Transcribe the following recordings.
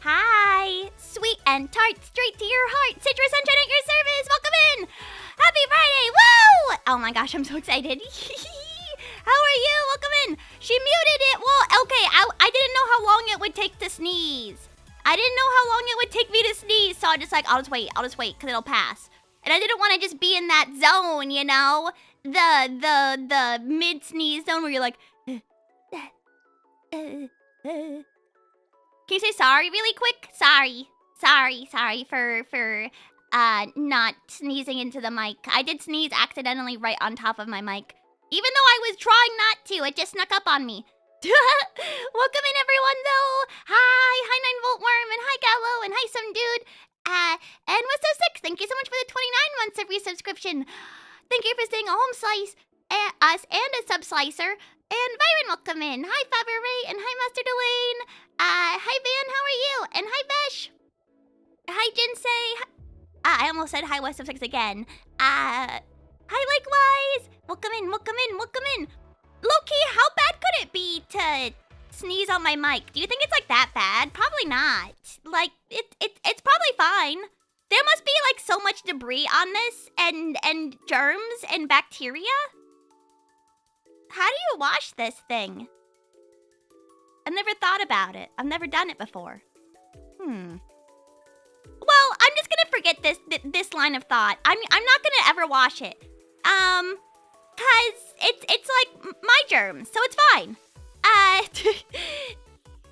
Hi! Sweet and tart, straight to your heart. Citrus Sunshine at your service. Welcome in. Happy Friday. Woo! Oh my gosh, I'm so excited. How are you? Welcome in. She muted it. Well, okay, I didn't know how long it would take to sneeze. I didn't know how long it would take me to sneeze, so I just I'll just wait, because it'll pass. And I didn't want to just be in that zone, you know? The mid-sneeze zone where you're like... Can you say sorry really quick? Sorry for not sneezing into the mic. I did sneeze accidentally right on top of my mic. Even though I was trying not to, it just snuck up on me. Welcome in everyone though. Hi 9-Volt Worm, and hi Gallo, and hi some dude. And what's so sick? Thank you so much for the 29 months of resubscription. Thank you for staying a home slice, us and a sub slicer. And Byron, welcome in. Hi Faber Ray, and hi Master Delane. Hi Van, how are you? And hi Vesh. Hi Jinsei. I almost said hi West of 6 again. Hi likewise. Welcome in. Low-key, how bad could it be to sneeze on my mic? Do you think it's like that bad? Probably not. Like, it's probably fine. There must be like so much debris on this and germs and bacteria. How do you wash this thing? I've never thought about it. I've never done it before. Well, I'm just gonna forget this line of thought. I'm not gonna ever wash it. Cause it's like my germs, so it's fine.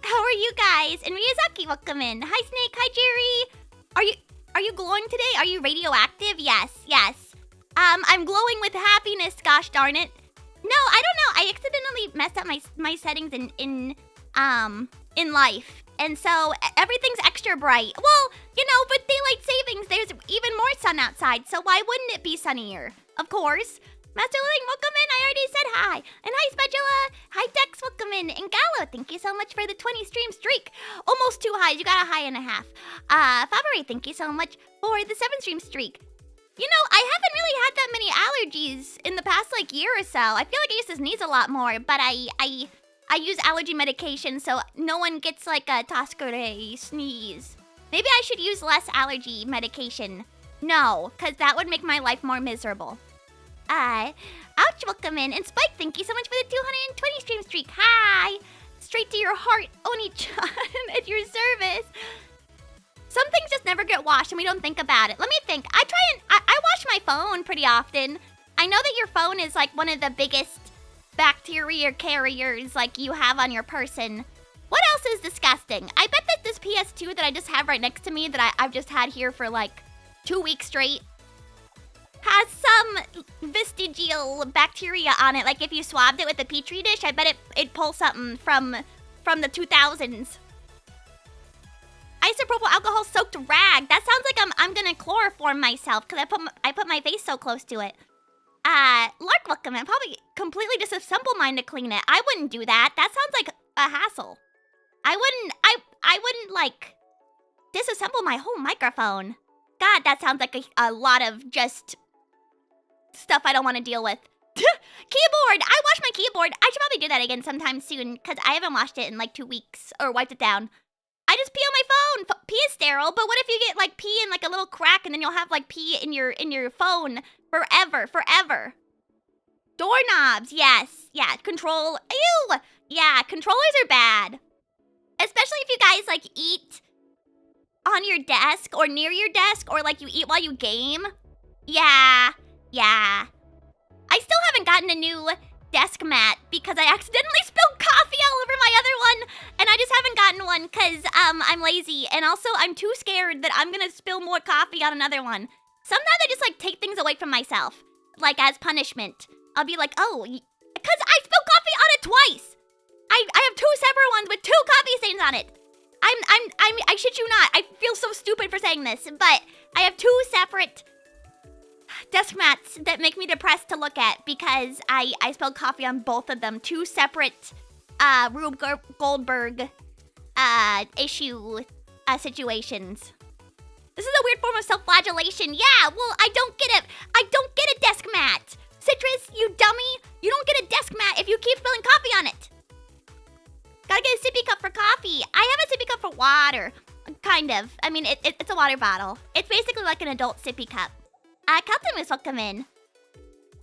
How are you guys? And Miyazaki, welcome in. Hi Snake, hi Jerry. Are you glowing today? Are you radioactive? Yes. I'm glowing with happiness, gosh darn it. No, I don't know. I accidentally messed up my settings in life. And so everything's extra bright. Well, you know, but daylight savings, there's even more sun outside, so why wouldn't it be sunnier? Of course. Master Ling, welcome in. I already said hi. And hi, Spedula. Hi, Dex, welcome in. And Gallo, thank you so much for the 20 stream streak. Almost 2 highs. You got a high and a half. Fabre, thank you so much for the 7 stream streak. You know, I haven't really had that many allergies in the past, like, year or so. I feel like I used to sneeze a lot more, but I use allergy medication, so no one gets, like, a Toscare sneeze. Maybe I should use less allergy medication. No, because that would make my life more miserable. Ouch, welcome in. And Spike, thank you so much for the 220 stream streak. Hi! Straight to your heart, Oni-chan, at your service. Some things just never get washed and we don't think about it. Let me think. I wash my phone pretty often. I know that your phone is like one of the biggest bacteria carriers like you have on your person. What else is disgusting? I bet that this PS2 that I just have right next to me that I've just had here for like 2 weeks straight has some vestigial bacteria on it. Like if you swabbed it with a petri dish, I bet it'd pull something from the 2000s. Isopropyl alcohol soaked rag. That sounds like I'm gonna chloroform myself because I put my face so close to it. Lark welcome. I'd probably completely disassemble mine to clean it. I wouldn't do that. That sounds like a hassle. I wouldn't like disassemble my whole microphone. God, that sounds like a lot of just stuff I don't want to deal with. Keyboard! I washed my keyboard. I should probably do that again sometime soon because I haven't washed it in like 2 weeks or wiped it down. I just pee on my phone. Pee is sterile, but what if you get like pee in like a little crack and then you'll have like pee in your phone forever? Doorknobs, yes. Yeah, control. Ew! Yeah, controllers are bad. Especially if you guys like eat on your desk or near your desk or like you eat while you game. Yeah. I still haven't gotten a new desk mat because I accidentally spilled coffee all over my other one and I just haven't gotten one because I'm lazy and also I'm too scared that I'm gonna spill more coffee on another one. Sometimes I just like take things away from myself, like as punishment. I'll be like, oh, because I spilled coffee on it twice. I have 2 separate ones with 2 coffee stains on it. I shit you not. I feel so stupid for saying this, but I have 2 separate desk mats that make me depressed to look at because I spilled coffee on both of them. 2 separate Rube Goldberg issue situations. This is a weird form of self-flagellation. Yeah, well, I don't get it. I don't get a desk mat. Citrus, you dummy. You don't get a desk mat if you keep spilling coffee on it. Gotta get a sippy cup for coffee. I have a sippy cup for water. Kind of. I mean, it's a water bottle. It's basically like an adult sippy cup. Captain was welcome in.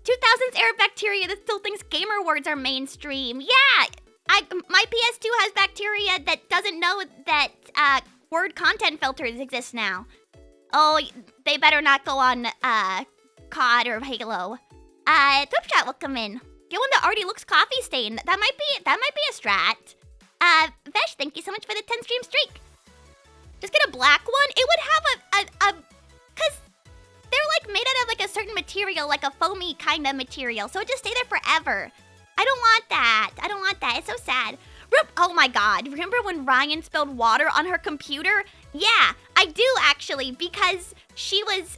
2000s era bacteria that still thinks gamer words are mainstream. Yeah, my PS2 has bacteria that doesn't know that word content filters exist now. Oh, they better not go on COD or Halo. Thriftshot welcome in. Get one that already looks coffee stained. That might be a strat. Vesh, thank you so much for the 10 stream streak. Just get a black one. It would have cause they're like made out of like a certain material, like a foamy kind of material. So it just stay there forever. I don't want that. It's so sad. Oh my god. Remember when Ryan spilled water on her computer? Yeah, I do actually, because she was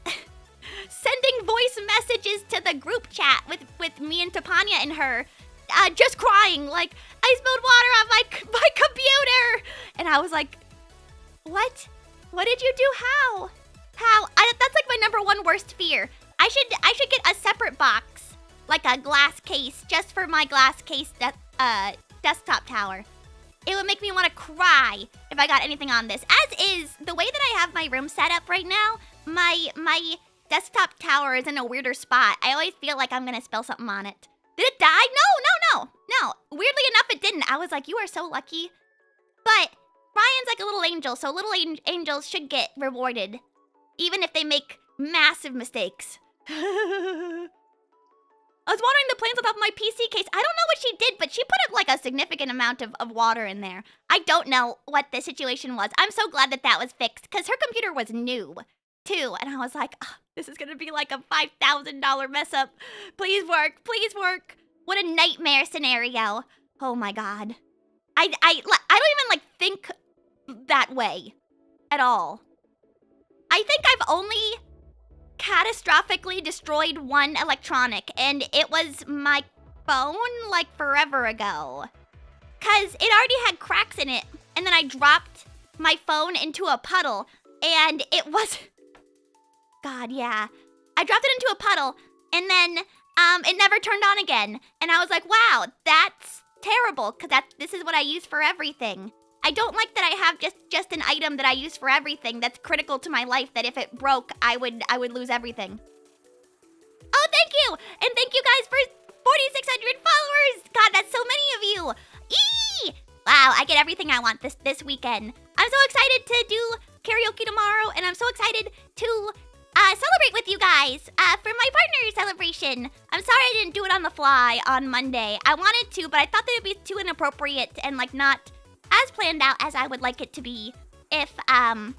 sending voice messages to the group chat with me and Topania and her, just crying, like, I spilled water on my computer! And I was like, what? What did you do? How? That's like my number 1 worst fear. I should get a separate box, like a glass case, just for my glass case desktop tower. It would make me want to cry if I got anything on this. As is, the way that I have my room set up right now, my desktop tower is in a weirder spot. I always feel like I'm gonna spill something on it. Did it die? No. Weirdly enough, it didn't. I was like, you are so lucky. But Ryan's like a little angel, so little angels should get rewarded, even if they make massive mistakes. I was watering the plants on top of my PC case. I don't know what she did, but she put up like a significant amount of water in there. I don't know what the situation was. I'm so glad that was fixed because her computer was new too. And I was like, oh, this is going to be like a $5,000 mess up. Please work. What a nightmare scenario. Oh my God. I don't even like think that way at all. I think I've only catastrophically destroyed one electronic, and it was my phone like forever ago. Cause it already had cracks in it, and then I dropped my phone into a puddle, and it was... God, yeah. I dropped it into a puddle, and then it never turned on again. And I was like, wow, that's terrible, because this is what I use for everything. I don't like that I have just an item that I use for everything that's critical to my life, that if it broke, I would lose everything. Oh, thank you! And thank you guys for 4,600 followers! God, that's so many of you! Eee! Wow, I get everything I want this weekend. I'm so excited to do karaoke tomorrow, and I'm so excited to celebrate with you guys for my partner celebration. I'm sorry I didn't do it on the fly on Monday. I wanted to, but I thought that it'd be too inappropriate and like not as planned out as I would like it to be if I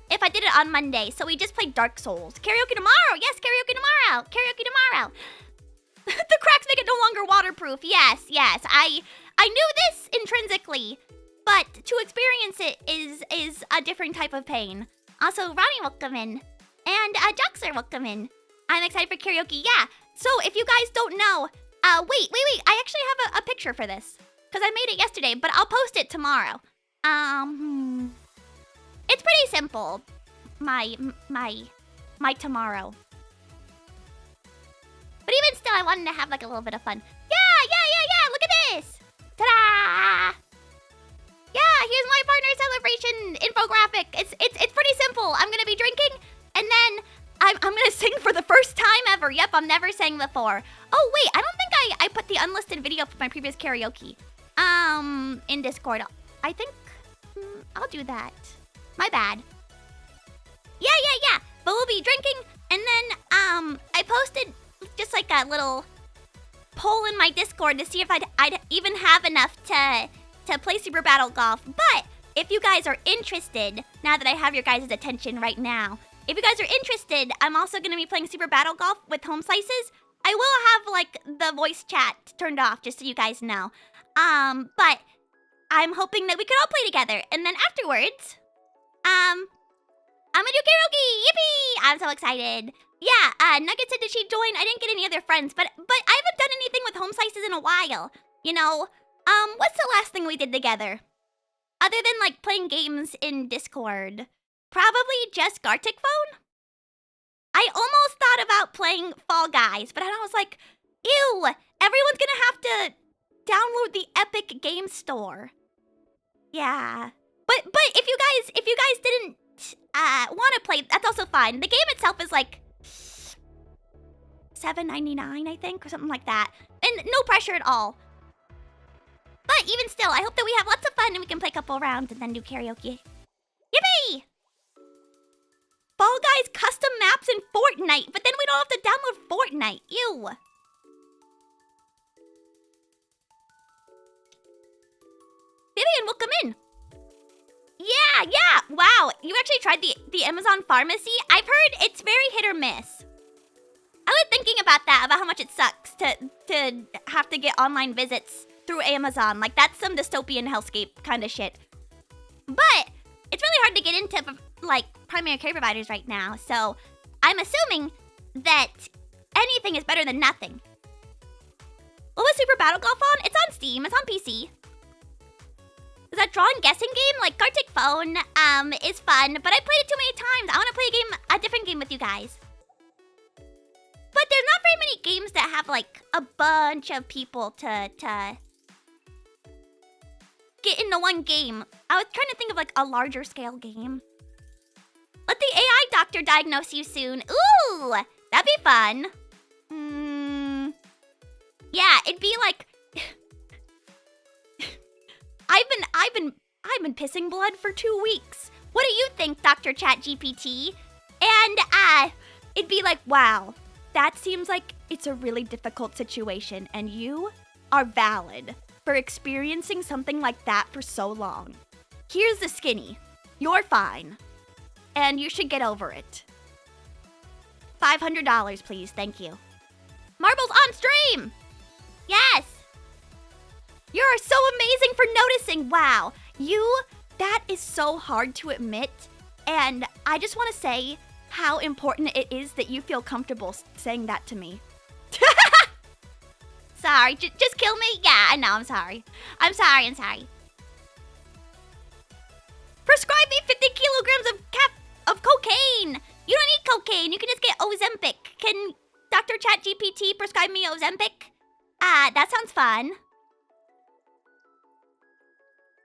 did it on Monday. So we just played Dark Souls. Karaoke tomorrow. Yes, karaoke tomorrow. Karaoke tomorrow. The cracks make it no longer waterproof. Yes. I knew this intrinsically, but to experience it is a different type of pain. Also, Ronnie will come in. And Joxer will come in. I'm excited for karaoke. Yeah. So if you guys don't know, wait. I actually have a picture for this because I made it yesterday, but I'll post it tomorrow. It's pretty simple. My tomorrow. But even still, I wanted to have like a little bit of fun. Yeah. Look at this. Ta-da! Yeah, here's my partner celebration infographic. It's pretty simple. I'm gonna be drinking, and then I'm gonna sing for the first time ever. Yep, I've never sang before. Oh wait, I don't think I put the unlisted video for my previous karaoke. In Discord. I think I'll do that. My bad. Yeah. But we'll be drinking, and then I posted just like a little poll in my Discord to see if I'd even have enough to play Super Battle Golf. But if you guys are interested, now that I have your guys' attention right now, if you guys are interested, I'm also going to be playing Super Battle Golf with Home Slices. I will have like the voice chat turned off just so you guys know. But I'm hoping that we could all play together, and then afterwards, I'm gonna do karaoke. Yippee! I'm so excited. Yeah, Nugget said that she'd join. I didn't get any other friends, but I haven't done anything with Home Slices in a while. You know, what's the last thing we did together? Other than like playing games in Discord, probably just Gartic Phone. I almost thought about playing Fall Guys, but I was like, ew, everyone's gonna have to download the Epic Game Store. Yeah, but if you guys didn't want to play, that's also fine. The game itself is like $7.99, I think, or something like that, and no pressure at all. But even still, I hope that we have lots of fun and we can play a couple rounds and then do karaoke. Yippee! Fall Guys custom maps in Fortnite, but then we don't have to download Fortnite. Ew. Vivian, welcome in. Yeah. Wow, you actually tried the Amazon Pharmacy? I've heard it's very hit or miss. I was thinking about that, about how much it sucks to have to get online visits through Amazon. Like, that's some dystopian hellscape kind of shit. But it's really hard to get into, like, primary care providers right now. So I'm assuming that anything is better than nothing. What was Super Battle Golf on? It's on Steam. It's on PC. Is that drawing guessing game? Like, Gartic Phone is fun, but I played it too many times. I want to play a different game with you guys. But there's not very many games that have, like, a bunch of people to get into one game. I was trying to think of, like, a larger scale game. Let the AI doctor diagnose you soon. Ooh, that'd be fun. Yeah, it'd be like... I've been pissing blood for 2 weeks. What do you think, Dr. ChatGPT? And, it'd be like, wow, that seems like it's a really difficult situation, and you are valid for experiencing something like that for so long. Here's the skinny. You're fine. And you should get over it. $500, please. Thank you. Marbles on stream! Yes! You are so amazing for noticing. Wow. That is so hard to admit. And I just want to say how important it is that you feel comfortable saying that to me. Sorry, just kill me? Yeah, I know, I'm sorry. I'm sorry. Prescribe me 50 kilograms of cocaine. You don't need cocaine. You can just get Ozempic. Can Dr. ChatGPT prescribe me Ozempic? That sounds fun.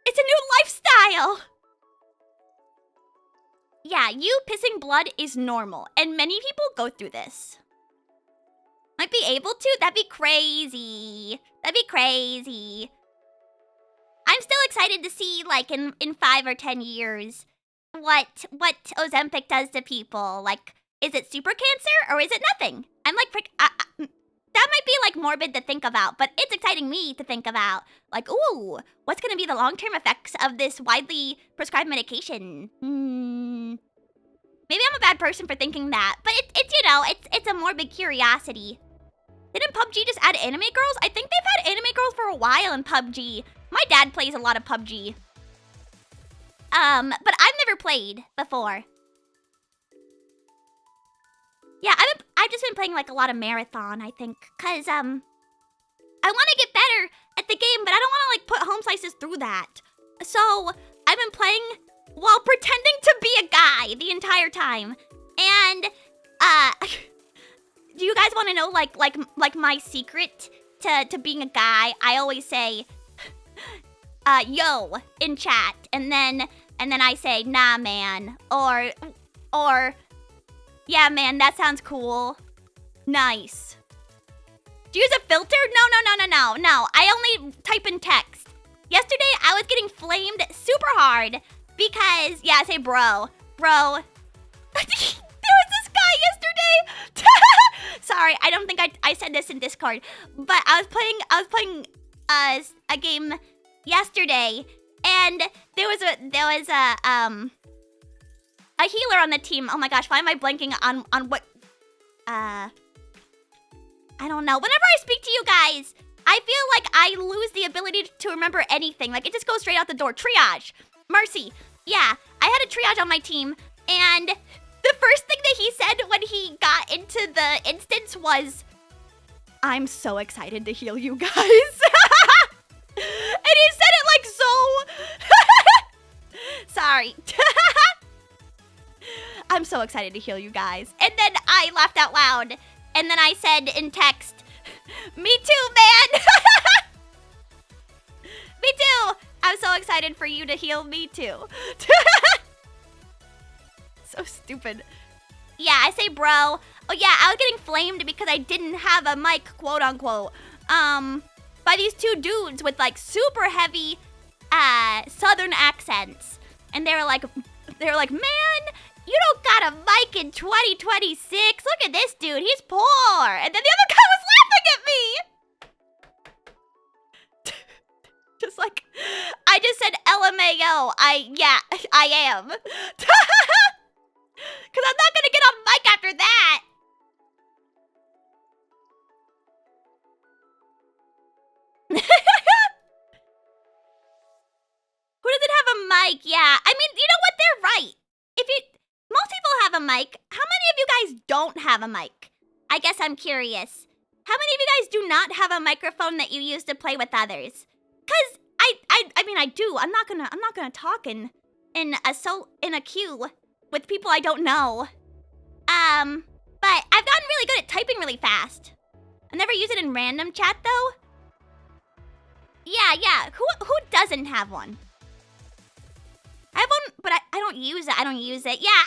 It's a new lifestyle. Yeah, you pissing blood is normal, and many people go through this. Might be able to? That'd be crazy. I'm still excited to see, like, in 5 or 10 years, what Ozempic does to people. Like, Is it super cancer or is it nothing? I'm like, that might be like morbid to think about, but it's exciting me to think about. Like, ooh, what's gonna be the long-term effects of this widely prescribed medication? Maybe I'm a bad person for thinking that, but it's you know, it's a morbid curiosity. Didn't PUBG just add anime girls? I think they've had anime girls for a while in PUBG. My dad plays a lot of PUBG. But I've never played before. Yeah, I've just been playing like a lot of Marathon, I think, cause I want to get better at the game, but I don't want to like put home slices through that. So I've been playing while pretending to be a guy the entire time, and do you guys want to know like my secret to being a guy? I always say, yo in chat, and then I say, nah man, or yeah man, that sounds cool, nice. Do you use a filter? No. I only type in text. Yesterday I was getting flamed super hard because, yeah, I say bro. There was this guy yesterday. Sorry, I don't think I said this in Discord, but I was playing a game yesterday, and there was a healer on the team. Oh my gosh, why am I blanking on what? I don't know. Whenever I speak to you guys, I feel like I lose the ability to remember anything. Like, it just goes straight out the door. Triage. Mercy. Yeah, I had a triage on my team, and the first thing that he said when he got into the instance was, I'm so excited to heal you guys. And he said it like so... Sorry. I'm so excited to heal you guys. And then I laughed out loud. And then I said in text, me too, man. Me too. I'm so excited for you to heal me too. So stupid. Yeah, I say bro. Oh yeah, I was getting flamed because I didn't have a mic, quote unquote. By these two dudes with like super heavy southern accents. And they were like, man, you don't got a mic in 2026. Look at this dude, he's poor. And then the other guy was laughing at me. Just like, I just said LMAO. I am. Because I'm not going to get on mic after that. Who doesn't have a mic? Yeah, I mean, you know what? They're right. Most people have a mic. How many of you guys don't have a mic? I guess I'm curious. How many of you guys do not have a microphone that you use to play with others? Cause I mean I do. I'm not gonna talk in a queue with people I don't know. But I've gotten really good at typing really fast. I never use it in random chat though. Yeah. Who doesn't have one? I have one, but I don't use it. Yeah,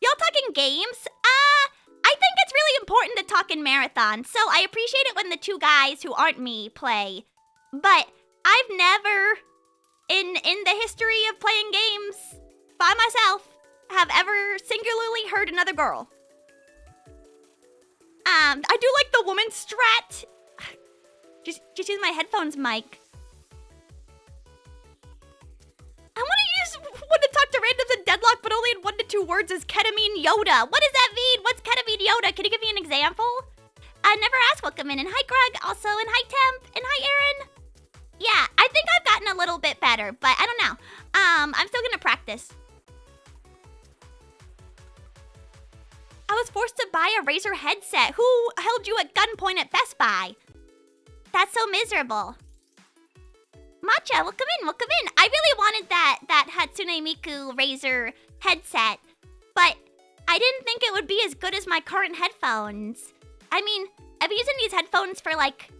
y'all talking games? I think it's really important to talk in marathon, so I appreciate it when the two guys who aren't me play. But I've never, in the history of playing games by myself, have ever singularly heard another girl. I do like the woman strat. Just use my headphones mic. I want to use one to talk to randoms in Deadlock, but only in 1 to 2 words is ketamine Yoda. What does that mean? What's ketamine Yoda? Can you give me an example? Never asked, welcome in. And hi, Greg. Also, and hi, Temp. And hi, Aaron. Yeah, I think I've gotten a little bit better, but I don't know. I'm still gonna practice. I was forced to buy a Razer headset. Who held you at gunpoint at Best Buy? That's so miserable. Matcha, welcome in. I really wanted that Hatsune Miku Razer headset, but I didn't think it would be as good as my current headphones. I mean, I've been using these headphones for like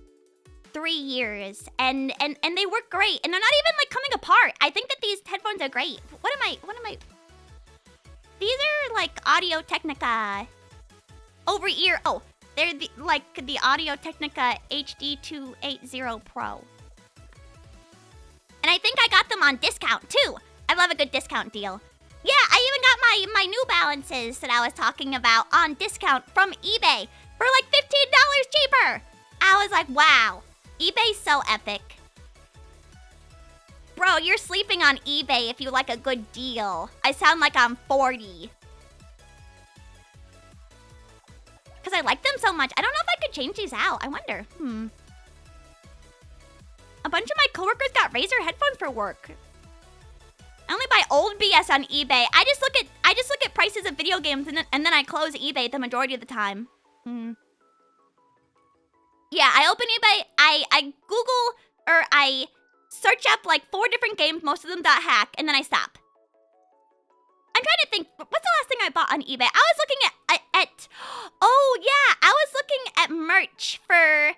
3 years, and they work great, and they're not even like coming apart. I think that these headphones are great. What am I? These are like Audio Technica over ear. Oh, they're the Audio Technica HD280 Pro. And I think I got them on discount too. I love a good discount deal. Yeah, I even got my New Balances that I was talking about on discount from eBay for like $15 cheaper. I was like, wow, eBay's so epic. Bro, you're sleeping on eBay if you like a good deal. I sound like I'm 40. Because I like them so much. I don't know if I could change these out. I wonder. A bunch of my coworkers got Razer headphones for work. I only buy old BS on eBay. I just look at prices of video games and then I close eBay the majority of the time. Yeah, I open eBay, I Google or I search up like 4 different games, most of them .hack, and then I stop. I'm trying to think, what's the last thing I bought on eBay? I was looking at oh yeah, I was looking at merch for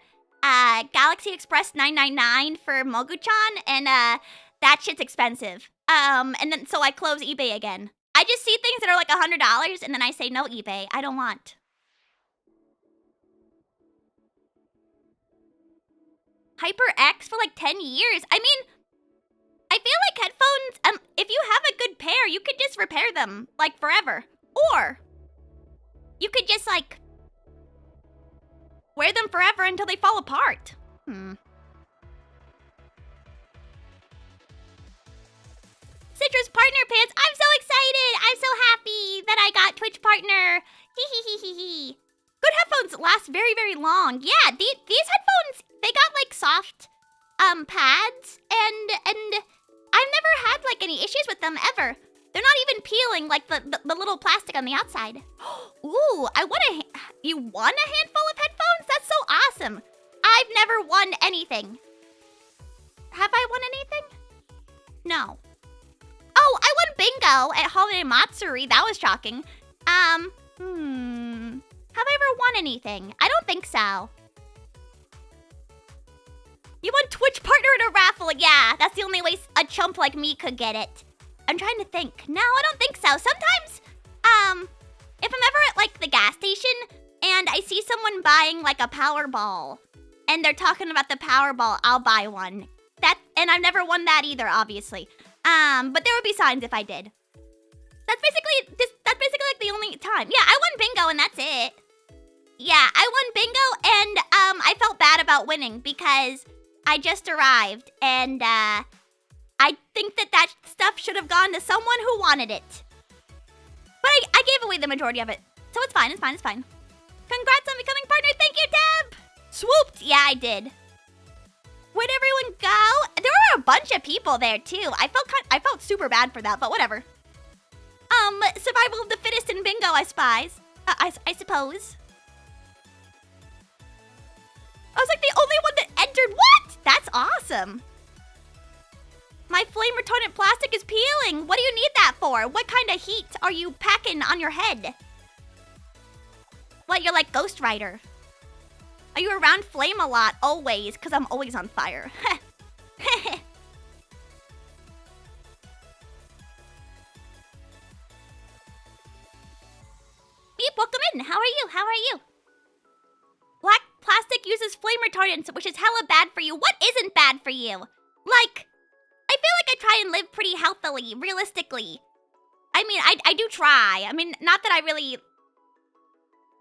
Galaxy Express 999 for Mogu-chan, and that shit's expensive. And then so I close eBay again. I just see things that are like $100 and then I say no eBay, I don't want. HyperX for like 10 years. I mean, I feel like headphones, if you have a good pair, you could just repair them like forever. Or you could just like wear them forever until they fall apart. Citrus partner pants. I'm so excited. I'm so happy that I got Twitch partner. Hee. Good headphones last very, very long. Yeah, these headphones, they got like soft pads and I've never had like any issues with them ever. They're not even peeling like the little plastic on the outside. Ooh, you won a handful of headphones? That's so awesome. I've never won anything. Have I won anything? No. Oh, I won bingo at Holiday Matsuri. That was shocking. Have I ever won anything? I don't think so. You won Twitch partner in a raffle. Yeah, that's the only way a chump like me could get it. I'm trying to think. No, I don't think so. Sometimes, if I'm ever at like the gas station and I see someone buying like a Powerball and they're talking about the Powerball, I'll buy one. And I've never won that either, obviously. But there would be signs if I did. That's basically like the only time. Yeah, I won bingo and that's it. Yeah, I won bingo and I felt bad about winning because I just arrived and I think that stuff should have gone to someone who wanted it. But I gave away the majority of it. So it's fine. Congrats on becoming partner. Thank you, Deb. Swooped. Yeah, I did. Where'd everyone go? There were a bunch of people there too. I felt super bad for that, but whatever. Survival of the fittest in bingo, I suppose. I was like the only one that entered. What? That's awesome. My flame retardant plastic is peeling. What do you need that for? What kind of heat are you packing on your head? What, you're like Ghost Rider? Are you around flame a lot? Always, because I'm always on fire. Beep, welcome in. How are you? Black plastic uses flame retardants, which is hella bad for you. What isn't bad for you? Like, I feel like I try and live pretty healthily, realistically. I mean, I do try. I mean, not that I really...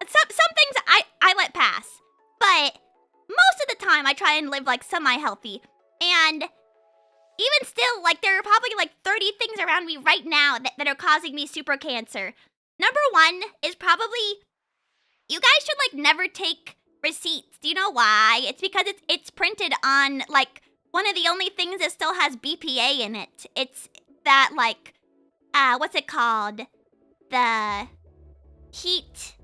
Some things I let pass. But most of the time, I try and live, like, semi-healthy. And even still, like, there are probably, like, 30 things around me right now that are causing me super cancer. Number 1 is probably... You guys should, like, never take receipts. Do you know why? It's because it's printed on, like, one of the only things that still has BPA in it. It's that, like, what's it called? The heat,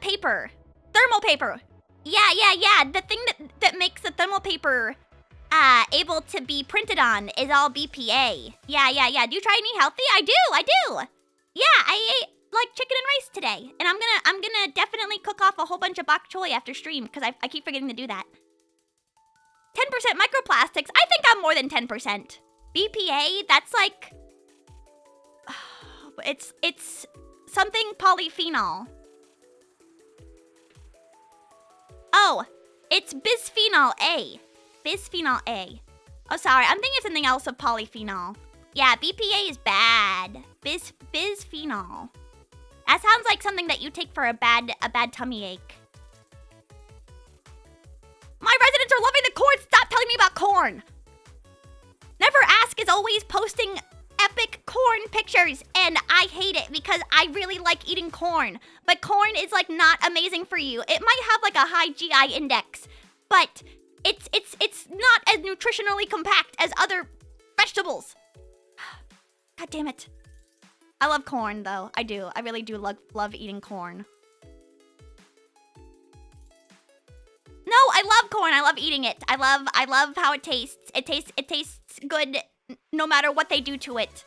paper. Thermal paper. Yeah. The thing that makes the thermal paper, able to be printed on is all BPA. Yeah. Do you try any healthy? I do. Yeah, I ate, like, chicken and rice today. And I'm gonna definitely cook off a whole bunch of bok choy after stream, because I keep forgetting to do that. 10% microplastics. I think I'm more than 10%. BPA, that's like... It's something polyphenol. Oh, it's bisphenol A. Bisphenol A. Oh, sorry, I'm thinking of something else of polyphenol. Yeah, BPA is bad. Bisphenol. That sounds like something that you take for a bad tummy ache. My residents are loving the corn. Stop telling me about corn. Never Ask is always posting epic corn pictures, and I hate it because I really like eating corn. But corn is like not amazing for you. It might have like a high GI index, but it's not as nutritionally compact as other vegetables. God damn it. I love corn though. I do. I really do love eating corn. No, I love corn. I love eating it. I love how it tastes. It tastes good no matter what they do to it.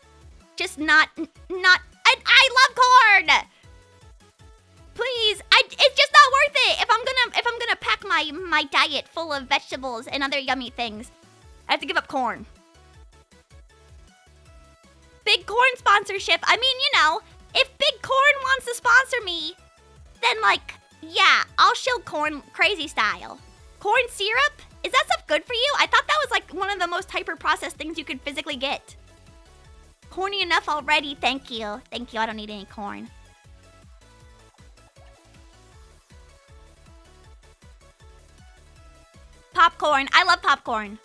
Just not I love corn. Please, it's just not worth it. If I'm gonna pack my diet full of vegetables and other yummy things, I have to give up corn. Big Corn sponsorship. I mean, you know, if Big Corn wants to sponsor me, then like, yeah, I'll shill corn crazy style. Corn syrup? Is that stuff good for you? I thought that was like one of the most hyper-processed things you could physically get. Corny enough already, thank you. Thank you, I don't need any corn. Popcorn, I love popcorn.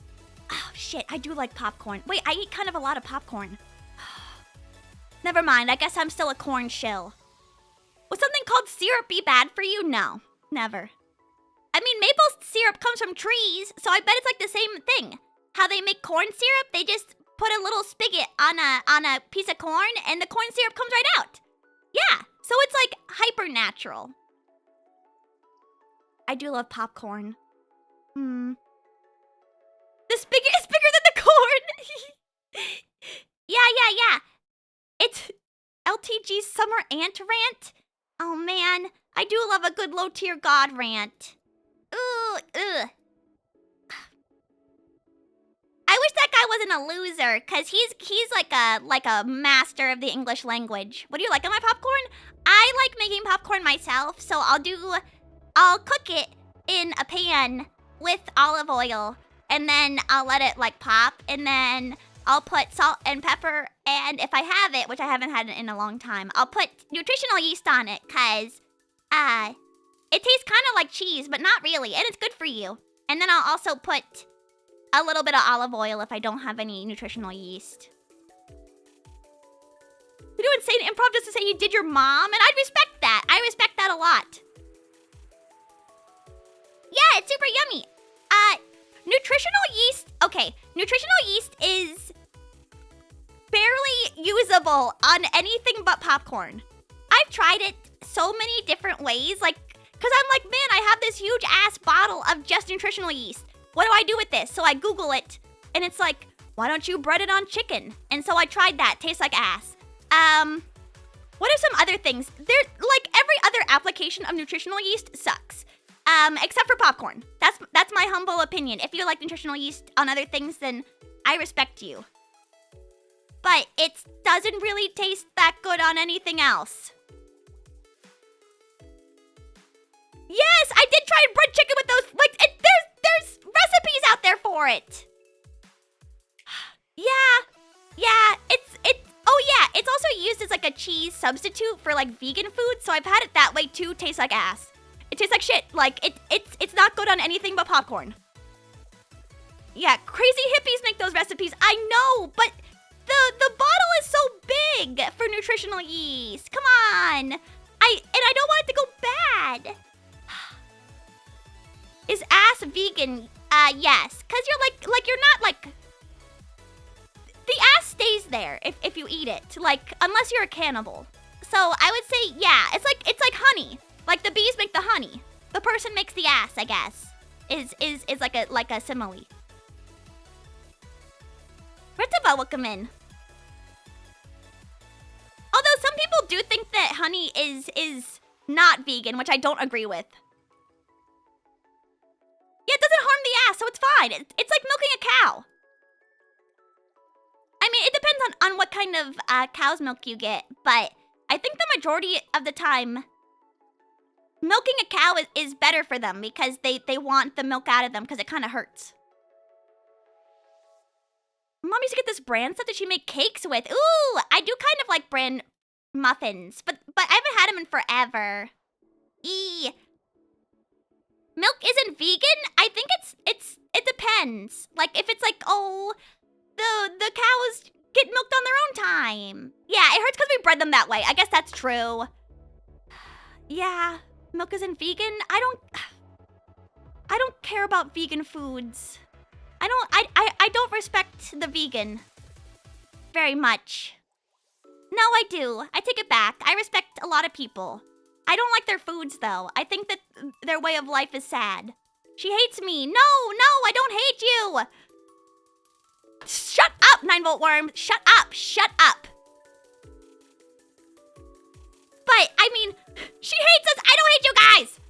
Oh shit, I do like popcorn. Wait, I eat kind of a lot of popcorn. Never mind, I guess I'm still a corn shill. Would something called syrup be bad for you? No, never. I mean, maple syrup comes from trees, so I bet it's like the same thing. How they make corn syrup, they just put a little spigot on a piece of corn, and the corn syrup comes right out. Yeah, so it's like hyper natural. I do love popcorn. The spigot is bigger than the corn. Yeah. It's LTG's Summer Ant Rant. Oh man, I do love a good low tier god rant. Ooh, ugh. I wish that guy wasn't a loser, cause he's like a master of the English language. What do you like on my popcorn? I like making popcorn myself, so I'll cook it in a pan with olive oil, and then I'll let it like pop, and then I'll put salt and pepper, and if I have it, which I haven't had it in a long time, I'll put nutritional yeast on it, cause it tastes kind of like cheese, but not really, and it's good for you. And then I'll also put a little bit of olive oil if I don't have any nutritional yeast. You do insane improv just to say you did your mom, and I respect that. I respect that a lot. Yeah, it's super yummy. Nutritional yeast, okay, nutritional yeast is barely usable on anything but popcorn. I've tried it so many different ways, like, cause I'm like, man, I have this huge ass bottle of just nutritional yeast. What do I do with this? So I Google it, and it's like, why don't you bread it on chicken? And so I tried that, tastes like ass. What are some other things? Like every other application of nutritional yeast sucks. Except for popcorn. That's my humble opinion. If you like nutritional yeast on other things, then I respect you. But it doesn't really taste that good on anything else. Yes, I did try bread chicken with those. Like, there's recipes out there for it. Yeah. It's also used as like a cheese substitute for like vegan food. So I've had it that way too. Tastes like ass. It tastes like shit. Like, it's not good on anything but popcorn. Yeah, crazy hippies make those recipes. I know, but the bottle is so big for nutritional yeast. Come on. I don't want it to go bad. Is ass vegan? Yes. Cause you're not like... The ass stays there if you eat it. Like, unless you're a cannibal. So I would say, yeah, it's like honey. Like the bees make the honey. The person makes the ass, I guess. Is like a simile. Ritava, welcome in. Although some people do think that honey is not vegan, which I don't agree with. Yeah, it doesn't harm the ass, so it's fine. It's like milking a cow. I mean, it depends on what kind of cow's milk you get, but I think the majority of the time, milking a cow is better for them because they want the milk out of them because it kind of hurts. Mom used to get this bran stuff that she make cakes with. Ooh, I do kind of like bran muffins, but I haven't had them in forever. E. Milk isn't vegan? I think it depends. Like if it's like, oh, the cows get milked on their own time. Yeah, it hurts because we bred them that way. I guess that's true. Yeah, milk isn't vegan. I don't care about vegan foods. I don't respect the vegan very much. No, I do. I take it back. I respect a lot of people. I don't like their foods, though. I think that their way of life is sad. She hates me. No, I don't hate you. Shut up, 9-volt worm. Shut up. But, I mean, she hates us. I don't hate you guys.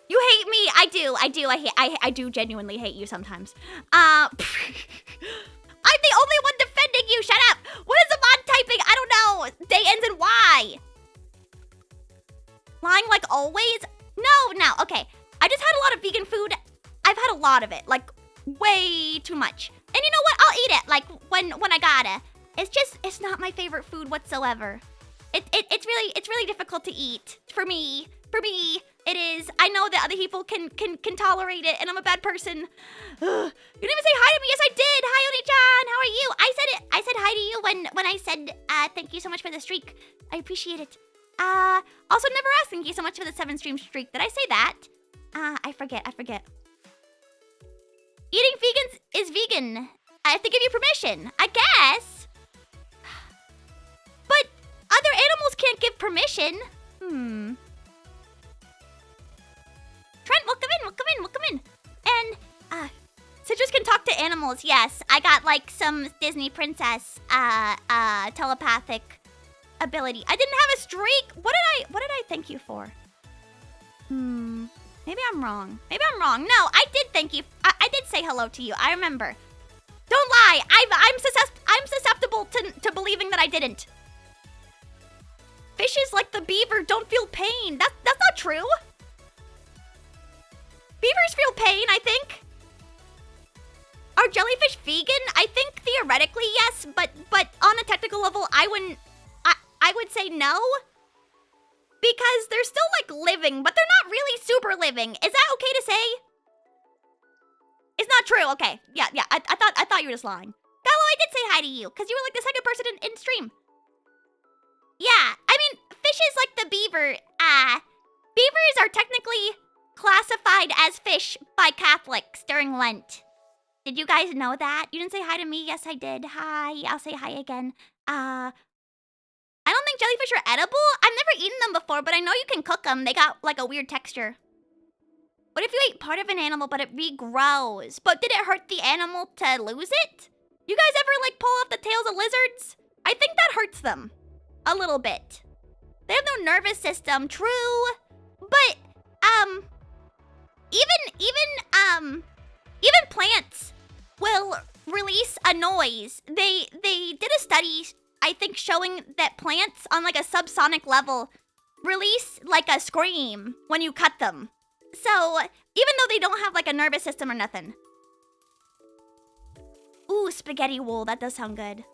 You hate me. I do genuinely hate you sometimes. I'm the only one defending you. Shut up. What is the mod typing? I don't know. Day ends in Y. Lying like always? No. Okay. I just had a lot of vegan food. I've had a lot of it. Like, way too much. And you know what? I'll eat it. Like, when I gotta. It's not my favorite food whatsoever. It's really difficult to eat. For me, it is. I know that other people can tolerate it, and I'm a bad person. Ugh. You didn't even say hi to me. Yes, I did. Hi, Oni-chan. How are you? I said hi to you when I said thank you so much for the streak. I appreciate it. Also never asked thank you so much for the 7-stream streak. Did I say that? I forget. Eating vegans is vegan. I have to give you permission, I guess. But other animals can't give permission. Trent, welcome in. And, Citrus can talk to animals, yes. I got, like, some Disney princess, telepathic ability. I didn't have a streak. What did I thank you for? Maybe I'm wrong. No, I did thank you. I did say hello to you. I remember. Don't lie. I'm susceptible to believing that I didn't. Fishes like the beaver don't feel pain. That's not true. Beavers feel pain, I think. Are jellyfish vegan? I think theoretically yes, but on a technical level, I would say no. Because they're still like living, but they're not really super living. Is that okay to say? It's not true. Okay. Yeah. I thought you were just lying. Gallo, I did say hi to you, because you were like the second person in stream. Yeah, I mean, fishes like the beaver, beavers are technically classified as fish by Catholics during Lent. Did you guys know that? You didn't say hi to me? Yes, I did. Hi. I'll say hi again. I don't think jellyfish are edible. I've never eaten them before, but I know you can cook them. They got like a weird texture. What if you ate part of an animal, but it regrows? But did it hurt the animal to lose it? You guys ever like pull off the tails of lizards? I think that hurts them. A little bit. They have no nervous system, true. But, even plants will release a noise. They did a study, I think, showing that plants on like a subsonic level release like a scream when you cut them. So, even though they don't have like a nervous system or nothing. Ooh, spaghetti wool, that does sound good.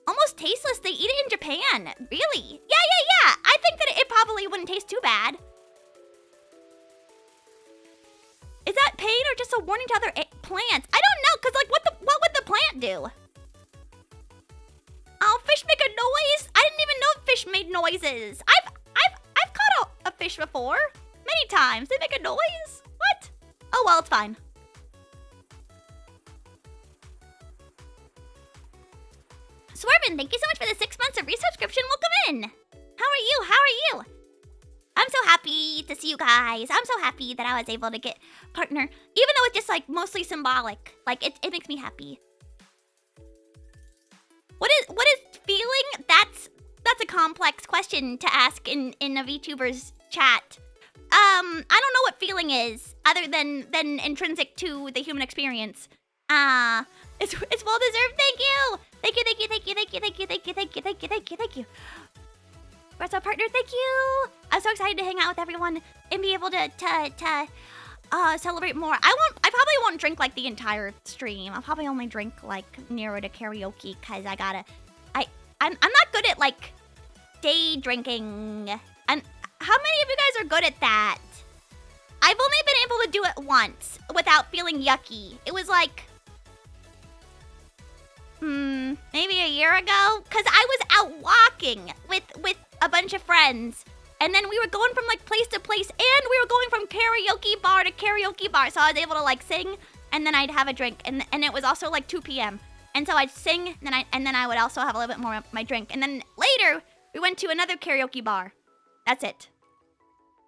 Almost tasteless, they eat it in Japan. Really? Yeah. I think that it probably wouldn't taste too bad. Is that pain or just a warning to other plants? I don't know, cause like what would the plant do? Oh, fish make a noise? I didn't even know fish made noises. I've caught a fish before. Many times. They make a noise? What? Oh well, it's fine. Swervin, thank you so much for the 6 months of resubscription. Welcome in. How are you? I'm so happy to see you guys. I'm so happy that I was able to get partner, even though it's just like mostly symbolic. Like it makes me happy. What is feeling? That's a complex question to ask in a VTuber's chat. I don't know what feeling is other than intrinsic to the human experience. It's well deserved. Thank you. Where's our partner? Thank you. I'm so excited to hang out with everyone and be able to celebrate more. I probably won't drink like the entire stream. I'll probably only drink like nearer to karaoke because I'm not good at like day drinking. And how many of you guys are good at that? I've only been able to do it once without feeling yucky. It was like, maybe a year ago? Because I was out walking with a bunch of friends. And then we were going from like place to place, and we were going from karaoke bar to karaoke bar. So I was able to like sing, and then I'd have a drink. And it was also like 2 p.m. And so I'd sing, and then I would also have a little bit more of my drink. And then later, we went to another karaoke bar. That's it.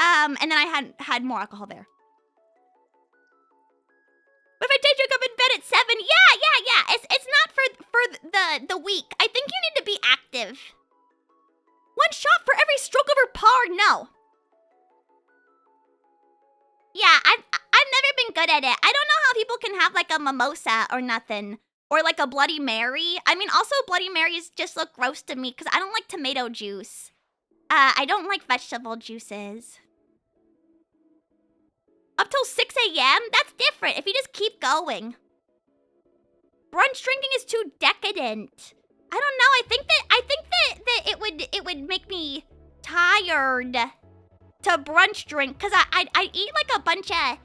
And then I had more alcohol there. But if I day drink up in bed at 7, yeah. It's not for the week. I think you need to be active. 1 shot for every stroke of her par, no. Yeah, I've never been good at it. I don't know how people can have like a mimosa or nothing. Or like a Bloody Mary. I mean, also Bloody Marys just look gross to me because I don't like tomato juice. I don't like vegetable juices. Up till 6 a.m.? That's different if you just keep going. Brunch drinking is too decadent. I don't know. I think that it would make me tired to brunch drink because I eat like a bunch of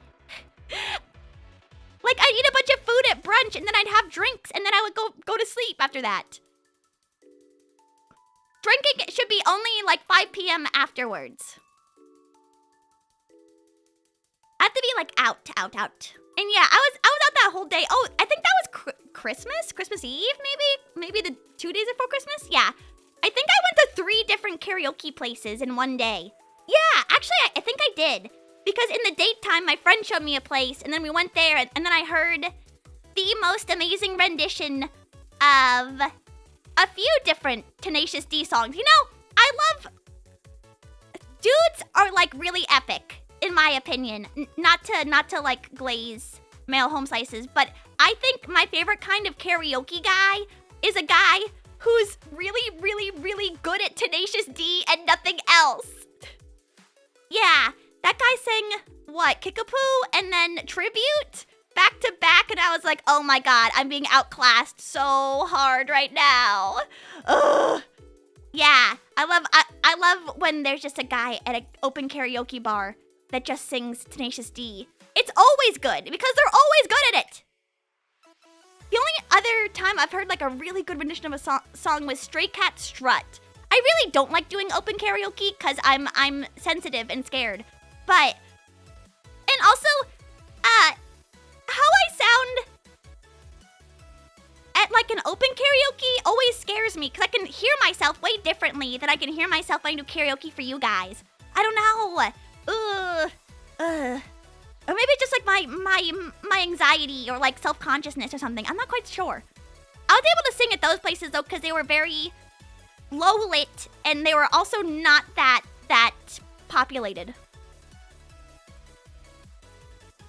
like I'd eat a bunch of food at brunch and then I'd have drinks and then I would go to sleep after that. Drinking should be only like 5 p.m. afterwards. I have to be like out. And yeah, I was out that whole day. Oh, I think that was Christmas Eve, maybe the 2 days before Christmas. Yeah, I think I went to 3 different karaoke places in one day. Yeah, actually, I think I did because in the daytime, my friend showed me a place, and then we went there, and then I heard the most amazing rendition of a few different Tenacious D songs. You know, I love dudes are like really epic. In my opinion, not to like glaze male home slices, but I think my favorite kind of karaoke guy is a guy who's really, really, really good at Tenacious D and nothing else. Yeah, that guy sang, what, Kickapoo and then Tribute back to back, and I was like, oh my god, I'm being outclassed so hard right now. Ugh. Yeah, I love when there's just a guy at an open karaoke bar that just sings Tenacious D. It's always good because they're always good at it. The only other time I've heard like a really good rendition of a song was Stray Cat Strut. I really don't like doing open karaoke because I'm sensitive and scared. But and also, how I sound at like an open karaoke always scares me because I can hear myself way differently than I can hear myself when I do karaoke for you guys. I don't know. Or maybe it's just like my anxiety or like self-consciousness or something. I'm not quite sure. I was able to sing at those places though because they were very low lit and they were also not that populated.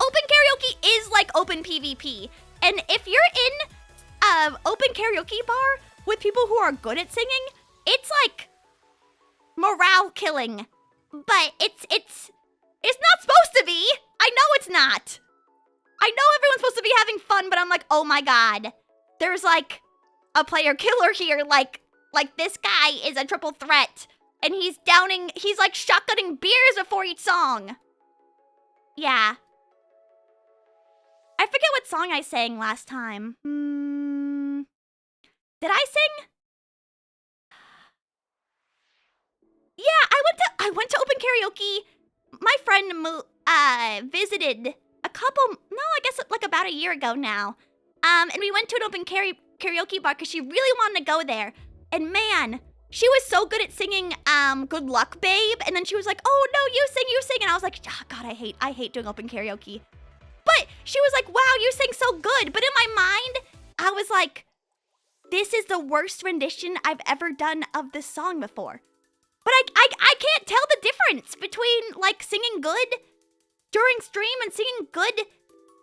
Open karaoke is like open PvP. And if you're in an open karaoke bar with people who are good at singing, it's like morale killing. But it's not supposed to be. I know it's not. I know everyone's supposed to be having fun, but I'm like, oh my god. There's like a player killer here. Like this guy is a triple threat. And he's like shotgunning beers before each song. Yeah. I forget what song I sang last time. Did I sing? Yeah, I went to open karaoke. My friend visited a couple, I guess like about a year ago now. And we went to an open karaoke bar because she really wanted to go there. And man, she was so good at singing Good Luck Babe. And then she was like, oh no, you sing. And I was like, oh, God, I hate doing open karaoke. But she was like, wow, you sing so good. But in my mind, I was like, this is the worst rendition I've ever done of this song before. But I can't tell the difference between like singing good during stream and singing good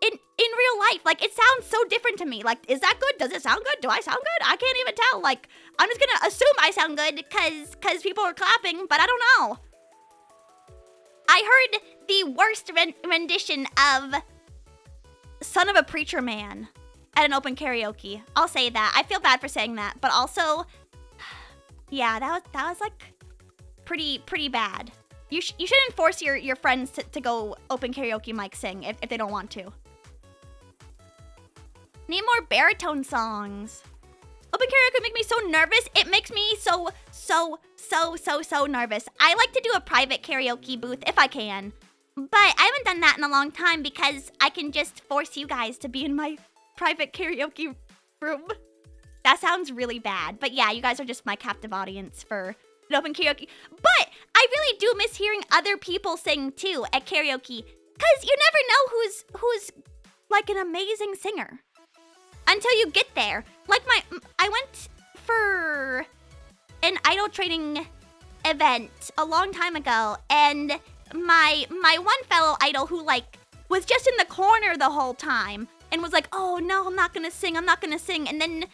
in real life. Like it sounds so different to me. Like, is that good? Does it sound good? Do I sound good? I can't even tell. Like, I'm just gonna assume I sound good because people are clapping, but I don't know. I heard the worst rendition of Son of a Preacher Man at an open karaoke. I'll say that. I feel bad for saying that, but also, yeah, that was like pretty bad. You shouldn't force your friends to go open karaoke mic sing if they don't want to. Need more baritone songs. Open karaoke make me so nervous. It makes me so nervous. I like to do a private karaoke booth if I can. But I haven't done that in a long time because I can just force you guys to be in my private karaoke room. That sounds really bad. But yeah, you guys are just my captive audience for an open karaoke. But I really do miss hearing other people sing too at karaoke. Because you never know who's like an amazing singer until you get there. Like I went for an idol training event a long time ago, and my one fellow idol who like was just in the corner the whole time and was like, "Oh no, I'm not gonna sing, and then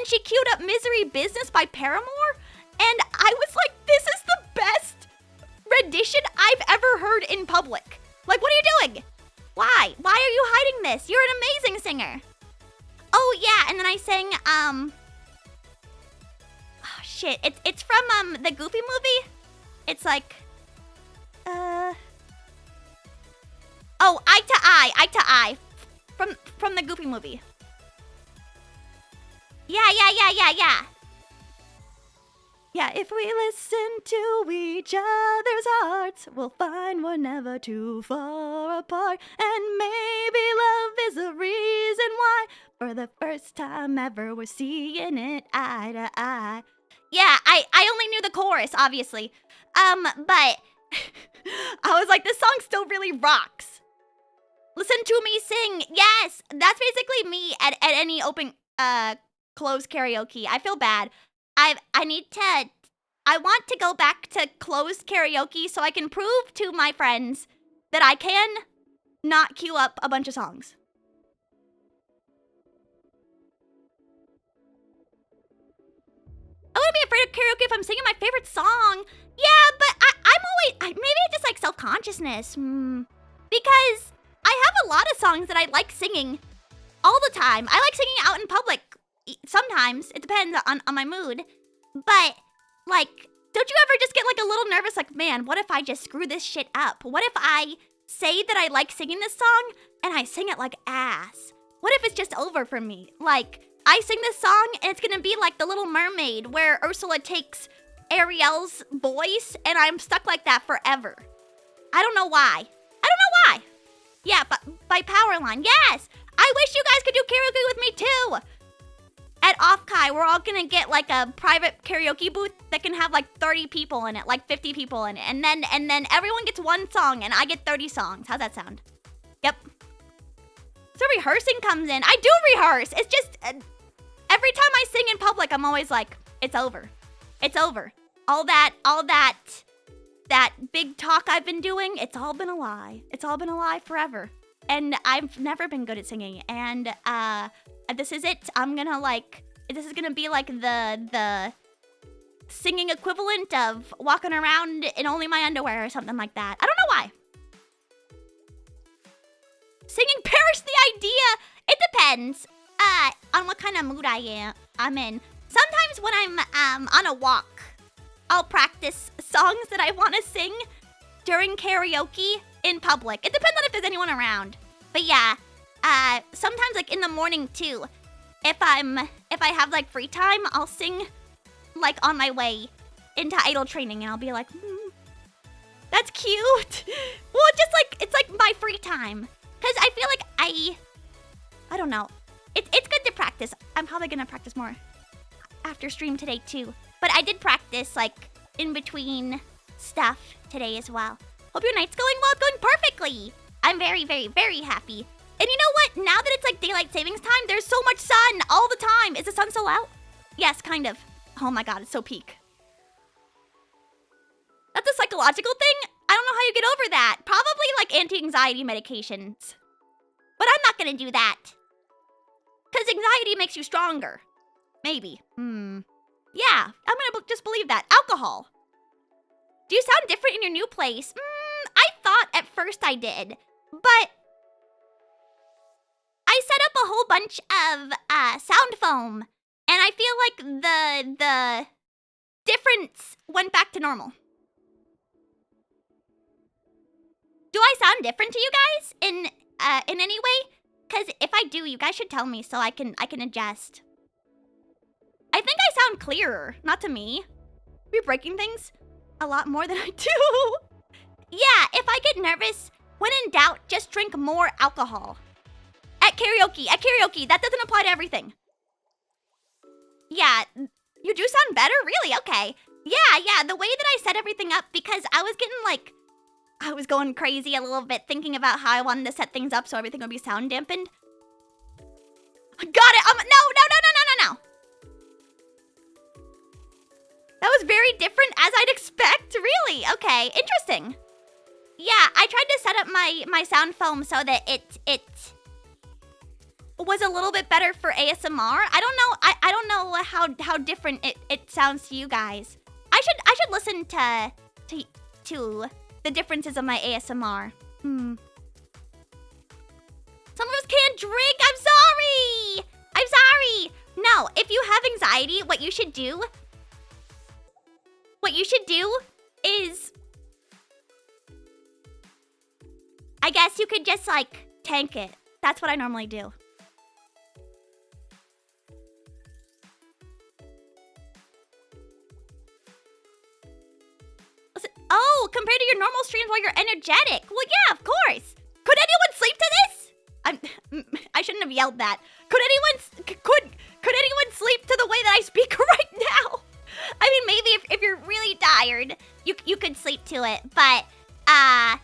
she queued up "Misery Business" by Paramore, and I was like, "This is the best rendition I've ever heard in public. Like, what are you doing? Why are you hiding this? You're an amazing singer." Oh yeah, and then I sang oh shit, it's from the Goofy movie. It's like oh, Eye to Eye from the Goofy movie. Yeah. Yeah, if we listen to each other's hearts, we'll find we're never too far apart. And maybe love is the reason why, for the first time ever, we're seeing it eye to eye. Yeah, I only knew the chorus, obviously. But I was like, this song still really rocks. Listen to me sing. Yes, that's basically me at any open, closed karaoke. I feel bad. I want to go back to closed karaoke so I can prove to my friends that I can not queue up a bunch of songs. I wouldn't be afraid of karaoke if I'm singing my favorite song. Yeah, but I'm always, maybe it's just like self-consciousness. Because I have a lot of songs that I like singing all the time. I like singing out in public sometimes. It depends on my mood. But, like, don't you ever just get like a little nervous, like, man, what if I just screw this shit up? What if I say that I like singing this song and I sing it like ass? What if it's just over for me? Like, I sing this song and it's gonna be like The Little Mermaid, where Ursula takes Ariel's voice and I'm stuck like that forever. I don't know why. Yeah, but by Powerline, yes! I wish you guys could do karaoke with me too! At Offkai, we're all gonna get like a private karaoke booth that can have like 30 people in it, like 50 people in it. And then everyone gets one song and I get 30 songs. How's that sound? Yep. So rehearsing comes in. I do rehearse. It's just, every time I sing in public, I'm always like, it's over. It's over. All that big talk I've been doing, it's all been a lie. It's all been a lie forever. And I've never been good at singing. And this is it. This is gonna be like the singing equivalent of walking around in only my underwear or something like that. I don't know why. Singing perish the idea. It depends on what kind of mood I'm in. Sometimes when I'm on a walk, I'll practice songs that I want to sing during karaoke in public. It depends on if there's anyone around. But yeah, sometimes like in the morning too. If I have like free time, I'll sing like on my way into idol training, and I'll be like, that's cute. Well, it's like my free time, cause I feel like I don't know. It's good to practice. I'm probably gonna practice more after stream today too. But I did practice like in between stuff today as well. Hope your night's going well. It's going perfectly. I'm very, very, very happy. And you know what? Now that it's like daylight savings time, there's so much sun all the time. Is the sun still out? Yes, kind of. Oh my god, it's so peak. That's a psychological thing? I don't know how you get over that. Probably like anti-anxiety medications. But I'm not gonna do that. Because anxiety makes you stronger. Maybe. Yeah, I'm gonna just believe that. Alcohol. Do you sound different in your new place? I thought first I did, but I set up a whole bunch of sound foam, and I feel like the difference went back to normal. Do I sound different to you guys in any way? Because if I do, you guys should tell me so I can adjust. I think I sound clearer, not to me. We're breaking things a lot more than I do. Yeah, if I get nervous, when in doubt, just drink more alcohol. At karaoke, that doesn't apply to everything. Yeah, you do sound better? Really? Okay. Yeah, the way that I set everything up, because I was getting like, I was going crazy a little bit thinking about how I wanted to set things up so everything would be sound dampened. Got it! No. That was very different as I'd expect. Really? Okay, interesting. Yeah, I tried to set up my sound foam so that it was a little bit better for ASMR. I don't know how different it sounds to you guys. I should listen to the differences of my ASMR. Some of us can't drink. I'm sorry. No, if you have anxiety, what you should do is, I guess you could just like tank it. That's what I normally do. Listen, oh, compared to your normal streams while you're energetic. Well, yeah, of course. Could anyone sleep to this? I shouldn't have yelled that. Could anyone sleep to the way that I speak right now? I mean, maybe if you're really tired, you could sleep to it. But I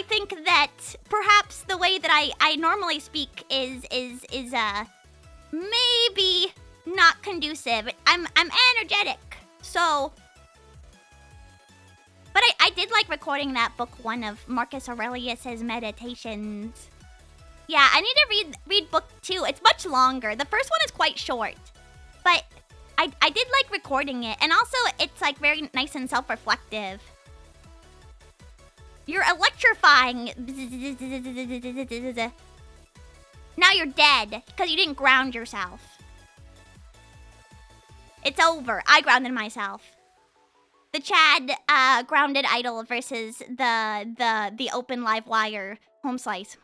think that perhaps the way that I normally speak is maybe not conducive. I'm energetic, so. But I did like recording that book 1 of Marcus Aurelius's Meditations. Yeah, I need to read book 2. It's much longer. The first one is quite short, but I did like recording it, and also it's like very nice and self-reflective. You're electrifying. Now you're dead because you didn't ground yourself. It's over. I grounded myself. The Chad grounded idol versus the open live wire home slice.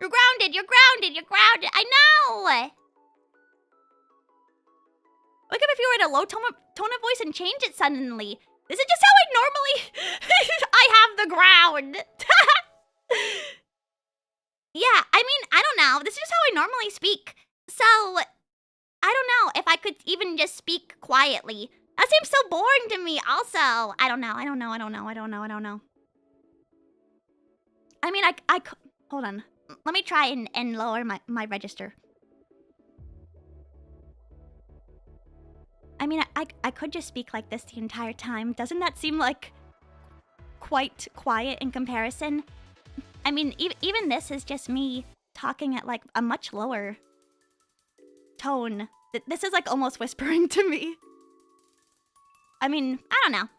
You're grounded. I know. Look at if you were at a low tone of voice and change it suddenly. This is just how I normally I have the ground. Yeah, I mean, I don't know. This is just how I normally speak. So, I don't know if I could even just speak quietly. That seems so boring to me also. I don't know. I mean, I hold on. Let me try and lower my register. I mean, I could just speak like this the entire time. Doesn't that seem like quite quiet in comparison? I mean, even this is just me talking at like a much lower tone. This is like almost whispering to me. I mean, I don't know.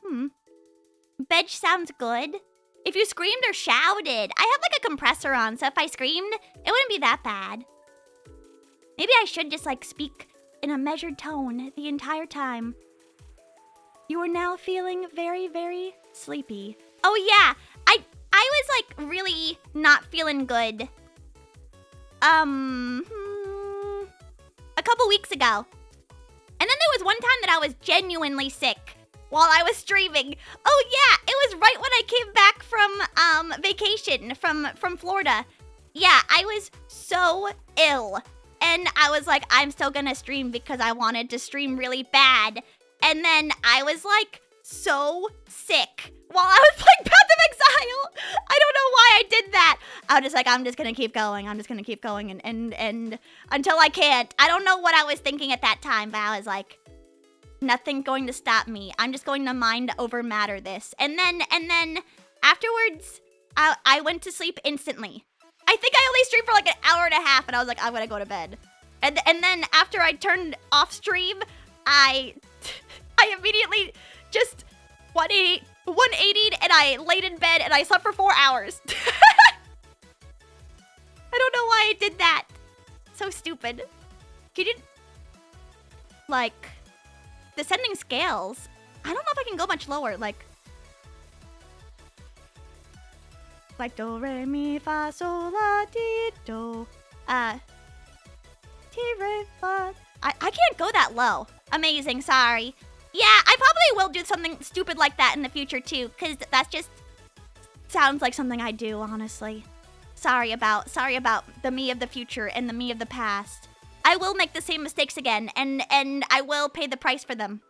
Bedge sounds good. If you screamed or shouted, I have like a compressor on, so if I screamed, it wouldn't be that bad. Maybe I should just like speak in a measured tone the entire time. You are now feeling very, very sleepy. Oh yeah, I was like really not feeling good. A couple weeks ago. And then there was one time that I was genuinely sick while I was streaming. Oh yeah, it was right when I came back from vacation from Florida. Yeah, I was so ill. And I was like, I'm still gonna stream because I wanted to stream really bad. And then I was like so sick while I was playing Path of Exile. I don't know why I did that. I was just like, I'm just gonna keep going. And until I can't. I don't know what I was thinking at that time, but I was like, nothing going to stop me. I'm just going to mind over matter this. And then afterwards, I went to sleep instantly. I think I only streamed for like an hour and a half, and I was like, I'm gonna go to bed. And then after I turned off stream, I immediately just 180 180'd and I laid in bed and I slept for 4 hours. I don't know why I did that. So stupid. Can you... Like... Descending scales. I don't know if I can go much lower. Like do, re, mi, fa, sol, la, ti, do. Ti, re, fa. I can't go that low. Amazing, sorry. Yeah, I probably will do something stupid like that in the future too, because that's just sounds like something I do, honestly. Sorry about the me of the future and the me of the past. I will make the same mistakes again, and I will pay the price for them.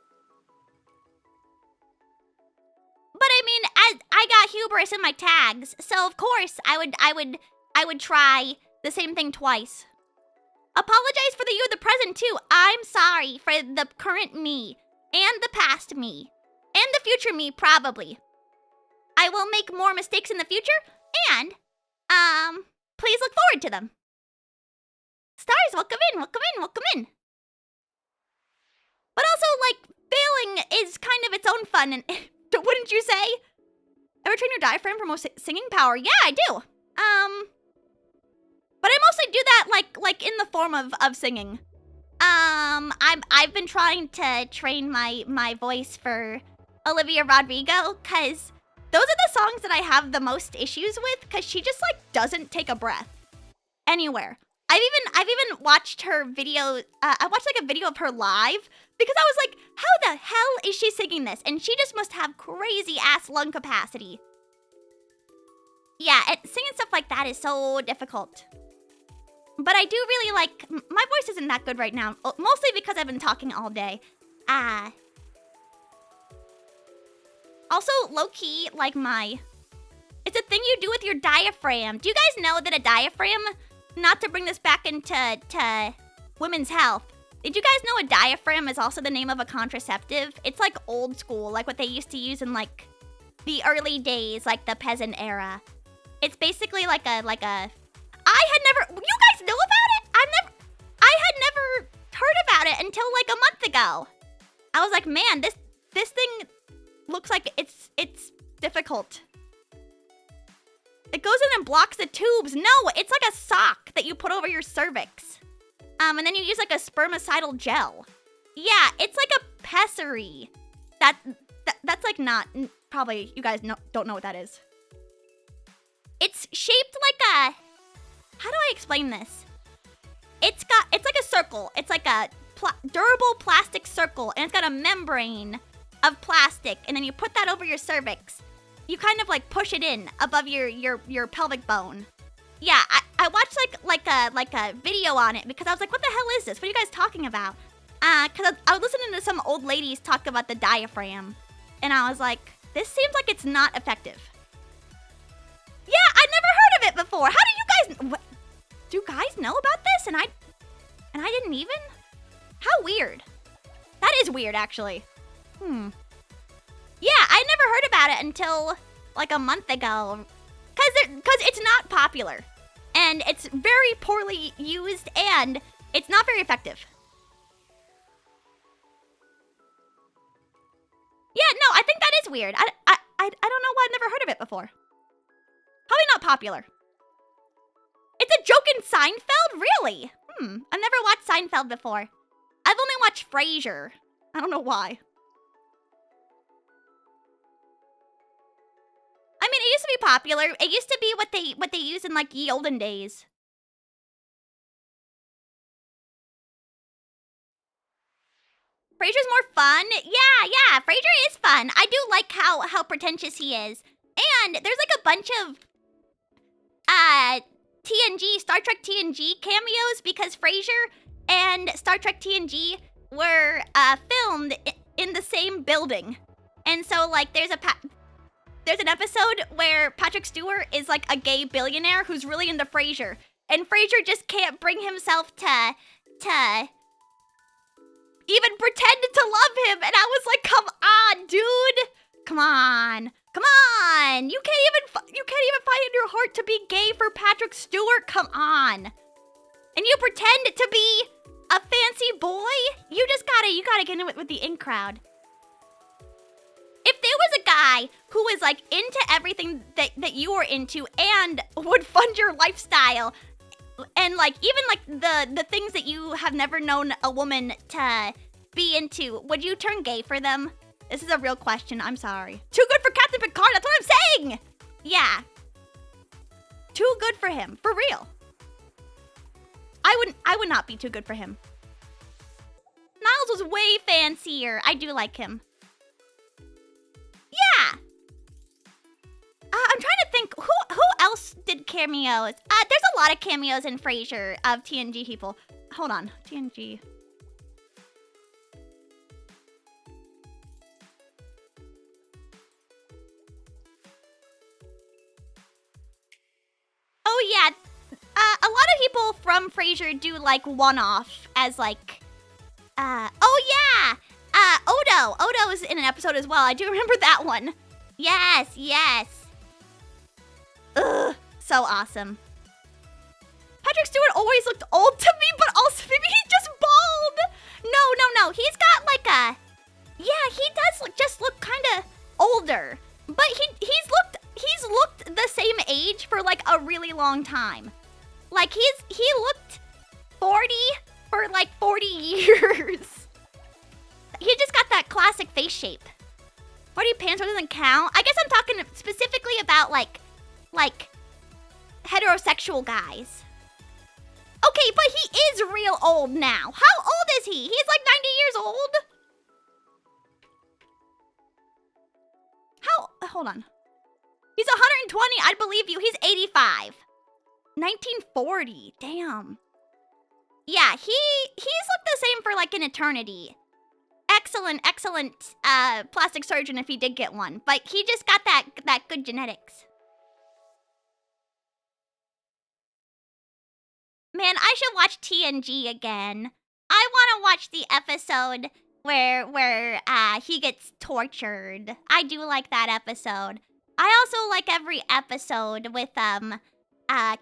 But I mean, I got hubris in my tags, so of course I would try the same thing twice. Apologize for the you of the present too. I'm sorry for the current me and the past me and the future me probably. I will make more mistakes in the future and please look forward to them. Stars, welcome in, welcome in, welcome in. But also, like, failing is kind of its own fun, and wouldn't you say? Ever train your diaphragm for more singing power? Yeah, I do. But I mostly do that like in the form of singing. I've been trying to train my voice for Olivia Rodrigo, cause those are the songs that I have the most issues with, cause she just like doesn't take a breath anywhere. I've even watched her video. I watched like a video of her live because I was like, how the hell is she singing this? And she just must have crazy ass lung capacity. Yeah, and singing stuff like that is so difficult. But I do really like, my voice isn't that good right now, mostly because I've been talking all day. Also, low-key, like it's a thing you do with your diaphragm. Do you guys know that a diaphragm, not to bring this back into women's health, did you guys know a diaphragm is also the name of a contraceptive? It's like old school, like what they used to use in like the early days, like the peasant era. It's basically like a, I had never, you guys know about it? I had never heard about it until like a month ago. I was like, man, this thing looks like it's difficult. It goes in and blocks the tubes. No, it's like a sock that you put over your cervix. And then you use like a spermicidal gel. Yeah, it's like a pessary. That's like not, probably you guys don't know what that is. It's shaped like a, how do I explain this? It's like a circle. It's like a durable plastic circle, and it's got a membrane of plastic, and then you put that over your cervix. You kind of like push it in above your pelvic bone. Yeah, I watched like a video on it because I was like, what the hell is this? What are you guys talking about? Cause I was listening to some old ladies talk about the diaphragm, and I was like, this seems like it's not effective. Yeah, I'd never heard of it before. How do you guys? Do you guys know about this? And I didn't even? How weird. That is weird, actually. Yeah, I never heard about it until like a month ago. Cause it's not popular. And it's very poorly used, and it's not very effective. Yeah, no, I think that is weird. I don't know why I've never heard of it before. Probably not popular. It's a joke in Seinfeld? Really? I've never watched Seinfeld before. I've only watched Frasier. I don't know why. I mean, it used to be popular. It used to be what they used in like ye olden days. Frasier's more fun. Yeah, Frasier is fun. I do like how pretentious he is. And there's like a bunch of TNG, Star Trek TNG cameos because Frasier and Star Trek TNG were filmed in the same building. And so like there's an episode where Patrick Stewart is like a gay billionaire who's really into Frasier. And Frasier just can't bring himself to even pretend to love him. And I was like, come on, dude. Come on. You can't even find in your heart to be gay for Patrick Stewart. Come on. And you pretend to be a fancy boy? You gotta get in with the in crowd. If they was a guy who was like into everything that you were into and would fund your lifestyle, and like even like the things that you have never known a woman to be into, would you turn gay for them? This is a real question. I'm sorry. Too good for Captain Picard. That's what I'm saying. Yeah. Too good for him. For real. I would not be too good for him. Niles was way fancier. I do like him. Yeah. I'm trying to think who else did cameos. There's a lot of cameos in Frasier of TNG people. Hold on. TNG. Oh yeah, a lot of people from Frasier do like one-off as like, oh yeah, Odo. Odo is in an episode as well. I do remember that one. Yes, yes. Ugh, so awesome. Patrick Stewart always looked old to me, but also maybe he's just bald. No. He's got like a, yeah, he does just look kind of older, but he's looked the same age for like a really long time. Like he looked 40 for like 40 years. He just got that classic face shape. Marty Pants doesn't count. I guess I'm talking specifically about like heterosexual guys. Okay, but he is real old now. How old is he? He's like 90 years old. Hold on. He's 120, I'd believe you. He's 85. 1940, damn. Yeah, he's looked the same for like an eternity. Excellent plastic surgeon if he did get one. But he just got that good genetics. Man, I should watch TNG again. I want to watch the episode where he gets tortured. I do like that episode. I also like every episode with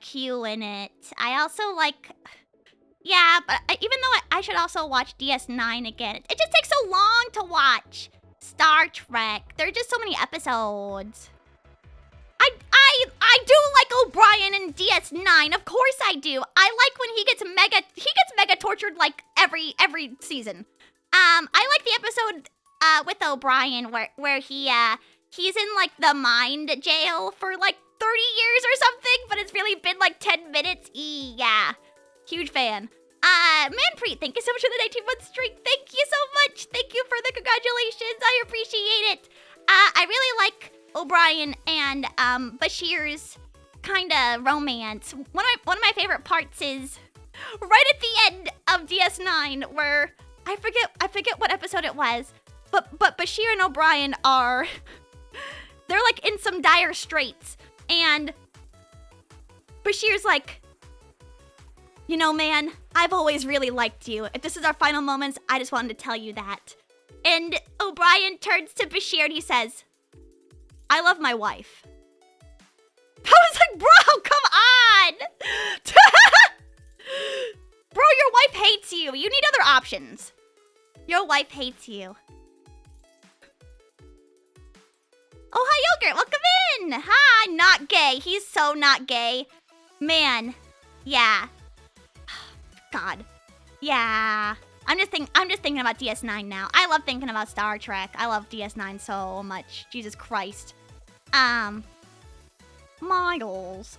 Q in it. I also like, yeah, but even though I should also watch DS9 again. It just takes so long to watch Star Trek. There are just so many episodes. I do like O'Brien in DS9. Of course I do. I like when he gets mega tortured like every season. I like the episode with O'Brien where he's in like the mind jail for like 30 years or something, but it's really been like 10 minutes. Yeah. Huge fan. Manpreet, thank you so much for the 19-month streak. Thank you so much. Thank you for the congratulations. I appreciate it. I really like O'Brien and Bashir's kind of romance. One of my favorite parts is right at the end of DS9 where I forget what episode it was, but Bashir and O'Brien are they're like in some dire straits, and Bashir's like, you know, man, I've always really liked you. If this is our final moments, I just wanted to tell you that. And O'Brien turns to Bashir and he says, I love my wife. I was like, bro, come on. Bro, your wife hates you. You need other options. Your wife hates you. Oh, hi, Yogurt. Welcome in. Hi, not gay. He's so not gay. Man. Yeah. God. Yeah. I'm just thinking about DS9 now. I love thinking about Star Trek. I love DS9 so much. Jesus Christ. Miles,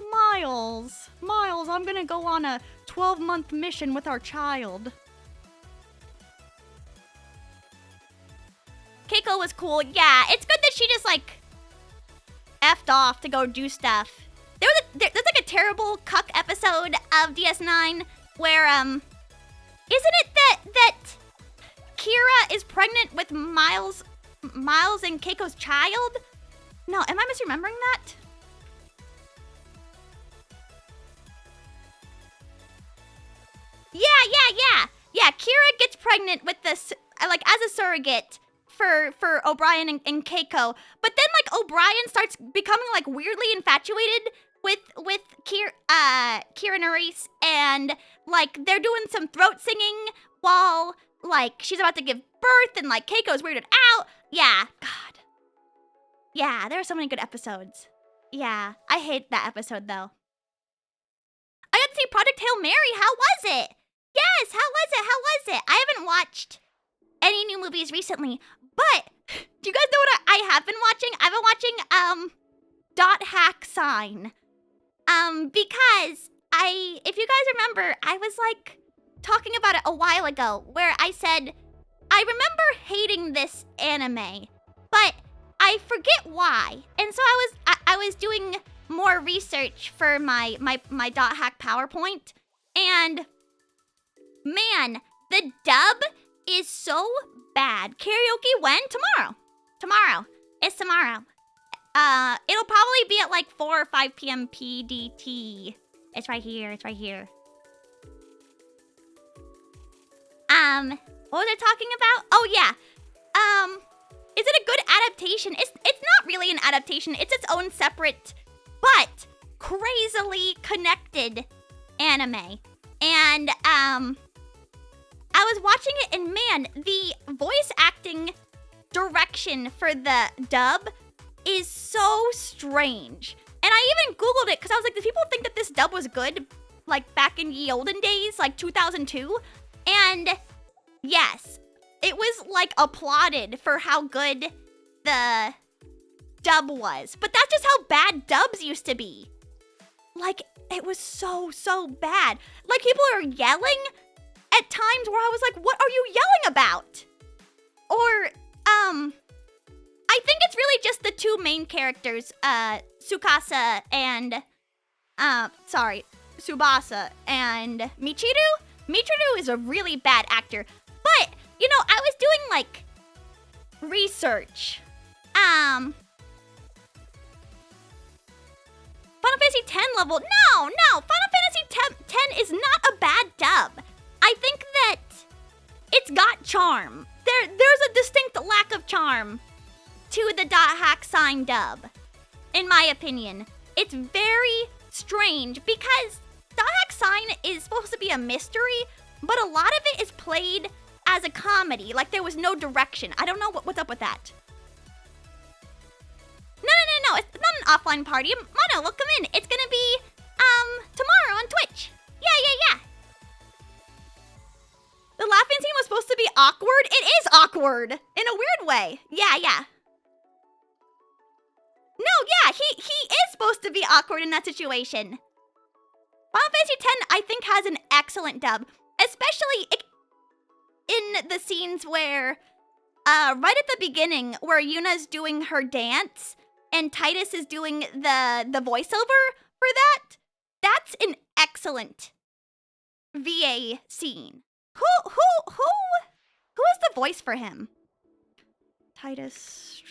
I'm gonna go on a 12-month mission with our child. Keiko was cool. Yeah, it's good that she just like effed off to go do stuff. There's like a terrible cuck episode of DS9 where isn't it that Kira is pregnant with Miles and Keiko's child? No, am I misremembering that? Yeah, Kira gets pregnant with this, like, as a surrogate for O'Brien and Keiko. But then, like, O'Brien starts becoming, like, weirdly infatuated with Kira Nerys, and, like, they're doing some throat singing while, like, she's about to give birth, and, like, Keiko's weirded out. Yeah, God. Yeah, there are so many good episodes. Yeah, I hate that episode though. I got to see Project Hail Mary. How was it? Yes, how was it? How was it? I haven't watched any new movies recently, but do you guys know what I have been watching? I've been watching Dot Hack Sign. Because if you guys remember, I was like talking about it a while ago where I said I remember hating this anime, but I forget why. And so I was doing more research for my Dot Hack PowerPoint, and man, the dub is so bad. Karaoke when? Tomorrow. Tomorrow. It's tomorrow. It'll probably be at like 4 or 5 p.m. PDT. It's right here. It's right here. What was I talking about? Oh yeah. Is it a good adaptation? It's not really an adaptation. It's its own separate, but crazily connected anime. And I was watching it, and man, the voice acting direction for the dub is so strange. And I even Googled it because I was like, do people think that this dub was good? Like back in ye olden days, like 2002? And yes, it was like applauded for how good the dub was. But that's just how bad dubs used to be. Like, it was so bad. Like, people are yelling at times where I was like, what are you yelling about? Or, I think it's really just the two main characters, Tsukasa and, Tsubasa and Michiru. Michiru is a really bad actor. But, you know, I was doing, like, research. Final Fantasy X level. No. Final Fantasy X is not a bad dub. I think that it's got charm. There's a distinct lack of charm to the Dot Hack Sign dub, in my opinion. It's very strange because Dot Hack Sign is supposed to be a mystery, but a lot of it is played as a comedy. Like, there was no direction. I don't know what's up with that. No. It's not an offline party. Mono, welcome in. It's gonna be, tomorrow on Twitch. Yeah. The laughing scene was supposed to be awkward. It is awkward in a weird way. Yeah. No, yeah, he is supposed to be awkward in that situation. Final Fantasy X, I think, has an excellent dub, especially in the scenes where, right at the beginning, where Yuna's doing her dance and Titus is doing the voiceover for that. That's an excellent VA scene. Who is the voice for him? Titus.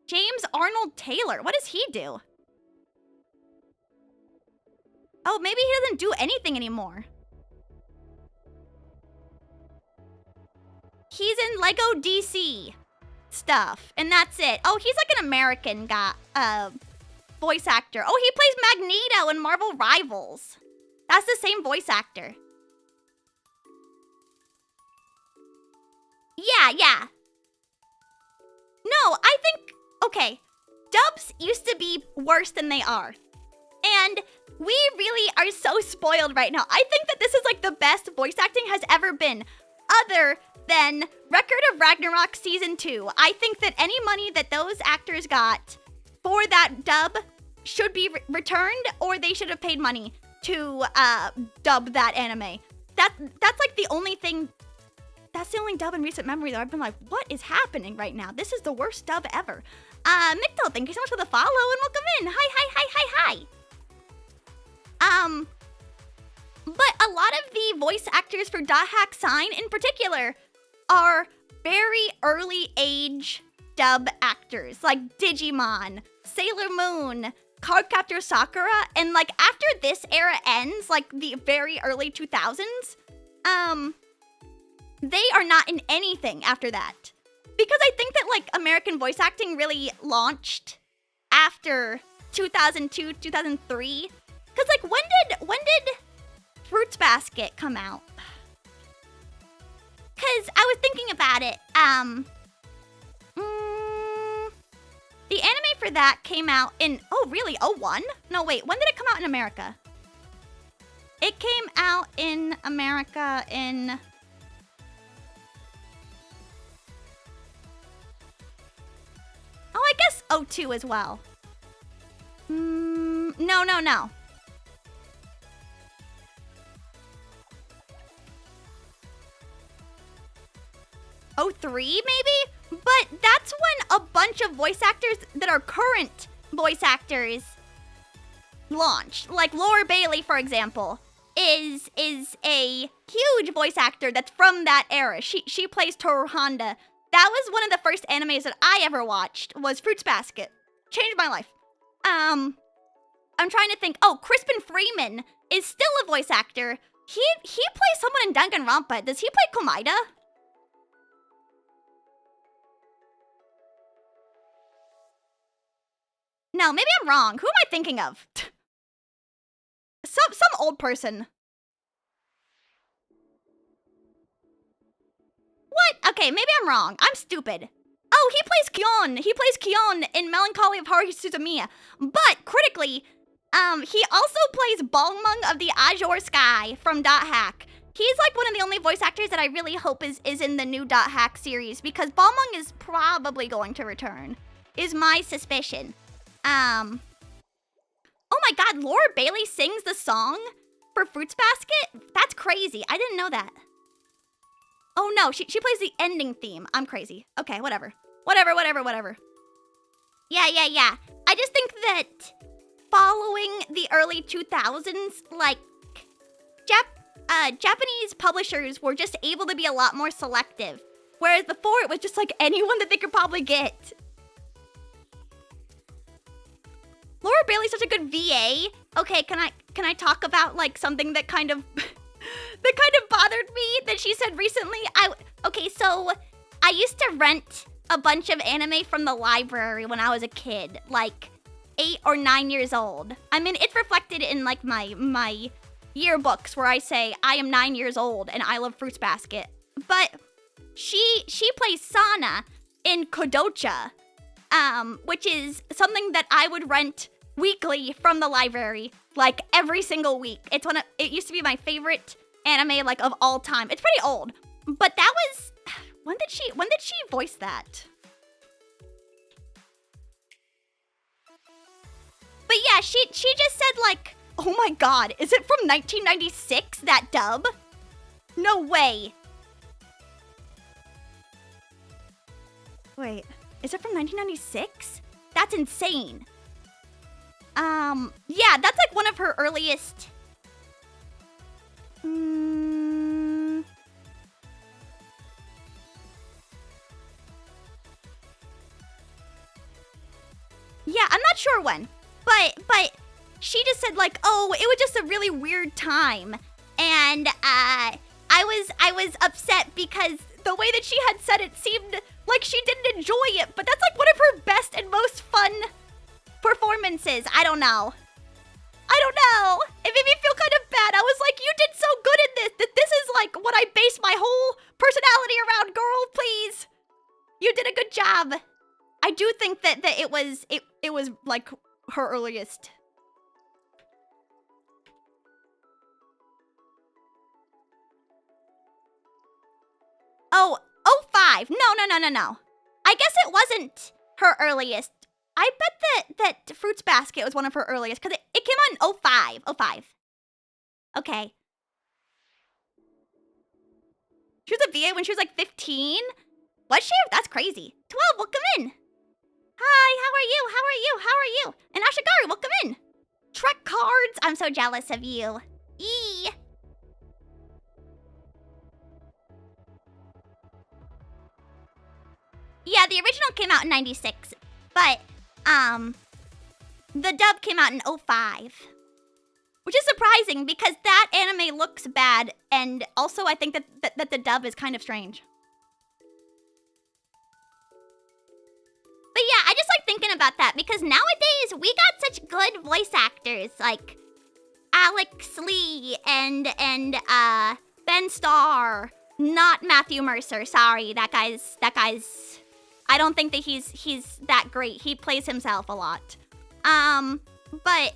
James Arnold Taylor. What does he do? Oh, maybe he doesn't do anything anymore. He's in Lego DC stuff, and that's it. Oh, he's like an American guy, voice actor. Oh, he plays Magneto in Marvel Rivals. That's the same voice actor. Yeah. No, I think, okay, dubs used to be worse than they are. And we really are so spoiled right now. I think that this is like the best voice acting has ever been, other than Record of Ragnarok Season 2. I think that any money that those actors got for that dub should be returned, or they should have paid money to dub that anime. That's like the only thing. That's the only dub in recent memory that I've been like, what is happening right now? This is the worst dub ever. Mictel, thank you so much for the follow and welcome in. Hi. But a lot of the voice actors for Dot Hack Sign in particular are very early age dub actors, like Digimon, Sailor Moon, Cardcaptor Sakura, and like after this era ends, like the very early 2000s, they are not in anything after that. Because I think that like American voice acting really launched after 2002, 2003. Cause like when did Fruits Basket come out? Cause I was thinking about it. for that came out in, oh really, '01? No, wait, when did it come out in America? It came out in America in... Oh, I guess '02 as well. No. '03 maybe? But that's when a bunch of voice actors that are current voice actors launched. Like Laura Bailey, for example, is a huge voice actor that's from that era. She plays Toru Honda. That was one of the first animes that I ever watched, was Fruits Basket. Changed my life. I'm trying to think. Oh, Crispin Freeman is still a voice actor. He plays someone in Danganronpa. Does he play Komaeda? No, maybe I'm wrong. Who am I thinking of? Some old person. What? Okay, maybe I'm wrong. I'm stupid. Oh, he plays Kyon. He plays Kyon in Melancholy of Haruhi Suzumiya. But critically, he also plays Balmung of the Azure Sky from Dot Hack. He's like one of the only voice actors that I really hope is in the new Dot Hack series, because Balmung is probably going to return, is my suspicion. Oh my god, Laura Bailey sings the song for Fruits Basket? That's crazy. I didn't know that. Oh no, she plays the ending theme. I'm crazy. Okay, whatever. Whatever. Yeah. I just think that following the early 2000s, like, Japanese publishers were just able to be a lot more selective. Whereas before, it was just like anyone that they could probably get. Laura Bailey's such a good VA. Okay, can I talk about like something that kind of bothered me that she said recently? Okay, so I used to rent a bunch of anime from the library when I was a kid, like 8 or 9 years old. I mean, it's reflected in like my yearbooks where I say I am 9 years old and I love Fruits Basket. But she plays Sana in Kodocha. Which is something that I would rent weekly from the library, like every single week. It used to be my favorite anime, like, of all time. It's pretty old, but that was, when did she voice that? But yeah, she just said like, oh my god, is it from 1996, that dub? No way. Wait. Is it from 1996? That's insane. Yeah, that's like one of her earliest. Yeah, I'm not sure when, but she just said like, oh, it was just a really weird time, and I was upset because the way that she had said it seemed like she didn't enjoy it, but that's like one of her best and most fun performances. I don't know. It made me feel kind of bad. I was like, you did so good in this, that this is like what I base my whole personality around, girl, please. You did a good job. I do think that it was like her earliest. Oh, 05. No. I guess it wasn't her earliest. I bet that Fruits Basket was one of her earliest, because it came out in 05. Okay. She was a VA when she was like 15? Was she? That's crazy. 12, welcome in. Hi, how are you? And Ashigari, welcome in. Trek cards, I'm so jealous of you. Eee. Yeah, the original came out in 96, but the dub came out in 05. Which is surprising because that anime looks bad, and also I think that the dub is kind of strange. But yeah, I just like thinking about that because nowadays we got such good voice actors like Alex Lee and Ben Starr. Not Matthew Mercer, sorry, that guy's I don't think that he's that great. He plays himself a lot. But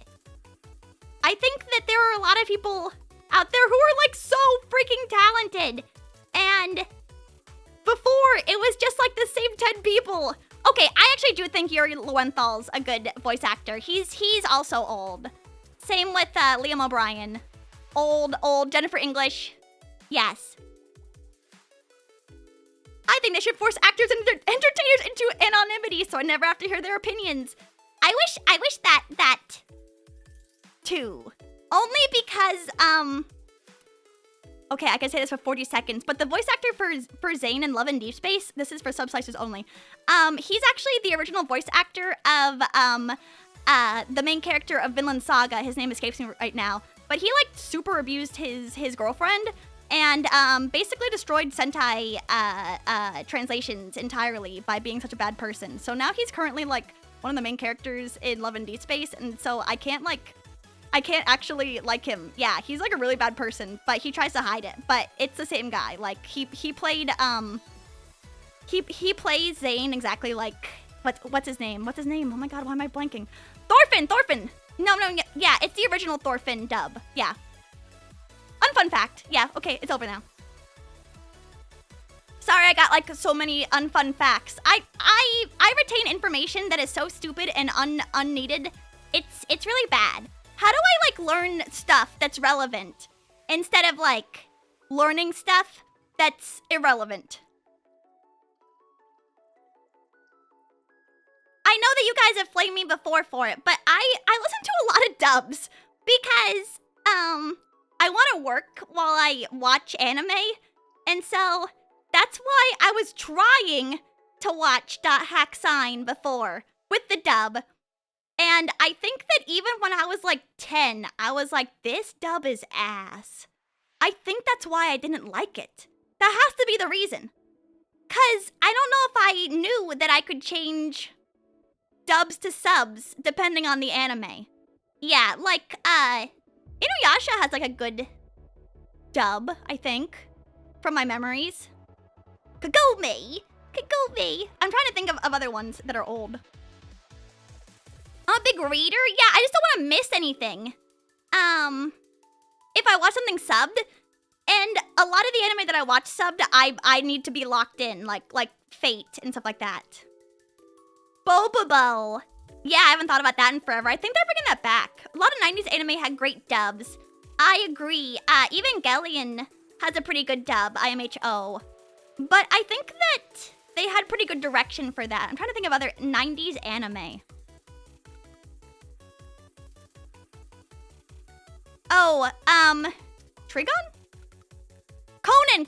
I think that there are a lot of people out there who are like so freaking talented. And before, it was just like the same 10 people. Okay, I actually do think Yuri Lowenthal's a good voice actor. He's also old. Same with Liam O'Brien. Old. Jennifer English. Yes. I think they should force actors and entertainers into anonymity so I never have to hear their opinions. I wish that too. Only because, okay, I can say this for 40 seconds, but the voice actor for Zane in Love and Deep Space, this is for subslices only, he's actually the original voice actor of, the main character of Vinland Saga. His name escapes me right now. But he, like, super abused his girlfriend and, basically destroyed Sentai, translations entirely by being such a bad person. So now he's currently, like, one of the main characters in Love and Deep Space, and so I can't actually like him. Yeah, he's, like, a really bad person, but he tries to hide it. But it's the same guy. Like, he played, he plays Zane exactly like, what's his name? What's his name? Oh my god, why am I blanking? Thorfinn! No, yeah, it's the original Thorfinn dub. Yeah. Unfun fact. Yeah, okay, it's over now. Sorry, I got like so many unfun facts. I retain information that is so stupid and unneeded. It's really bad. How do I like learn stuff that's relevant instead of like learning stuff that's irrelevant? I know that you guys have flamed me before for it, but I listen to a lot of dubs because I want to work while I watch anime, and so that's why I was trying to watch Dot Hack Sign before with the dub. And I think that even when I was like 10, I was like, this dub is ass. I think that's why I didn't like it. That has to be the reason. 'Cause I don't know if I knew that I could change dubs to subs depending on the anime. Yeah, like, Inuyasha has like a good dub, I think, from my memories. Kagome! I'm trying to think of other ones that are old. I'm a big reader. Yeah, I just don't want to miss anything. If I watch something subbed, and a lot of the anime that I watch subbed, I need to be locked in, like Fate and stuff like that. Bobobo. Yeah, I haven't thought about that in forever. I think they're bringing that back. A lot of 90s anime had great dubs. I agree. Evangelion has a pretty good dub, IMHO. But I think that they had pretty good direction for that. I'm trying to think of other 90s anime. Oh, Trigon? Conan!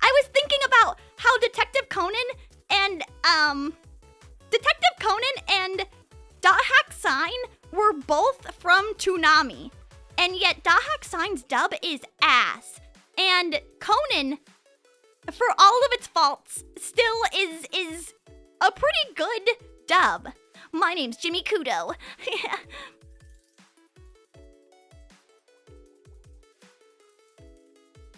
I was thinking about how Detective Conan and Dot Hack Sign were both from Toonami. And yet Dot Hack Sign's dub is ass. And Conan, for all of its faults, still is a pretty good dub. My name's Jimmy Kudo.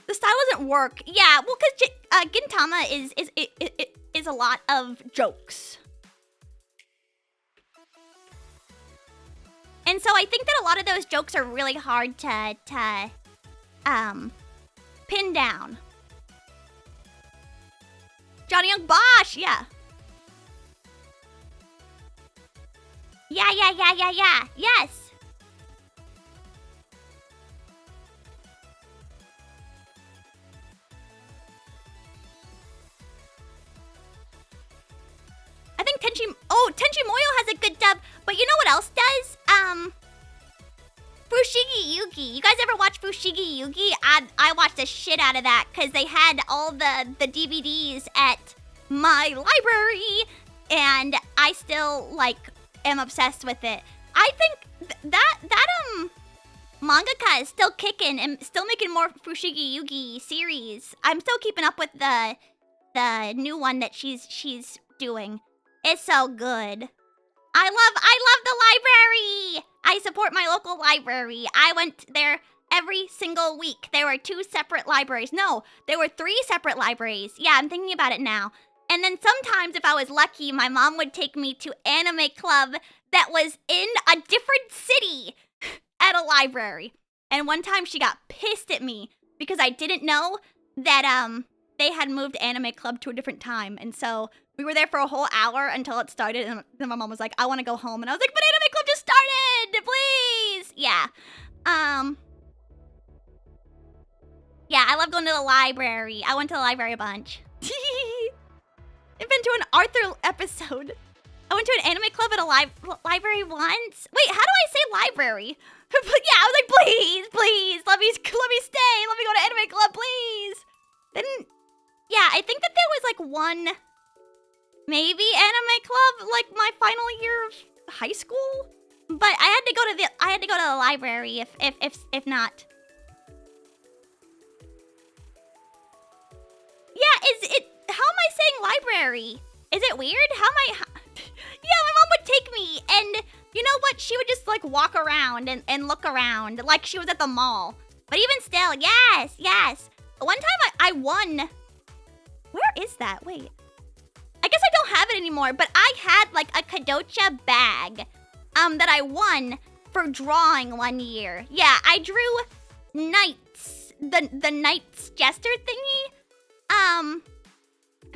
The style doesn't work. Yeah, well, because Gintama is a lot of jokes. And so I think that a lot of those jokes are really hard to pin down. Johnny Young Bosch, yeah. Yeah, yes. I think Tenchi Moyo has a good dub, but you know what else does? Fushigi Yugi. You guys ever watch Fushigi Yugi? I watched the shit out of that because they had all the DVDs at my library, and I still like am obsessed with it. I think that mangaka is still kicking and still making more Fushigi Yugi series. I'm still keeping up with the new one that she's doing. It's so good. I love the library. I support my local library. I went there every single week. There were 2 separate libraries. No, there were 3 separate libraries. Yeah, I'm thinking about it now. And then sometimes, if I was lucky, my mom would take me to anime club that was in a different city at a library. And one time she got pissed at me because I didn't know that they had moved anime club to a different time. And so we were there for a whole hour until it started. And then my mom was like, I want to go home. And I was like, but anime club just started, please. Yeah. Yeah, I love going to the library. I went to the library a bunch. I've been to an Arthur episode. I went to an anime club at a library once. Wait, how do I say library? But yeah, I was like, please, let me stay. Let me go to anime club, please. Then, yeah, I think that there was like one, maybe anime club, like my final year of high school. But I had to go to the library if not. Yeah, how am I saying library? Is it weird? Yeah, my mom would take me, and you know what? She would just like walk around and look around like she was at the mall. But even still, yes. One time I won. Where is that? Wait. I guess I don't have it anymore, but I had like a Kadocha bag that I won for drawing one year. Yeah, I drew Knights, the Knights Jester thingy.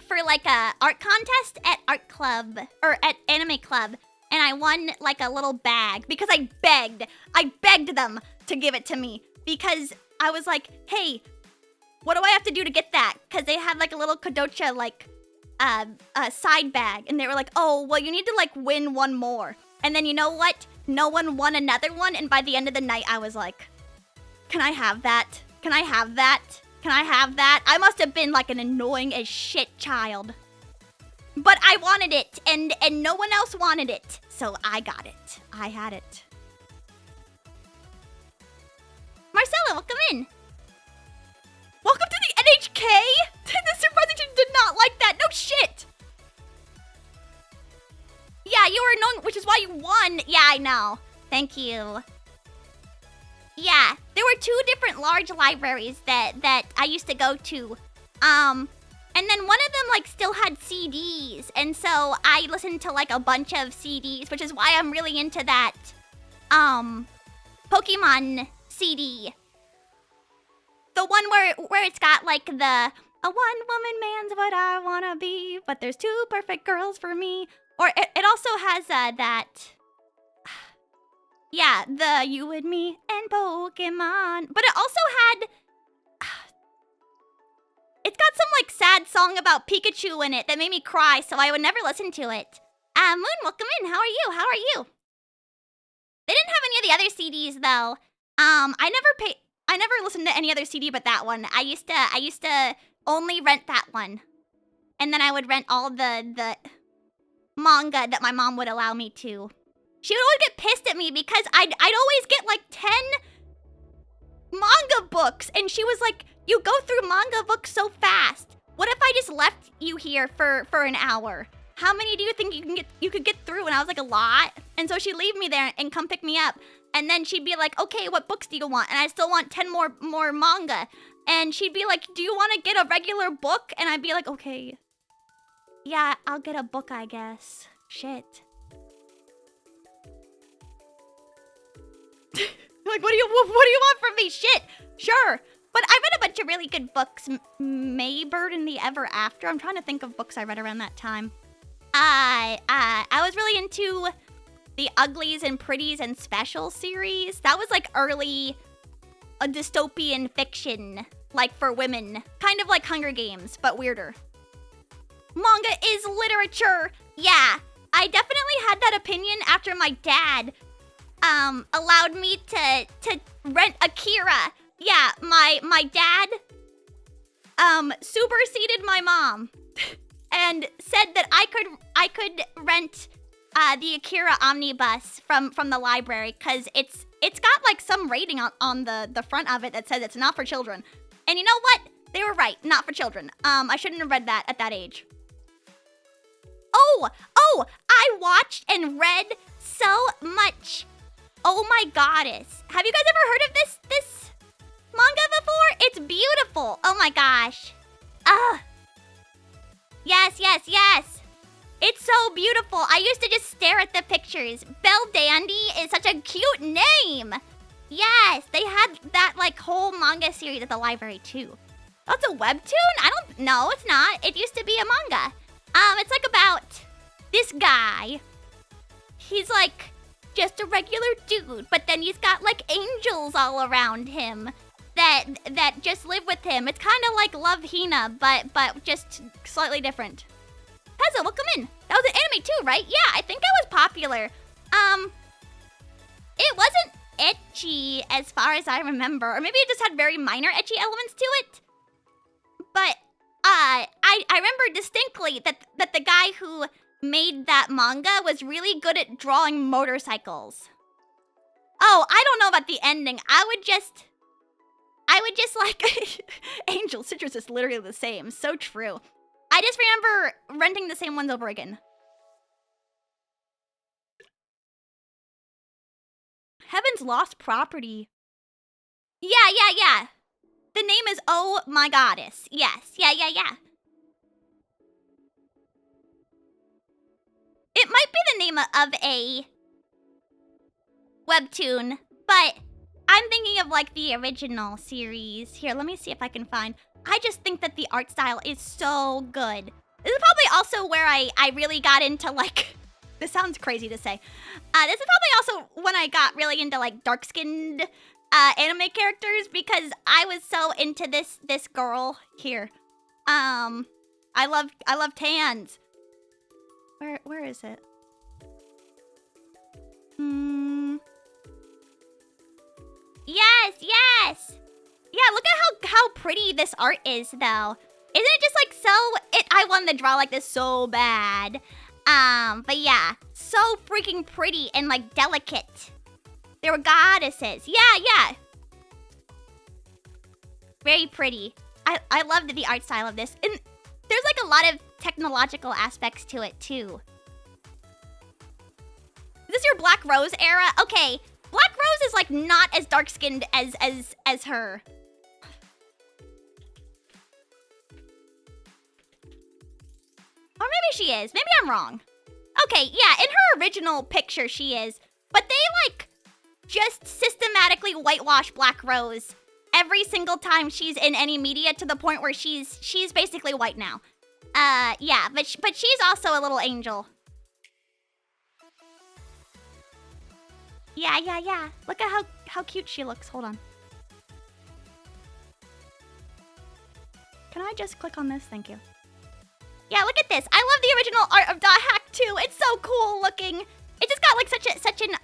For like a art contest at art club or at anime club, and I won like a little bag because I begged them to give it to me because I was like, hey, what do I have to do to get that? Because they had like a little Kadocha like side bag, and they were like, oh, well, you need to like win one more. And then you know what? No one won another one, and by the end of the night, I was like, can I have that? Can I have that? Can I have that? I must have been like an annoying as shit child. But I wanted it, and no one else wanted it. So I got it. I had it. Marcella, welcome in. Welcome to the NHK? The surprising you did not like that. No shit. Yeah, you were annoying, which is why you won. Yeah, I know. Thank you. Yeah, there were 2 different large libraries that I used to go to. And then one of them like still had CDs, and so I listened to like a bunch of CDs, which is why I'm really into that Pokemon CD. The one where it's got like a one-woman man's what I wanna be, but there's 2 perfect girls for me. Or it also has that. Yeah, the you and me and Pokemon. But it also had... It's got some, like, sad song about Pikachu in it that made me cry, so I would never listen to it. Moon, welcome in. How are you? They didn't have any of the other CDs, though. I never listened to any other CD but that one. I used to only rent that one. And then I would rent all the manga that my mom would allow me to. She would always get pissed at me because I'd always get like 10 manga books, and she was like, you go through manga books so fast. What if I just left you here for an hour? How many do you think you could get through? And I was like, a lot. And so she'd leave me there and come pick me up. And then she'd be like, okay, what books do you want? And I still want 10 more manga. And she'd be like, do you want to get a regular book? And I'd be like, okay. Yeah, I'll get a book, I guess. Shit. Like, what do you want from me? Shit. Sure. But I read a bunch of really good books. Maybird and the Ever After. I'm trying to think of books I read around that time. I was really into the Uglies and Pretties and Special series. That was like early dystopian fiction, like for women. Kind of like Hunger Games, but weirder. Manga is literature. Yeah, I definitely had that opinion after my dad allowed me to rent Akira. Yeah, my dad superseded my mom and said that I could rent the Akira omnibus from the library because it's got like some rating on the front of it that says it's not for children. And you know what? They were right, not for children. I shouldn't have read that at that age. Oh, I watched and read so much. Oh my goddess. Have you guys ever heard of this manga before? It's beautiful. Oh my gosh. Yes, yes, yes. It's so beautiful. I used to just stare at the pictures. Belle Dandy is such a cute name. Yes, they had that like whole manga series at the library too. That's a webtoon? I don't know, it's not. It used to be a manga. It's like about this guy. He's like just a regular dude, but then he's got like angels all around him that just live with him. It's kind of like Love Hina, but just slightly different. Pezzo, welcome in. That was an anime too, right? Yeah, I think that was popular. It wasn't ecchi as far as I remember, or maybe it just had very minor ecchi elements to it. But I remember distinctly that the guy who made that manga was really good at drawing motorcycles. Oh, I don't know about the ending. I would just like Angel Citrus is literally the same. So true. I just remember renting the same ones over again. Heaven's Lost Property. Yeah. The name is Oh My Goddess. Yes. Yeah. It might be the name of a webtoon, but I'm thinking of like the original series. Here, let me see if I can find. I just think that the art style is so good. This is probably also where I really got into like, this sounds crazy to say. This is probably also when I got really into like dark-skinned anime characters because I was so into this girl here. I love tans. Where is it? Yes. Yeah, look at how pretty this art is though. Isn't it just like so I wanted to draw like this so bad. But yeah, so freaking pretty and like delicate. They were goddesses. Yeah. Very pretty. I loved the art style of this. And there's like a lot of technological aspects to it too. Is this your Black Rose era? Okay, Black Rose is like not as dark-skinned as her. Or maybe she is. Maybe I'm wrong. Okay, yeah, in her original picture she is. But they like just systematically whitewash Black Rose every single time she's in any media to the point where she's basically white now. Yeah, but she's also a little angel. Yeah. Look at how cute she looks. Hold on. Can I just click on this? Thank you. Yeah, look at this. I love the original art of Dot Hack too. It's so cool looking. It just got like such an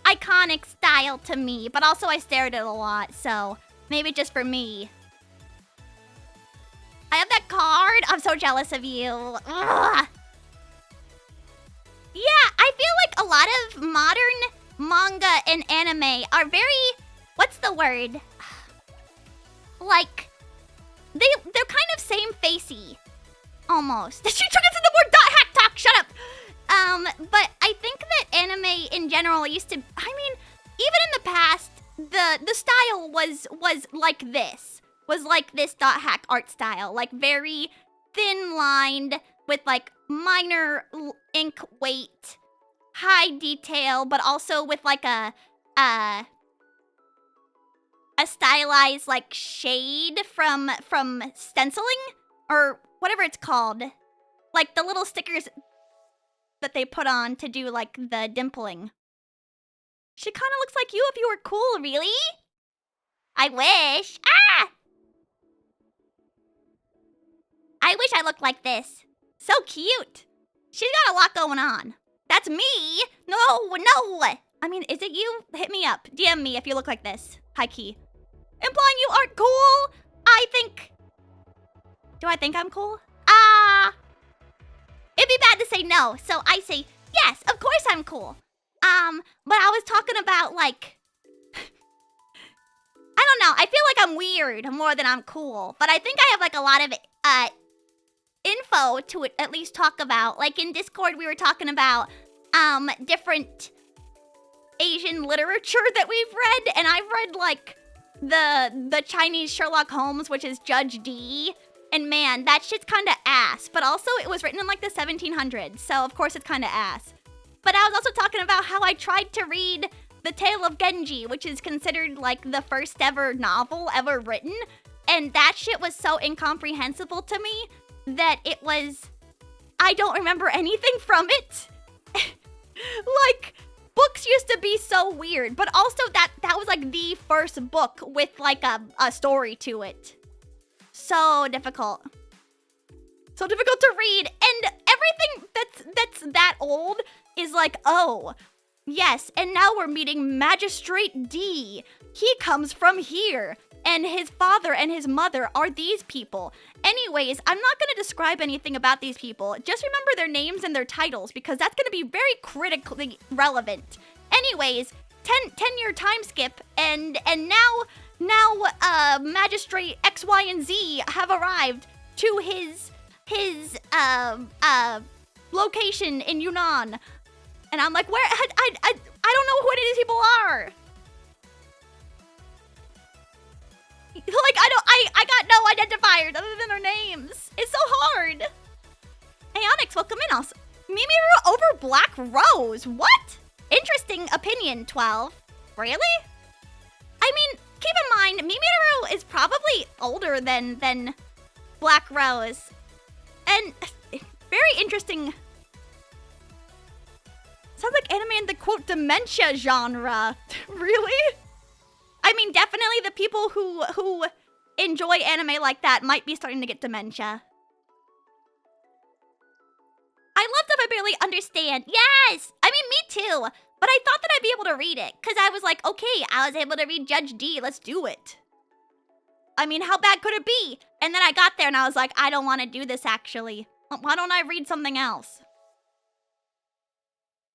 iconic style to me, but also I stare at it a lot, so maybe just for me. I have that card. I'm so jealous of you. Ugh. Yeah, I feel like a lot of modern manga and anime are very, what's the word? Like, they're kind of same-facey. Almost. She took us to the word dot hack talk, shut up! But I think that anime in general used to, I mean, even in the past, the style was like this. Was like this dot hack art style. Like very thin-lined with like minor ink weight, high detail, but also with like a stylized like shade from stenciling or whatever it's called. Like the little stickers that they put on to do like the dimpling. She kind of looks like you if you were cool, really? I wish. Ah! I wish I looked like this. So cute. She's got a lot going on. That's me. No. I mean, is it you? Hit me up. DM me if you look like this. High key. Implying you aren't cool? Do I think I'm cool? It'd be bad to say no, so I say, yes, of course I'm cool. But I was talking about, like, I don't know, I feel like I'm weird more than I'm cool. But I think I have, like, a lot of, info to at least talk about. Like, in Discord, we were talking about, different Asian literature that we've read. And I've read, like, the Chinese Sherlock Holmes, which is Judge Dee. And man, that shit's kinda ass. But also, it was written in like the 1700s, so of course it's kinda ass. But I was also talking about how I tried to read The Tale of Genji, which is considered like the first ever novel ever written. And that shit was so incomprehensible to me that it was... I don't remember anything from it. Like, books used to be so weird, but also that was like the first book with like a story to it. So difficult. So difficult to read, and everything that's that old is like, oh, yes, and now we're meeting Magistrate D. He comes from here, and his father and his mother are these people. Anyways, I'm not gonna describe anything about these people. Just remember their names and their titles, because that's gonna be very critically relevant. Anyways, 10-year time skip, and now Magistrate X, Y, and Z have arrived to his location in Yunnan. And I'm like, where? I don't know who any of these people are. Like, I got no identifiers other than their names. It's so hard. Hey, Onyx, welcome in. Also, Mimiru over Black Rose. What? Interesting opinion, 12. Really? I mean, keep in mind, Mimiru is probably older than Black Rose. And very interesting. Sounds like anime in the quote dementia genre. Really? I mean, definitely the people who enjoy anime like that might be starting to get dementia. I love that I barely understand. Yes! I mean, me too. But I thought that I'd be able to read it. Because I was like, okay, I was able to read Judge D. Let's do it. I mean, how bad could it be? And then I got there and I was like, I don't want to do this, actually. Why don't I read something else?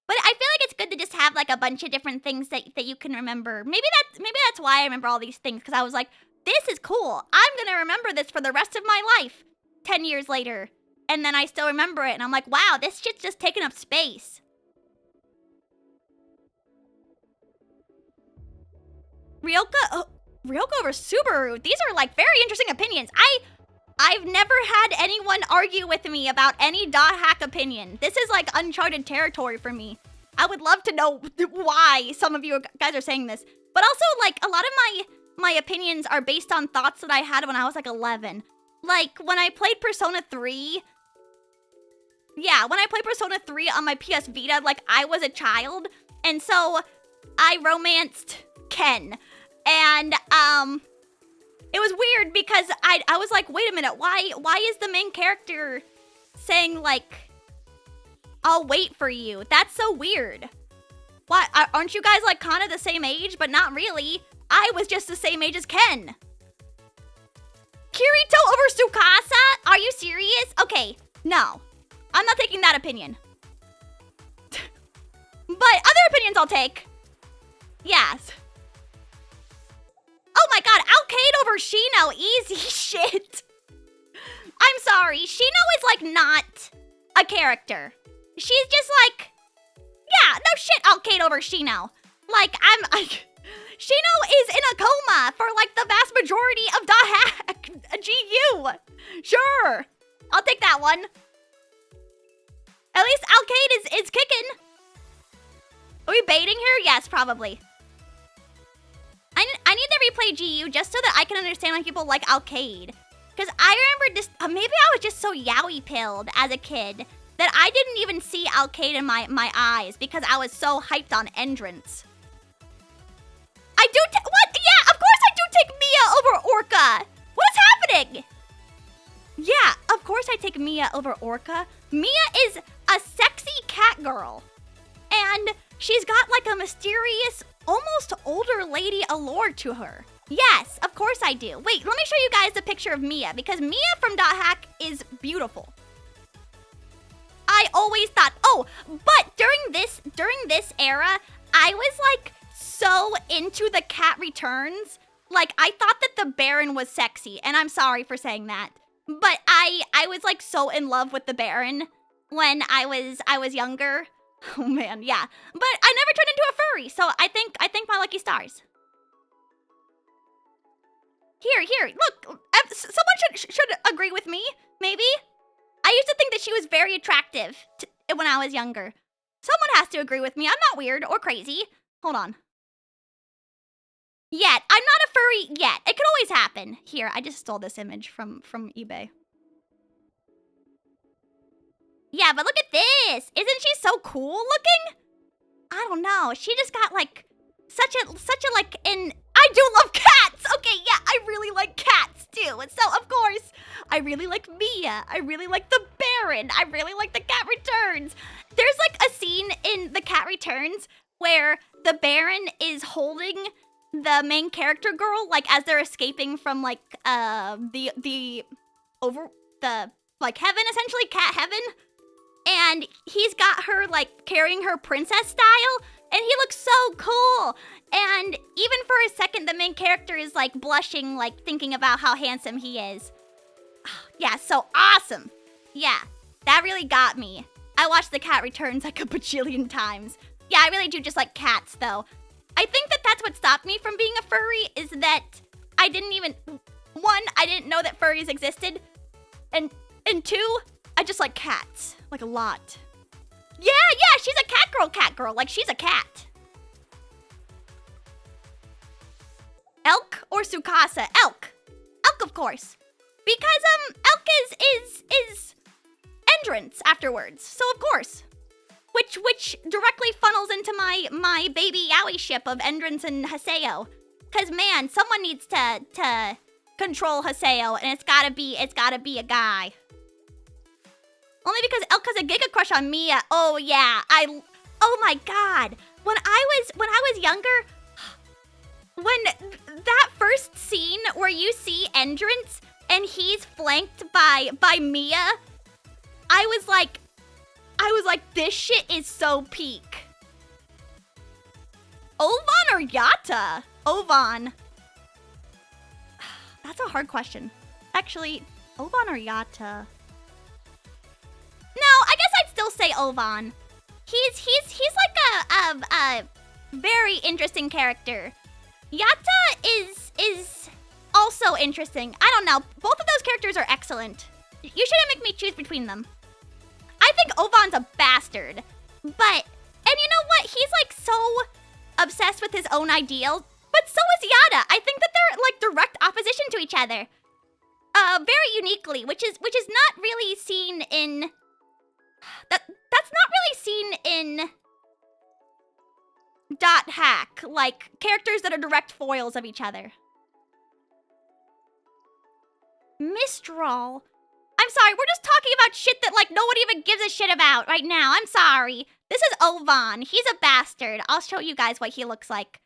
But I feel like it's good to just have like a bunch of different things that you can remember. Maybe that's why I remember all these things, because I was like, this is cool. I'm gonna remember this for the rest of my life 10 years later. And then I still remember it, and I'm like, wow, this shit's just taking up space. Ryoka over Subaru. These are like very interesting opinions. I've never had anyone argue with me about any dot hack opinion. This is like uncharted territory for me. I would love to know why some of you guys are saying this. But also, like, a lot of my opinions are based on thoughts that I had when I was like 11. Like, when I played Persona 3... Yeah, when I played Persona 3 on my PS Vita, like, I was a child. And so, I romanced Ken. And, it was weird because I was like, wait a minute, why is the main character saying, like, I'll wait for you? That's so weird. Why, aren't you guys, like, kind of the same age? But not really. I was just the same age as Ken. Kirito over Tsukasa? Are you serious? Okay, no. I'm not taking that opinion. But other opinions I'll take. Yes. Oh my god, Alcade over Shino. Easy shit. I'm sorry. Shino is like not a character. She's just like, yeah, no shit, Alcade over Shino. Like, Shino is in a coma for like the vast majority of the GU. Sure. I'll take that one. At least Alcade is kicking. Are we baiting her? yes, probably. I need to replay GU just so that I can understand why people like Alcade. Because I remember just, maybe I was just so yaoi pilled as a kid that I didn't even see Alcade in my eyes because I was so hyped on Entrance. I do, what? Yeah, of course I do take Mia over Orca. What is happening? Yeah, of course I take Mia over Orca. Mia is a sexy cat girl. And she's got like a mysterious, almost older lady allure to her. Yes, of course I do. Wait, let me show you guys a picture of Mia, because Mia from Dot Hack is beautiful. I always thought, oh, but during this era, I was like so into the Cat Returns. Like, I thought that the Baron was sexy, and I'm sorry for saying that. But I was like so in love with the Baron when I was younger. Oh man, yeah. But I never turned into a furry, so I think my lucky stars. Here, look. Someone should agree with me, maybe. I used to think that she was very attractive when I was younger. Someone has to agree with me. I'm not weird or crazy. Hold on. Yet. I'm not a furry yet. It could always happen. Here, I just stole this image from eBay. Yeah, but look at this. Isn't she so cool looking? I don't know. She just got like such a like an I do love cats. Okay, yeah, I really like cats too. And so of course, I really like Mia. I really like the Baron. I really like the Cat Returns. There's like a scene in the Cat Returns where the Baron is holding the main character girl like as they're escaping from like the like heaven, essentially cat heaven. And he's got her, like, carrying her princess style, and he looks so cool. And even for a second, the main character is, like, blushing, like, thinking about how handsome he is. Yeah, so awesome. Yeah, that really got me. I watched The Cat Returns, like, a bajillion times. Yeah, I really do just like cats, though. I think that that's what stopped me from being a furry, is that I didn't even... One, I didn't know that furries existed. And two... I just like cats, like a lot. Yeah, she's a cat girl, like she's a cat. Elk or Sukasa? Elk, of course. Because, Elk is Endurance afterwards, so of course. Which directly funnels into my baby yaoi ship of Endurance and Haseo. Cause man, someone needs to control Haseo, and it's gotta be a guy. Only because Elk has a giga crush on Mia. Oh yeah, oh my god. When I was younger, when that first scene where you see Endurance and he's flanked by Mia, I was like, this shit is so peak. Ovan or Yatta? Ovan. That's a hard question. Actually, Ovan or Yatta? No, I guess I'd still say Ovan. He's like a very interesting character. Yatta is also interesting. I don't know. Both of those characters are excellent. You shouldn't make me choose between them. I think Ovan's a bastard. And you know what? He's like so obsessed with his own ideals. But so is Yatta. I think that they're like direct opposition to each other. Very uniquely, which is not really seen in... That's not really seen in Dot Hack, like characters that are direct foils of each other. Mistral. I'm sorry, we're just talking about shit that like no one even gives a shit about right now. I'm sorry. This is Ovan. He's a bastard. I'll show you guys what he looks like.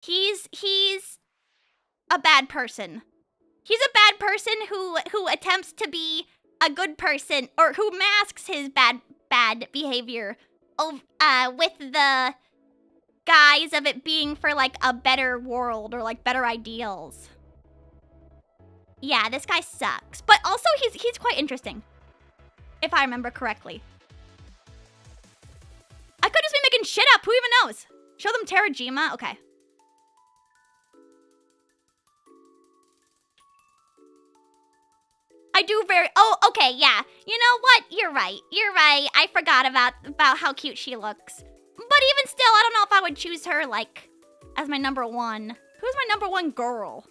He's a bad person. He's a bad person who attempts to be a good person, or who masks his bad behavior with the guise of it being for like a better world or like better ideals. Yeah, this guy sucks, but also he's quite interesting, if I remember correctly. I could just be making shit up. Who even knows? Show them Terajima. Okay. I do very... Oh, okay, yeah. You know what? You're right. I forgot about how cute she looks. But even still, I don't know if I would choose her, like, as my number one. Who's my number one girl?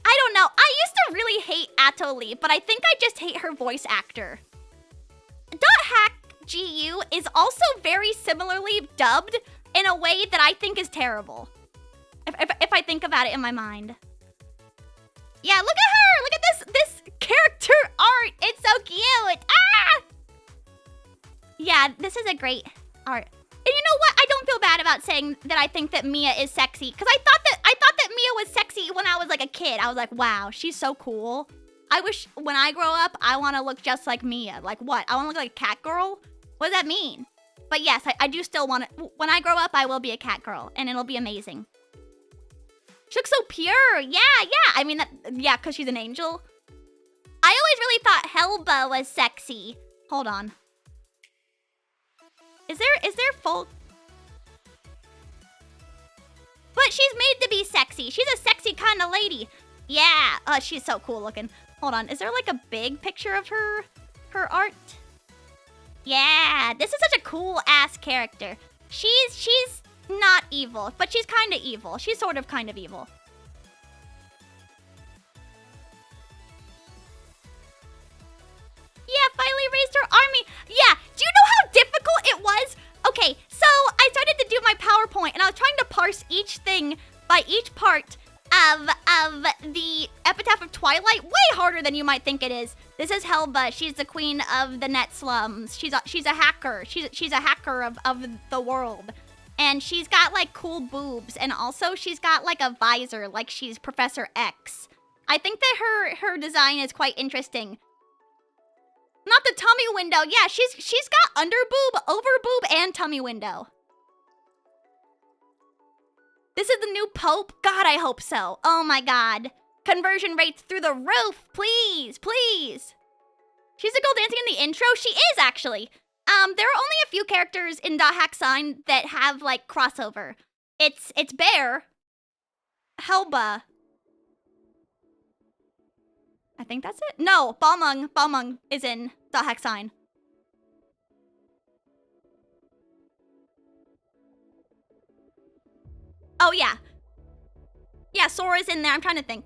I don't know. I used to really hate Atoli, but I think I just hate her voice actor. Dot Hack GU is also very similarly dubbed in a way that I think is terrible. If I think about it in my mind. Yeah, look at her! Look at this character art! It's so cute! Ah! Yeah, this is a great art. And you know what? I don't feel bad about saying that I think that Mia is sexy, because I thought that Mia was sexy when I was like a kid. I was like, wow, she's so cool. I wish when I grow up, I want to look just like Mia. Like what? I want to look like a cat girl? What does that mean? But yes, I do still want to... When I grow up, I will be a cat girl, and it'll be amazing. She looks so pure. Yeah. I mean, yeah, because she's an angel. I always really thought Helba was sexy. Hold on. Is there full... But she's made to be sexy. She's a sexy kind of lady. Yeah. She's so cool looking. Hold on. Is there like a big picture of her art? Yeah. This is such a cool ass character. She's not evil, but she's kind of evil. She's sort of kind of evil. Yeah, finally raised her army. Yeah, do you know how difficult it was? Okay, so I started to do my PowerPoint, and I was trying to parse each thing by each part of the Epitaph of Twilight. Way harder than you might think it is. This is Helba. She's the queen of the net slums. She's a hacker. She's a hacker of the world. And she's got, like, cool boobs. And also, she's got, like, a visor, like she's Professor X. I think that her design is quite interesting. Not the tummy window. Yeah, she's got under boob, over boob, and tummy window. This is the new Pope? God, I hope so. Oh my god. Conversion rates through the roof. Please, please. She's a girl dancing in the intro? She is, actually. There are only a few characters in .hack Sign that have, like, crossover. It's Bear, Helba. I think that's it. No, Balmung is in .hack Sign. Oh, yeah. Yeah, Sora's in there. I'm trying to think.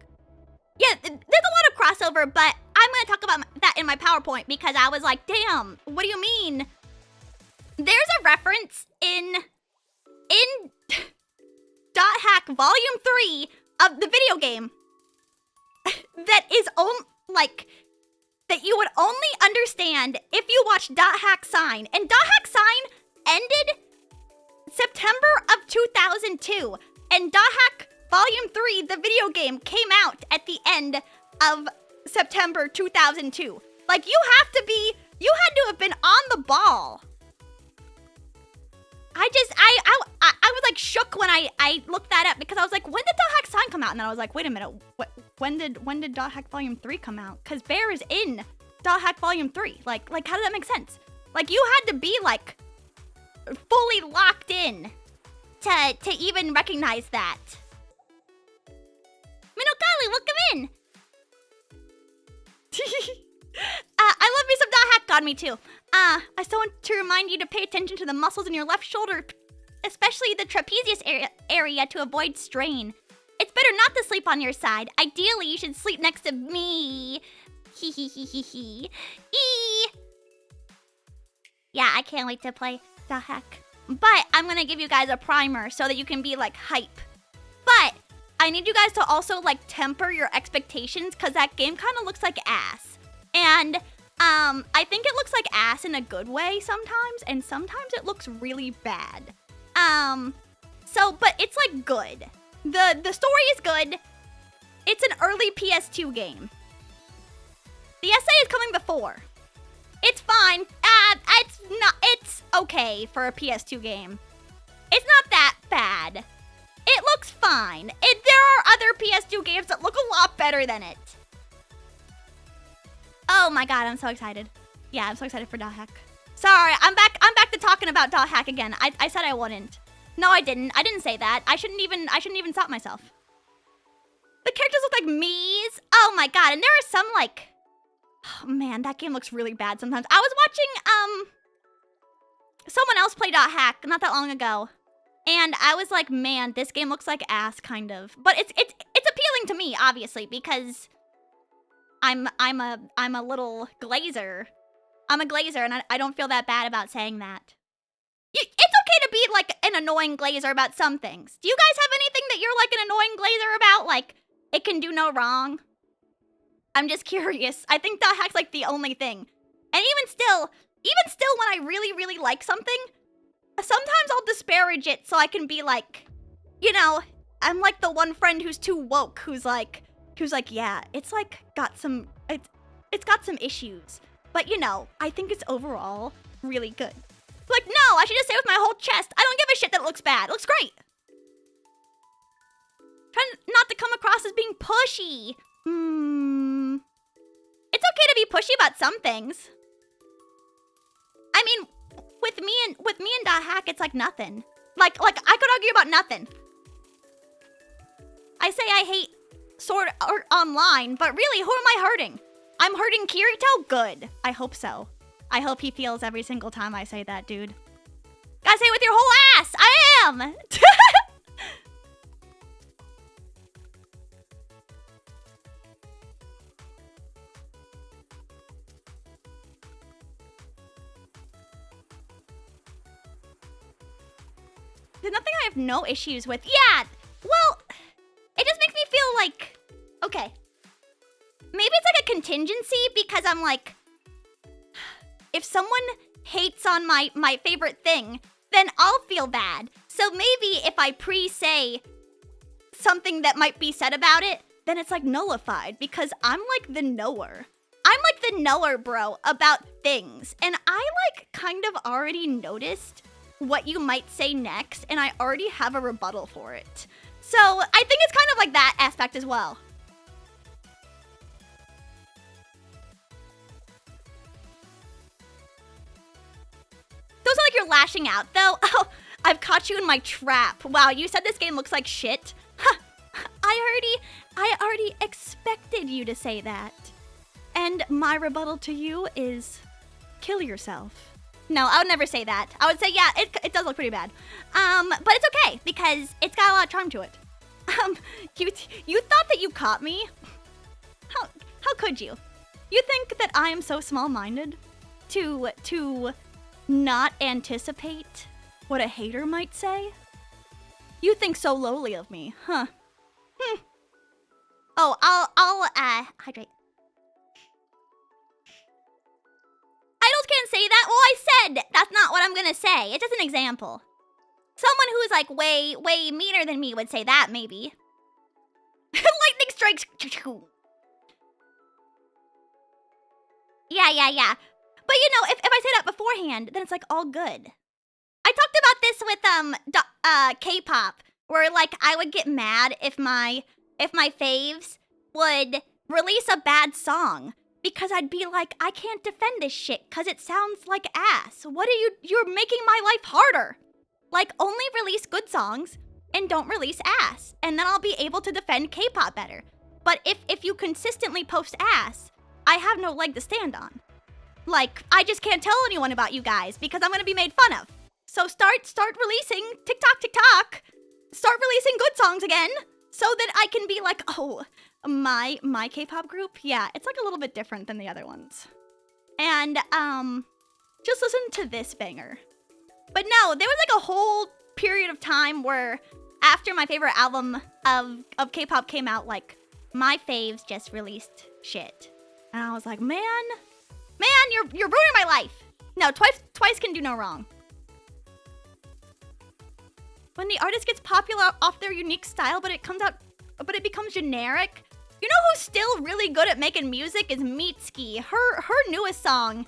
Yeah, there's a lot of crossover, but I'm going to talk about that in my PowerPoint because I was like, damn, what do you mean? There's a reference in .hack Volume 3 of the video game that is that you would only understand if you watched .hack Sign. And .hack Sign ended September of 2002. And .hack Volume 3, the video game, came out at the end of September 2002. Like, you had to have been on the ball. I was like shook when I looked that up because I was like, when did .hack Sign come out? And then I was like, wait a minute, when did .hack Volume 3 come out? Because Bear is in .hack Volume 3. Like how does that make sense? Like, you had to be like fully locked in to even recognize that. Minokali, welcome in. I love me some .hack God, me too. I still want to remind you to pay attention to the muscles in your left shoulder, especially the trapezius area to avoid strain. It's better not to sleep on your side. Ideally, you should sleep next to me. Hee hee hee hee hee. Yeah, I can't wait to play .hack. But I'm gonna give you guys a primer so that you can be like hype. But I need you guys to also like temper your expectations because that game kind of looks like ass. And I think it looks like ass in a good way sometimes, and sometimes it looks really bad. But it's like good. The story is good. It's an early PS2 game. The essay is coming before. It's fine. It's okay for a PS2 game. It's not that bad. It looks fine. There are other PS2 games that look a lot better than it. Oh my god, I'm so excited. Yeah, I'm so excited for .hack. Sorry, I'm back to talking about .hack again. I said I wouldn't. No, I didn't. I didn't say that. I shouldn't even stop myself. The characters look like me's. Oh my god, and there are some like, oh man, that game looks really bad sometimes. I was watching someone else play .hack not that long ago. And I was like, man, this game looks like ass kind of. But it's appealing to me, obviously, because I'm a little glazer. I'm a glazer, and I don't feel that bad about saying that. It's okay to be, like, an annoying glazer about some things. Do you guys have anything that you're, like, an annoying glazer about? Like, it can do no wrong? I'm just curious. I think .hack's, like, the only thing. And even still, when I really, really like something, sometimes I'll disparage it so I can be like, you know, I'm like the one friend who's too woke, who's like, yeah, it's like got some, it's got some issues. But you know, I think it's overall really good. Like, no, I should just say with my whole chest, I don't give a shit that it looks bad. It looks great. Trying not to come across as being pushy. It's okay to be pushy about some things. I mean, with me and .hack, it's like nothing. Like I could argue about nothing. I say I hate Sword Art Online, but really, who am I hurting? I'm hurting Kirito? Good. I hope so. I hope he feels every single time I say that, dude. Gotta say it with your whole ass! I am! There's nothing I have no issues with. Yeah, well, it just makes me feel like, okay, maybe it's like a contingency because I'm like, if someone hates on my favorite thing, then I'll feel bad. So maybe if I pre-say something that might be said about it, then it's like nullified because I'm like the knower. I'm like the knower, bro, about things. And I like kind of already noticed what you might say next, and I already have a rebuttal for it. So I think it's kind of like that aspect as well. Doesn't like you're lashing out, though. Oh, I've caught you in my trap. Wow, you said this game looks like shit? Huh. I already expected you to say that. And my rebuttal to you is kill yourself. No, I would never say that. I would say, yeah, it does look pretty bad. But it's okay, because it's got a lot of charm to it. You thought that you caught me? How could you? You think that I am so small-minded to not anticipate what a hater might say? You think so lowly of me, huh? Oh, I'll hydrate. Idols can't say that. Well, I said that's not what I'm gonna say. It's just an example. Someone who's like way meaner than me would say that, maybe. Lightning strikes. Yeah. But you know, if I say that beforehand, then it's like all good. I talked about this with K-pop, where like I would get mad if my faves would release a bad song. Because I'd be like, I can't defend this shit because it sounds like ass. You're making my life harder. Like, only release good songs and don't release ass. And then I'll be able to defend K-pop better. But if you consistently post ass, I have no leg to stand on. Like, I just can't tell anyone about you guys because I'm gonna be made fun of. So start releasing TikTok. Start releasing good songs again so that I can be like, oh, my K-pop group, yeah, it's like a little bit different than the other ones. And just listen to this banger. But no, there was like a whole period of time where after my favorite album of K-pop came out, like my faves just released shit. And I was like, man, you're ruining my life. No, twice can do no wrong. When the artist gets popular off their unique style, but it becomes generic. You know who's still really good at making music is Mitski. Her newest song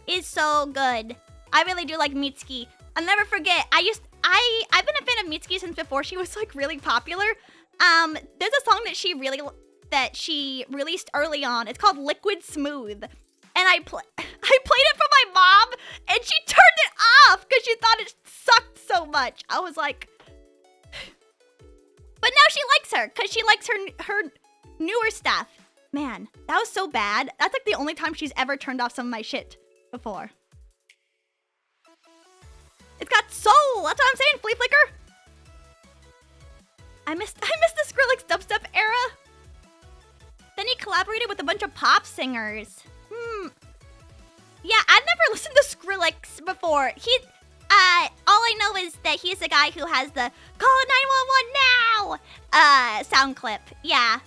is so good. I really do like Mitski. I'll never forget. I've been a fan of Mitski since before she was like really popular. There's a song that she released early on. It's called Liquid Smooth. And I played it for my mom and she turned it off because she thought it sucked so much. I was like, but now she likes her because she likes her newer stuff. Man, that was so bad. That's like the only time she's ever turned off some of my shit before. It's got soul. That's what I'm saying, Flea Flicker. I missed the Skrillex dubstep era. Then he collaborated with a bunch of pop singers. Yeah, I've never listened to Skrillex before. All I know is that he's the guy who has the call 911 now sound clip. Yeah.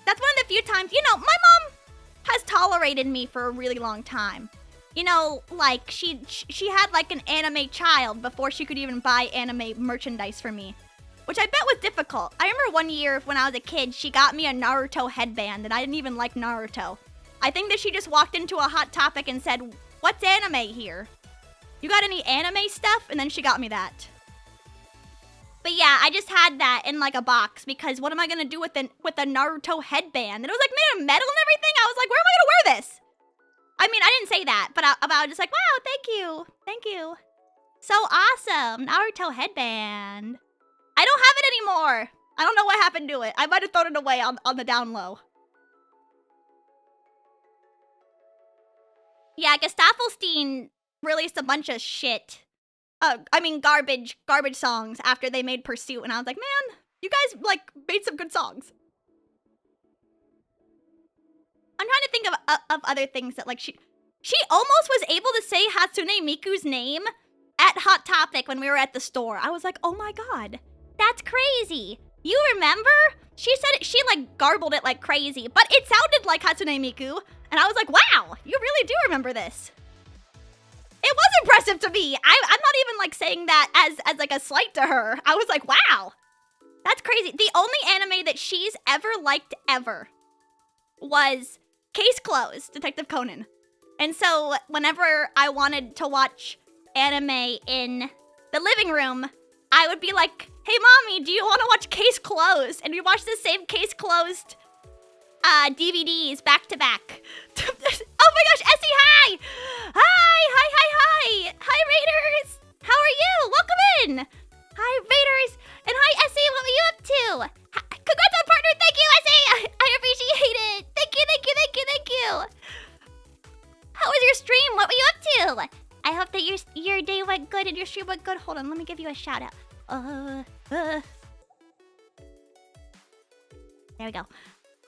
That's one of the few times, you know, my mom has tolerated me for a really long time. You know, like, she had, like, an anime child before she could even buy anime merchandise for me. Which I bet was difficult. I remember one year when I was a kid, she got me a Naruto headband, and I didn't even like Naruto. I think that she just walked into a Hot Topic and said, "What's anime here? You got any anime stuff?" And then she got me that. But yeah, I just had that in like a box because what am I gonna do with a Naruto headband? And it was like made of metal and everything. I was like, where am I gonna wear this? I mean, I didn't say that, but I was just like, wow, thank you. So awesome, Naruto headband. I don't have it anymore. I don't know what happened to it. I might have thrown it away on the down low. Yeah, Gestafelstein released a bunch of shit. Garbage songs after they made Pursuit, and I was like, man, you guys, like, made some good songs. I'm trying to think of other things that, like, she almost was able to say Hatsune Miku's name at Hot Topic when we were at the store. I was like, oh my god, that's crazy. You remember? She said it, she, like, garbled it like crazy, but it sounded like Hatsune Miku, and I was like, wow, you really do remember this. It was impressive to me. I'm not even, like, saying that as like, a slight to her. I was like, wow, that's crazy. The only anime that she's ever liked ever was Case Closed, Detective Conan. And so whenever I wanted to watch anime in the living room, I would be like, hey, mommy, do you want to watch Case Closed? And we watch the same Case Closed DVDs back to back. Oh my gosh, Essie, hi! Hi, Raiders! How are you? Welcome in! Hi, Raiders! And hi, Essie, what were you up to? Congrats on partner, thank you, Essie! I appreciate it! Thank you! How was your stream? What were you up to? I hope that your day went good and your stream went good. Hold on, let me give you a shout out. There we go.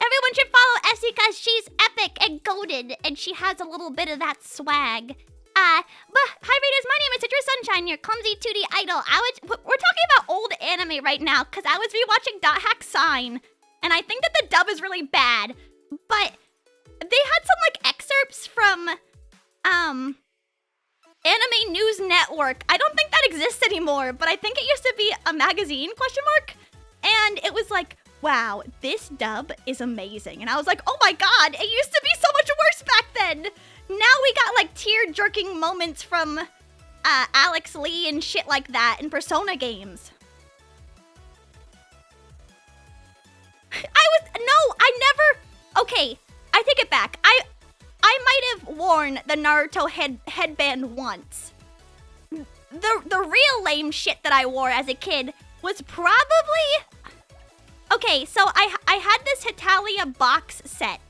Everyone should follow Essie because she's epic and golden, and she has a little bit of that swag. But hi Raiders, my name is Citrus Sunshine, your clumsy 2D idol. We're talking about old anime right now because I was rewatching Dot Hack Sign, and I think that the dub is really bad. But they had some like excerpts from Anime News Network. I don't think that exists anymore, but I think it used to be a magazine ? And it was like, wow, this dub is amazing. And I was like, oh my god, it used to be so much worse back then. Now we got like tear-jerking moments from Alex Lee and shit like that in Persona games. Okay, I take it back. I might have worn the Naruto headband once. The real lame shit that I wore as a kid was probably... Okay, so I had this Hetalia box set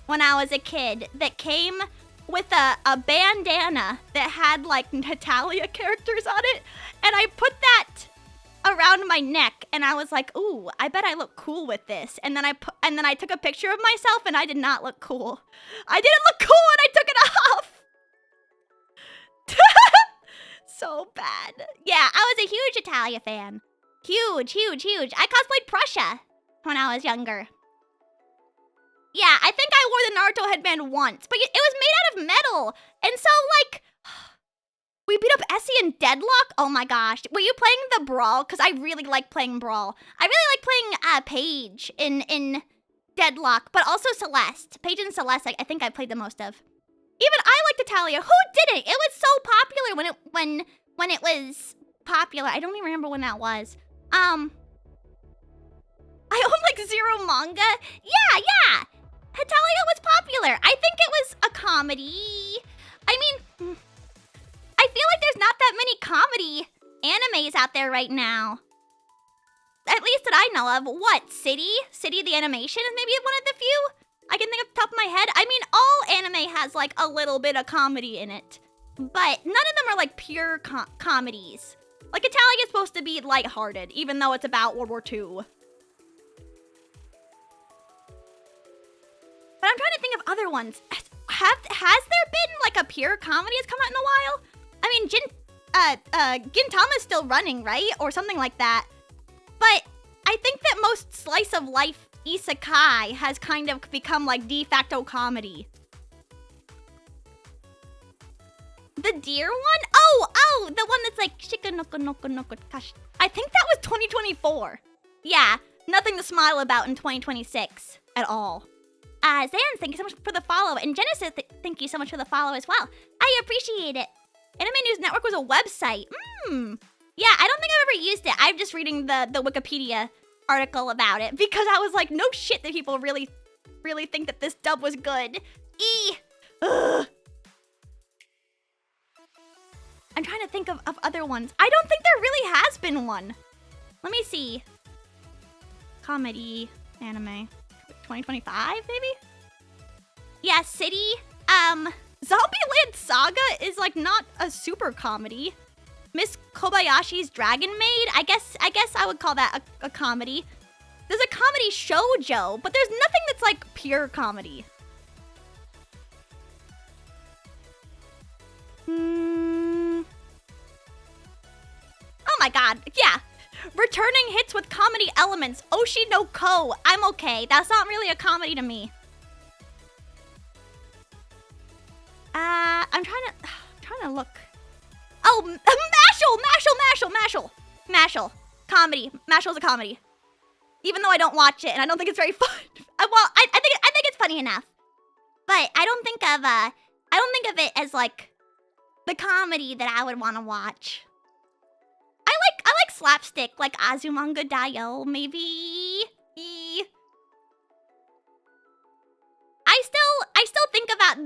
when I was a kid that came with a bandana that had like Hetalia characters on it, and I put that around my neck, and I was like, "Ooh, I bet I look cool with this." And then I took a picture of myself, and I did not look cool. I didn't look cool, and I took it off. So bad. Yeah, I was a huge Hetalia fan. Huge. I cosplayed Prussia when I was younger. Yeah, I think I wore the Naruto headband once, but it was made out of metal. And so, like, we beat up Essie in Deadlock? Oh my gosh. Were you playing the Brawl? Because I really like playing Brawl. I really like playing Paige in Deadlock, but also Celeste. Paige and Celeste, I think I played the most of. Even I liked Hetalia. Who didn't? It was so popular when it was popular. I don't even remember when that was. I own like 0 manga. Yeah. Hetalia was popular. I think it was a comedy. I mean, I feel like there's not that many comedy animes out there right now. At least that I know of. What, City? City the Animation is maybe one of the few I can think off the top of my head. I mean, all anime has like a little bit of comedy in it, but none of them are like pure comedies. Like Hetalia is supposed to be lighthearted, even though it's about World War II. But I'm trying to think of other ones. Has there been like a pure comedy that's come out in a while? I mean, Gintama's still running, right? Or something like that. But I think that most slice of life isekai has kind of become like de facto comedy. The deer one? Oh, the one that's like shikanoko noko noko kash. I think that was 2024. Yeah, nothing to smile about in 2026 at all. Zan, thank you so much for the follow. And Genesis, thank you so much for the follow as well. I appreciate it. Anime News Network was a website. Yeah, I don't think I've ever used it. I'm just reading the Wikipedia article about it because I was like, no shit that people really think that this dub was good. Ugh. I'm trying to think of other ones. I don't think there really has been one. Let me see. comedy anime. 2025, maybe? Yeah, City. Zombieland Saga is like not a super comedy. Miss Kobayashi's Dragon Maid. I guess I would call that a comedy. There's a comedy shoujo, but there's nothing that's like pure comedy. Oh my god, yeah. Returning hits with comedy elements. Oshi no Ko. I'm okay. That's not really a comedy to me. I'm trying to look. Oh, Mashal. Comedy. Mashal's a comedy. Even though I don't watch it and I don't think it's very fun. Well, I think it's funny enough. But I don't think of it as like the comedy that I would want to watch. I like slapstick, like Azumanga Daioh, maybe. I still think about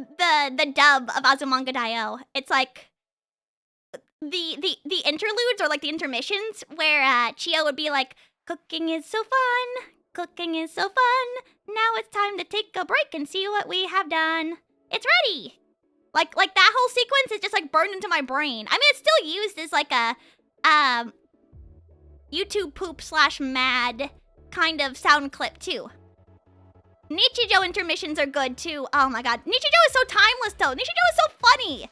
the dub of Azumanga Daioh. It's like the interludes or like the intermissions where Chio would be like, "Cooking is so fun. Cooking is so fun. Now it's time to take a break and see what we have done. It's ready." Like that whole sequence is just like burned into my brain. I mean, it's still used as like a YouTube poop / mad kind of sound clip too. Nichijou intermissions are good too. Oh my god, Nichijou is so timeless though. Nichijou is so funny.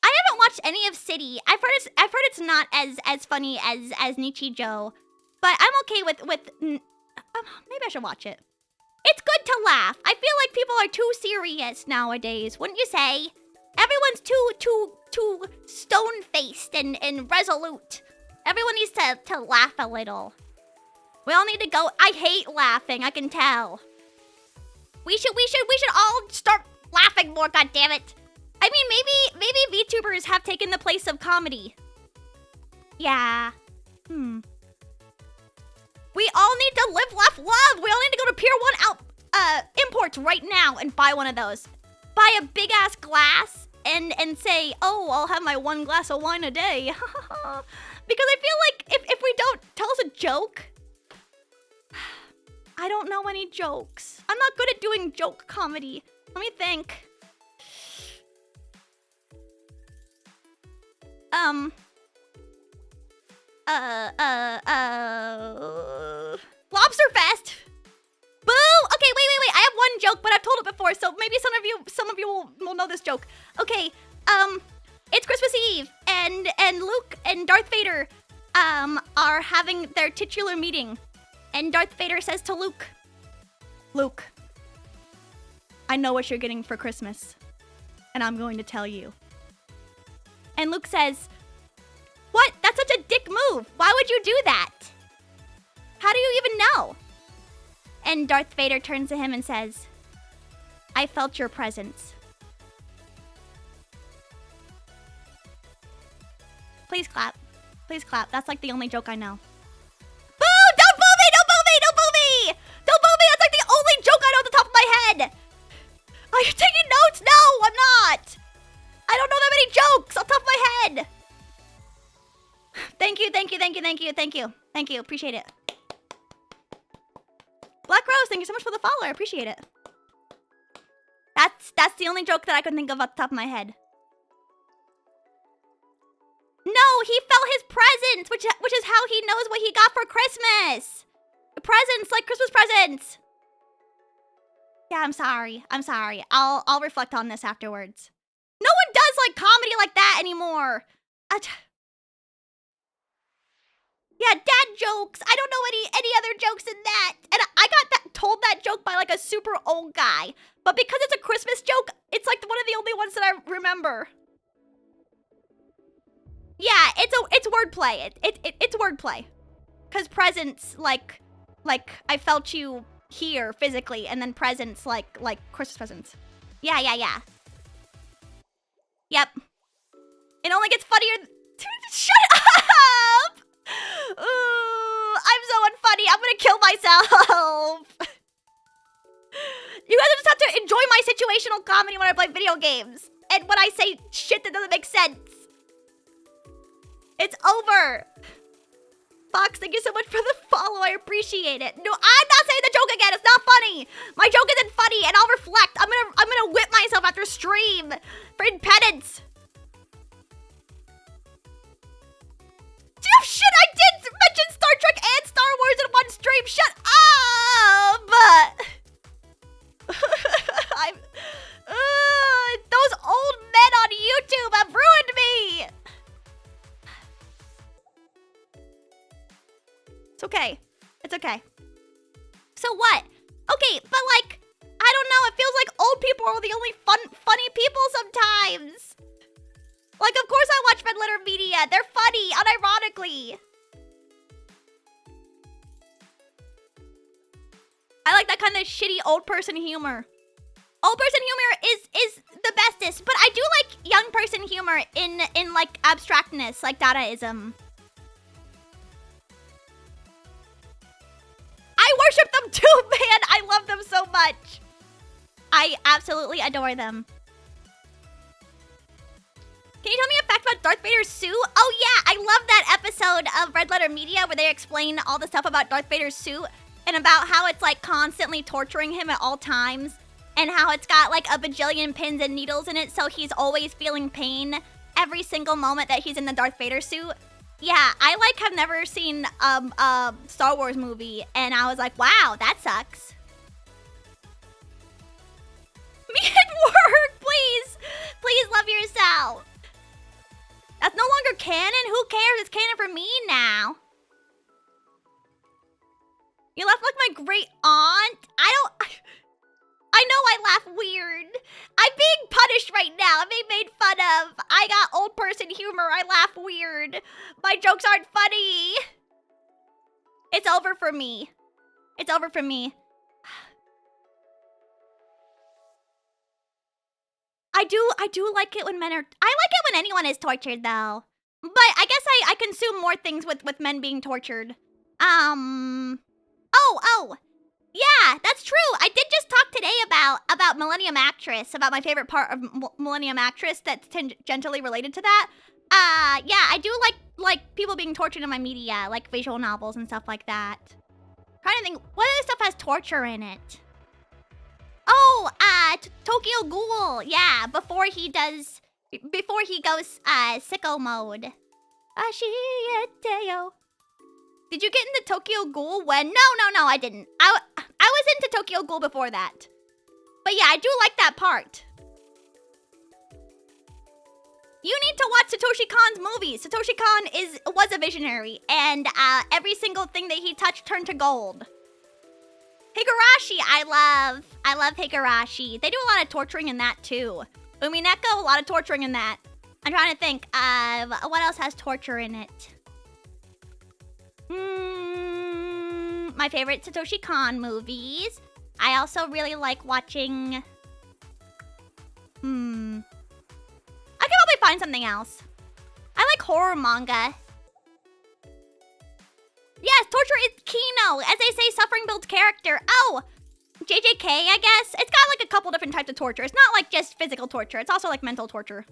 I haven't watched any of City. I've heard it's not as funny as Nichijou, but I'm okay with maybe I should watch it. It's good to laugh. I feel like people are too serious nowadays, wouldn't you say? Everyone's too stone-faced and resolute. Everyone needs to laugh a little. We all need to go. I hate laughing, I can tell. We should all start laughing more, goddammit. I mean, maybe VTubers have taken the place of comedy. Yeah. We all need to live, laugh, love. We all need to go to Pier 1 Imports right now and buy one of those. Buy a big ass glass and say, "Oh, I'll have my 1 glass of wine a day." Because I feel like if we don't tell us a joke, I don't know any jokes. I'm not good at doing joke comedy. Let me think. Lobster Fest. Boo! Okay, wait. I have one joke, but I've told it before, so maybe some of you will know this joke. Okay, it's Christmas Eve, and Luke and Darth Vader are having their titular meeting. And Darth Vader says to Luke, "Luke, I know what you're getting for Christmas, and I'm going to tell you." And Luke says, "What? That's such a dick move. Why would you do that? How do you even know?" And Darth Vader turns to him and says, "I felt your presence." Please clap. Please clap. That's like the only joke I know. Boo! Don't boo me! Don't boo me! Don't boo me! Don't boo me! That's like the only joke I know at the top of my head. Are you taking notes? No, I'm not. I don't know that many jokes off the top of my head. Thank you. Appreciate it. Black Rose, thank you so much for the follow. I appreciate it. That's the only joke that I could think of off the top of my head. No, he felt his presents, which is how he knows what he got for Christmas. Presents, like Christmas presents. Yeah, I'm sorry. I'll reflect on this afterwards. No one does like comedy like that anymore. Yeah, dad jokes. I don't know any other jokes than that. And I got told that joke by like a super old guy. But because it's a Christmas joke, it's like one of the only ones that I remember. Yeah, it's wordplay. It's wordplay. Cause presents like I felt you here physically, and then presents like Christmas presents. Yeah. Yep. It only gets funnier. Shut up! Ooh, I'm so unfunny. I'm gonna kill myself. You guys just have to enjoy my situational comedy when I play video games. And when I say shit that doesn't make sense. It's over. Fox, thank you so much for the follow. I appreciate it. No, I'm not saying the joke again. It's not funny. My joke isn't funny, and I'll reflect. I'm gonna whip myself after stream for penance. Oh, shit, I did mention Star Trek and Star Wars in one stream. Shut up. Those old men on YouTube have ruined me. It's okay. It's okay. So what? Okay, but like, I don't know. It feels like old people are the only funny people sometimes. Like, of course I watch Red Letter Media. They're funny, unironically. I like that kind of shitty old person humor. Old person humor is the bestest, but I do like young person humor in like abstractness, like Dadaism. I worship them too, man. I love them so much. I absolutely adore them. Can you tell me a fact about Darth Vader's suit? Oh yeah, I love that episode of Red Letter Media where they explain all the stuff about Darth Vader's suit and about how it's like constantly torturing him at all times and how it's got like a bajillion pins and needles in it, so he's always feeling pain every single moment that he's in the Darth Vader suit. Yeah, I like have never seen a Star Wars movie, and I was like, wow, that sucks. Me at work, please. Please love yourself. That's no longer canon. Who cares? It's canon for me now. You laugh like my great aunt. I know I laugh weird. I'm being punished right now. I'm being made fun of. I got old person humor. I laugh weird. My jokes aren't funny. It's over for me. It's over for me. I do like it when men are... I like it when anyone is tortured, though. But I guess I consume more things with men being tortured. Oh. Yeah, that's true. I did just talk today about Millennium Actress, about my favorite part of Millennium Actress that's tangentially related to that. Yeah, I do like people being tortured in my media, like visual novels and stuff like that. Trying to think, what other stuff has torture in it? Oh, Tokyo Ghoul. Yeah, before he goes sicko mode. Ashieteo. Did you get into Tokyo Ghoul when? No, I didn't. I was into Tokyo Ghoul before that. But yeah, I do like that part. You need to watch Satoshi Kon's movies. Satoshi Kon was a visionary, and every single thing that he touched turned to gold. Higurashi, I love Higurashi. They do a lot of torturing in that too. Umineko, a lot of torturing in that. I'm trying to think of what else has torture in it. My favorite Satoshi Kon movies. I also really like watching... I can probably find something else. I like horror manga. Yes, torture is Kino. As they say, suffering builds character. Oh, JJK, I guess. It's got like a couple different types of torture. It's not like just physical torture. It's also like mental torture.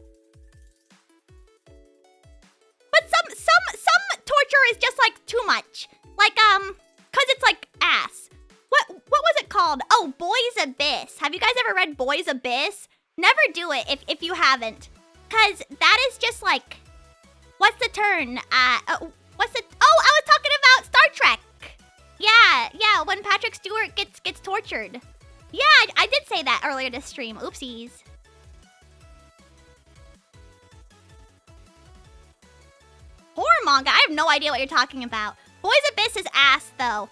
But some torture is just like too much. Like, cause it's like ass. What was it called? Oh, Boys Abyss. Have you guys ever read Boys Abyss? Never do it if you haven't. Cause that is just like, what's the turn? Oh, I was talking about Star Trek. Yeah, when Patrick Stewart gets tortured. Yeah, I did say that earlier this stream. Oopsies. Horror manga? I have no idea what you're talking about. Boys Abyss is ass, though.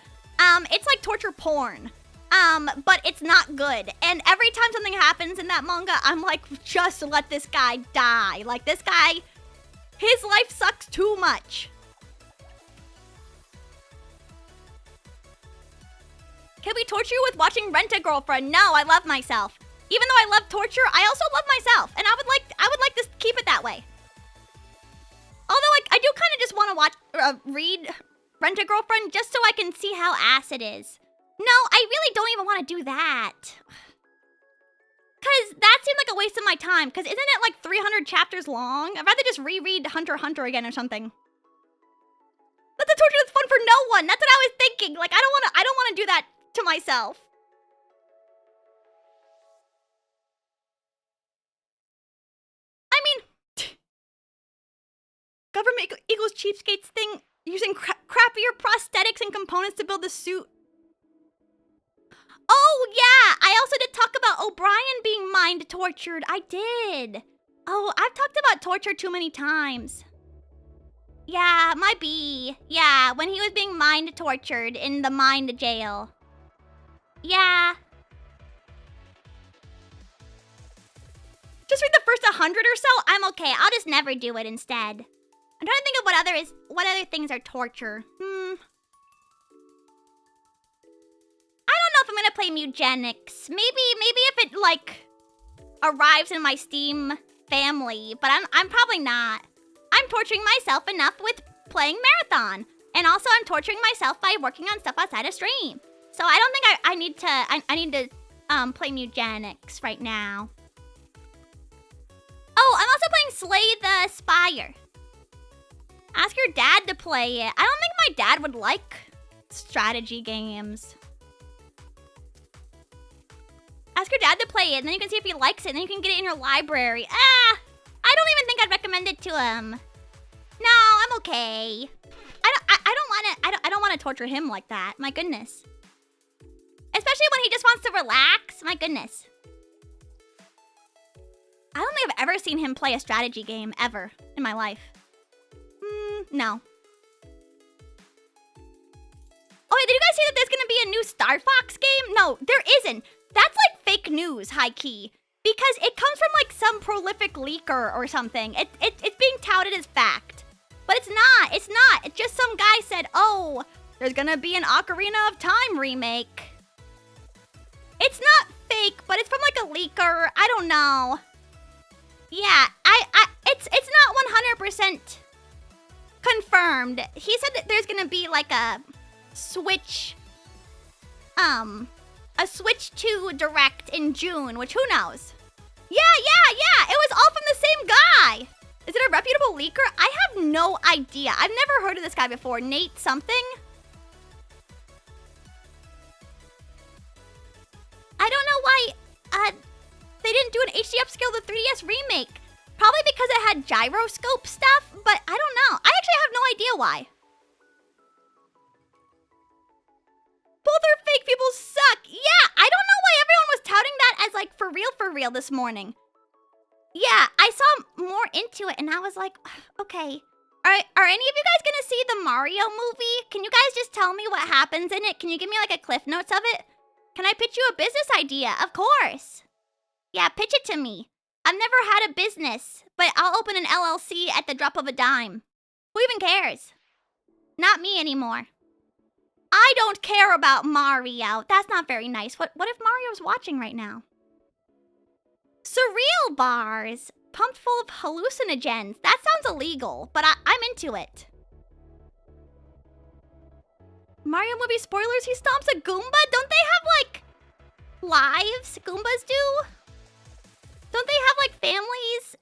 It's like torture porn. But it's not good. And every time something happens in that manga, I'm like, just let this guy die. Like, this guy, his life sucks too much. Can we torture you with watching Rent-A-Girlfriend? No, I love myself. Even though I love torture, I also love myself. And I would like to keep it that way. Although I do kind of just want to read Rent-A-Girlfriend just so I can see how ass it is. No, I really don't even want to do that. Because that seemed like a waste of my time. Because isn't it like 300 chapters long? I'd rather just reread Hunter x Hunter again or something. That's a torture that's fun for no one. That's what I was thinking. Like, I don't wanna do that to myself. I mean, government equals cheapskates thing, using crappier prosthetics and components to build the suit. Oh, yeah, I also did talk about O'Brien being mind tortured. I did. Oh, I've talked about torture too many times. Yeah, my B. Yeah, when he was being mind tortured in the mind jail. Yeah. Just read the first 100 or so. I'm okay. I'll just never do it instead. I'm trying to think of what other things are torture. I don't know if I'm gonna play Mutagenics. Maybe if it like arrives in my Steam family, but I'm probably not. I'm torturing myself enough with playing Marathon, and also I'm torturing myself by working on stuff outside of stream. So I don't think I need to play Mutagenics right now. Oh, I'm also playing Slay the Spire. Ask your dad to play it. I don't think my dad would like strategy games. Ask your dad to play it, and then you can see if he likes it, and then you can get it in your library. I don't even think I'd recommend it to him. No, I'm okay. I don't want to torture him like that. My goodness. Especially when he just wants to relax. My goodness. I don't think I've ever seen him play a strategy game ever in my life. No. Oh, wait, did you guys see that there's gonna be a new Star Fox game? No, there isn't. That's like fake news, high key. Because it comes from like some prolific leaker or something. It's being touted as fact. But it's not. It's not. It's just some guy said, oh, there's gonna be an Ocarina of Time remake. It's not fake, but it's from like a leaker. I don't know. Yeah, it's not 100% confirmed. He said that there's gonna be like a Switch 2 Direct in June, which who knows? Yeah, it was all from the same guy. Is it a reputable leaker? I have no idea. I've never heard of this guy before. Nate something? I don't know why they didn't do an HD upscale of the 3DS remake. Probably because it had gyroscope stuff, but I don't know. I actually have no idea why. Both are fake, people suck. Yeah, I don't know why everyone was touting that as like for real this morning. Yeah, I saw more into it and I was like, okay. Are any of you guys gonna see the Mario movie? Can you guys just tell me what happens in it? Can you give me like a cliff notes of it? Can I pitch you a business idea? Of course. Yeah, pitch it to me. I've never had a business, but I'll open an LLC at the drop of a dime. Who even cares? Not me anymore. I don't care about Mario. That's not very nice. What if Mario's watching right now? Surreal bars. Pumped full of hallucinogens. That sounds illegal, but I'm into it. Mario movie spoilers, he stomps a Goomba? Don't they have, like, lives? Goombas do? Don't they have, like, families?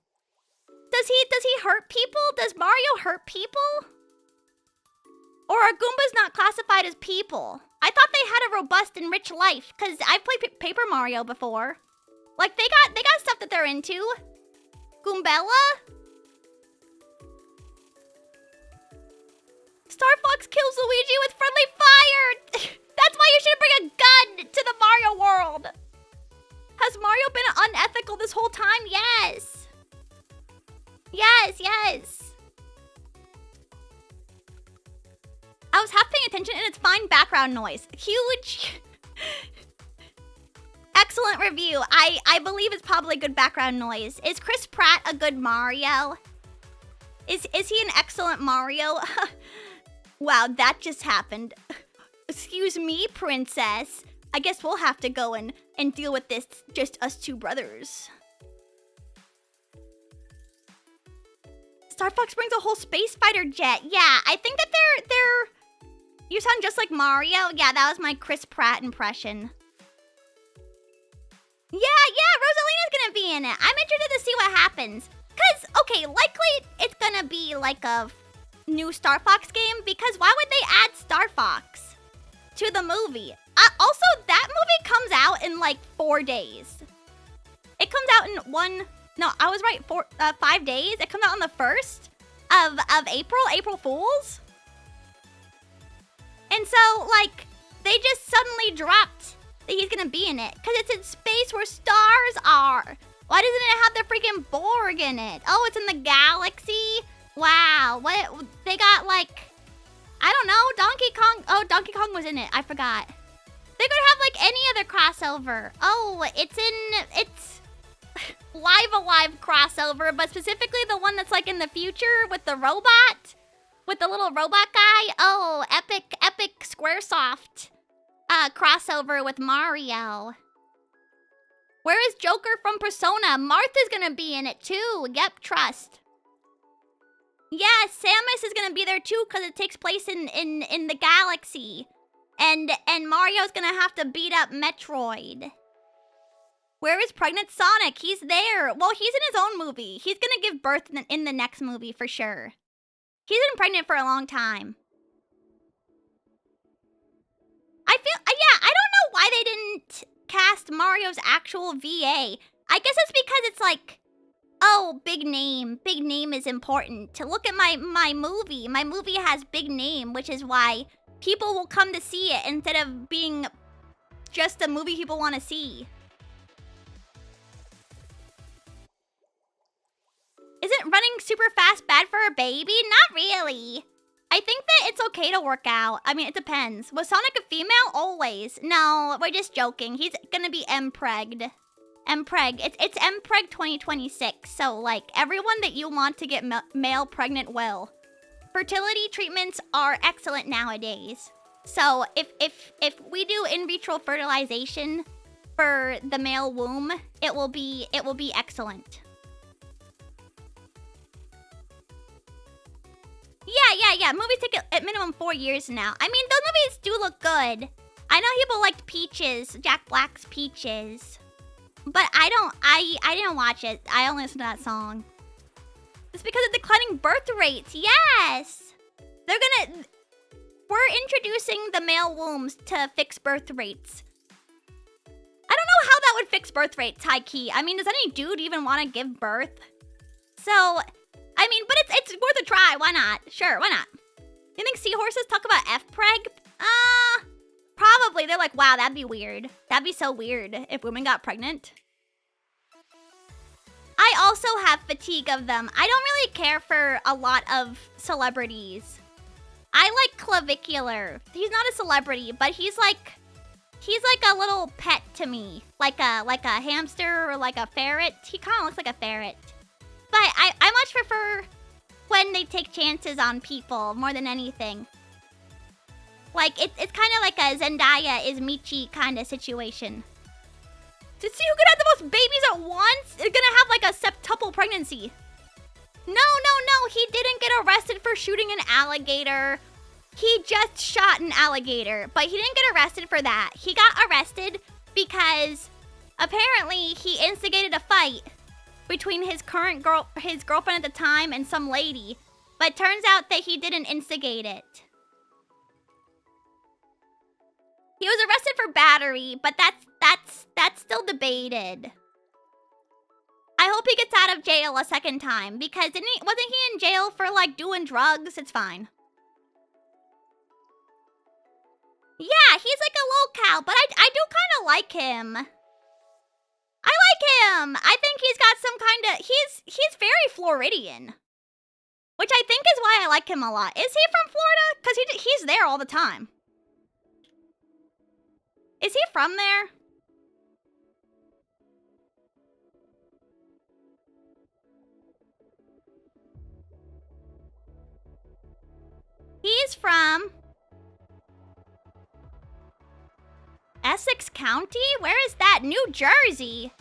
Does he hurt people? Does Mario hurt people? Or are Goombas not classified as people? I thought they had a robust and rich life, because I've played Paper Mario before. Like, they got stuff that they're into. Goombella? Star Fox kills Luigi with friendly fire! That's why you should bring a gun to the Mario world! Has Mario been unethical this whole time? Yes! Yes! I was half paying attention and it's fine background noise. Huge... Excellent review. I believe it's probably good background noise. Is Chris Pratt a good Mario? Is he an excellent Mario? Wow, that just happened. Excuse me, princess. I guess we'll have to go and deal with this, just us two brothers. Star Fox brings a whole space fighter jet. Yeah, I think that they're... You sound just like Mario. Yeah, that was my Chris Pratt impression. Yeah, Rosalina's gonna be in it. I'm interested to see what happens. Cause, okay, likely it's gonna be like a new Star Fox game, because why would they add Star Fox to the movie? Also, that movie comes out in like 4 days. It comes out in no, I was right, 5 days. It comes out on the 1st of April Fools. And so, like, they just suddenly dropped that he's gonna be in it, because it's in space where stars are. Why doesn't it have the freaking Borg in it? Oh, it's in the galaxy? Wow, what, they got like, I don't know, Donkey Kong. Oh, Donkey Kong was in it, I forgot. They could have like any other crossover. Oh, it's Live Alive crossover, but specifically the one that's like in the future with the robot, with the little robot guy. Oh, epic Squaresoft crossover with Mario. Where is Joker from Persona? Martha's gonna be in it too. Yep, trust. Yeah, Samus is gonna be there too because it takes place in the galaxy. And Mario's gonna have to beat up Metroid. Where is pregnant Sonic? He's there. Well, he's in his own movie. He's gonna give birth in the next movie for sure. He's been pregnant for a long time. Yeah, I don't know why they didn't cast Mario's actual VA. I guess it's because it's like, oh, big name is important. To look at my movie has big name, which is why people will come to see it instead of being just a movie people want to see. Isn't running super fast bad for a baby? Not really. I think that it's okay to work out. I mean, it depends. Was Sonic a female? Always. No, we're just joking. He's gonna be M-pregged. M-preg. It's M-preg 2026. So, like, everyone that you want to get male pregnant will. Fertility treatments are excellent nowadays. So, if we do in vitro fertilization for the male womb, it will be excellent. Yeah. Movies take at minimum 4 years now. I mean, those movies do look good. I know people liked Peaches, Jack Black's Peaches. But I didn't watch it. I only listened to that song. It's because of declining birth rates. Yes! We're introducing the male wombs to fix birth rates. I don't know how that would fix birth rates, high key. I mean, does any dude even want to give birth? So, I mean, but it's worth a try. Why not? Sure, why not? You think seahorses talk about F-preg? Probably. They're like, wow, that'd be weird. That'd be so weird if women got pregnant. I also have fatigue of them. I don't really care for a lot of celebrities. I like Clavicular. He's not a celebrity, but he's like a little pet to me. Like a hamster or like a ferret. He kind of looks like a ferret. But I much prefer when they take chances on people more than anything. Like, it's kind of like a Zendaya is Michi kind of situation. To see who could have the most babies at once? They're gonna have like a septuple pregnancy. No. He didn't get arrested for shooting an alligator. He just shot an alligator, but he didn't get arrested for that. He got arrested because apparently he instigated a fight between his girlfriend at the time and some lady. But it turns out that he didn't instigate it. He was arrested for battery, but that's still debated. I hope he gets out of jail a second time because wasn't he in jail for like doing drugs? It's fine. Yeah, he's like a locale, but I do kind of like him. I like him. I think he's got some kind of he's very Floridian, which I think is why I like him a lot. Is he from Florida? Because he's there all the time. Is he from there? He's from Essex County? Where is that? New Jersey.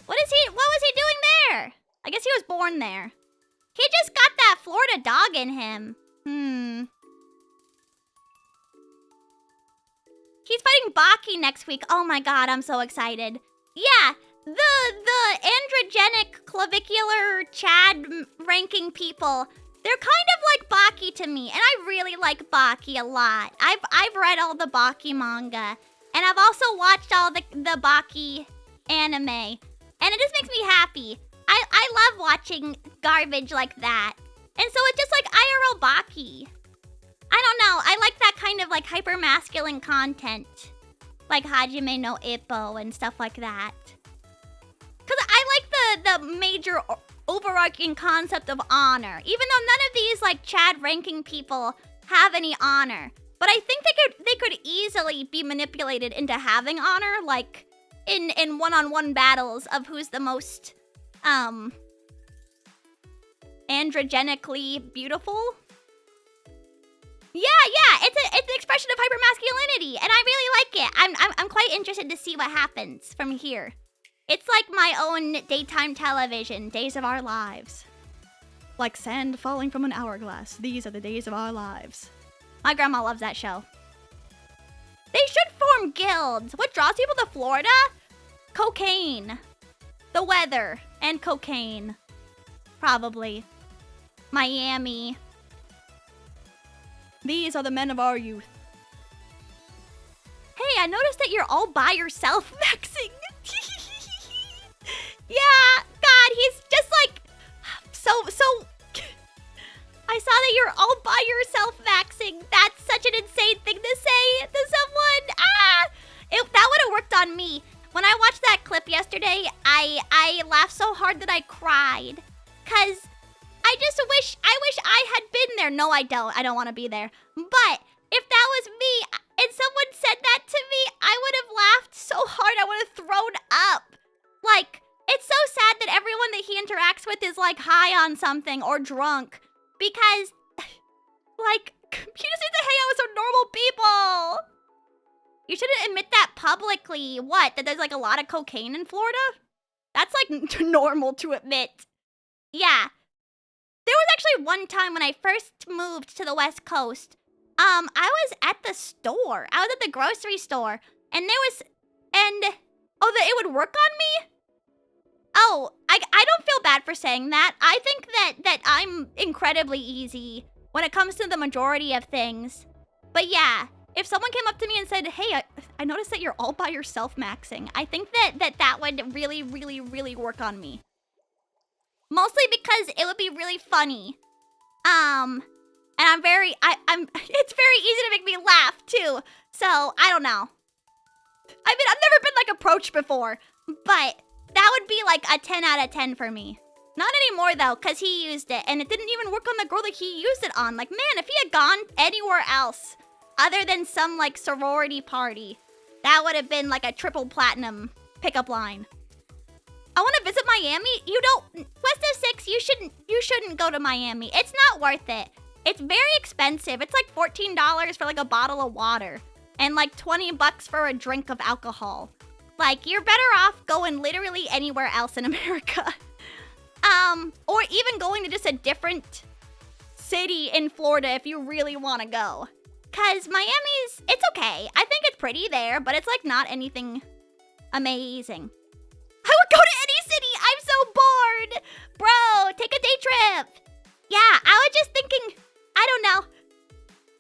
What was he doing there? I guess he was born there. He just got that Florida dog in him. He's fighting Baki next week. Oh my god, I'm so excited. Yeah, the androgenic clavicular Chad ranking people, they're kind of like like Baki to me, and I really like Baki a lot. I've read all the Baki manga, and I've also watched all the Baki anime, and it just makes me happy. I love watching garbage like that, and so it's just like IRL Baki. I don't know. I like that kind of like hyper masculine content, like Hajime no Ippo and stuff like that. Cause I like the major overarching concept of honor, even though none of these like Chad ranking people have any honor. But I think they could easily be manipulated into having honor, like in one-on-one battles of who's the most androgenically beautiful. Yeah, it's an expression of hypermasculinity, and I really like it. I'm quite interested to see what happens from here. It's like my own daytime television, Days of Our Lives. Like sand falling from an hourglass, these are the days of our lives. My grandma loves that show. They should form guilds. What draws people to Florida? Cocaine. The weather and cocaine. Probably. Miami. These are the men of our youth. Hey, I noticed that you're all by yourself maxing. Yeah, God, he's just like so I saw that you're all by yourself maxing. That's such an insane thing to say to someone. That would have worked on me. When I watched that clip yesterday, I laughed so hard that I cried. Cause I wish I had been there. No, I don't. I don't want to be there. But if that was me and someone said that to me, I would have laughed so hard I would have thrown up. Like, it's so sad that everyone that he interacts with is like high on something or drunk. Because, like, he just needs to hang out with some normal people. You shouldn't admit that publicly. What? That there's like a lot of cocaine in Florida? That's like normal to admit. Yeah. There was actually one time when I first moved to the West Coast. I was at the store. I was at the grocery store. And that it would work on me? Oh, I don't feel bad for saying that. I think that I'm incredibly easy when it comes to the majority of things. But yeah, if someone came up to me and said, hey, I noticed that you're all by yourself maxing, I think that would really, really, really work on me. Mostly because it would be really funny. And it's very easy to make me laugh too. So, I don't know. I mean, I've never been like approached before, but that would be like a 10 out of 10 for me. Not anymore though, because he used it, and it didn't even work on the girl that he used it on. Like, man, if he had gone anywhere else other than some like sorority party, that would have been like a triple platinum pickup line. I want to visit Miami. West of 6, you shouldn't go to Miami. It's not worth it. It's very expensive. It's like $14 for like a bottle of water and like $20 for a drink of alcohol. Like, you're better off going literally anywhere else in America. Or even going to just a different city in Florida if you really want to go. Cause it's okay. I think it's pretty there, but it's like not anything amazing. I would go to any city. I'm so bored. Bro, take a day trip. Yeah, I was just thinking, I don't know.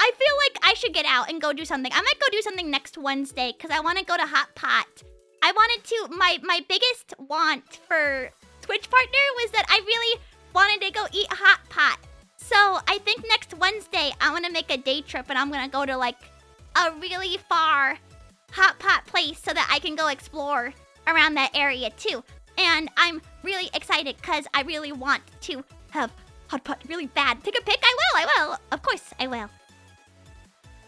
I feel like I should get out and go do something. I might go do something next Wednesday because I want to go to Hot Pot. I wanted to, my biggest want for Twitch partner was that I really wanted to go eat Hot Pot. So I think next Wednesday, I want to make a day trip and I'm going to go to like a really far Hot Pot place so that I can go explore around that area too. And I'm really excited because I really want to have Hot Pot really bad. Take a pic? I will. Of course I will.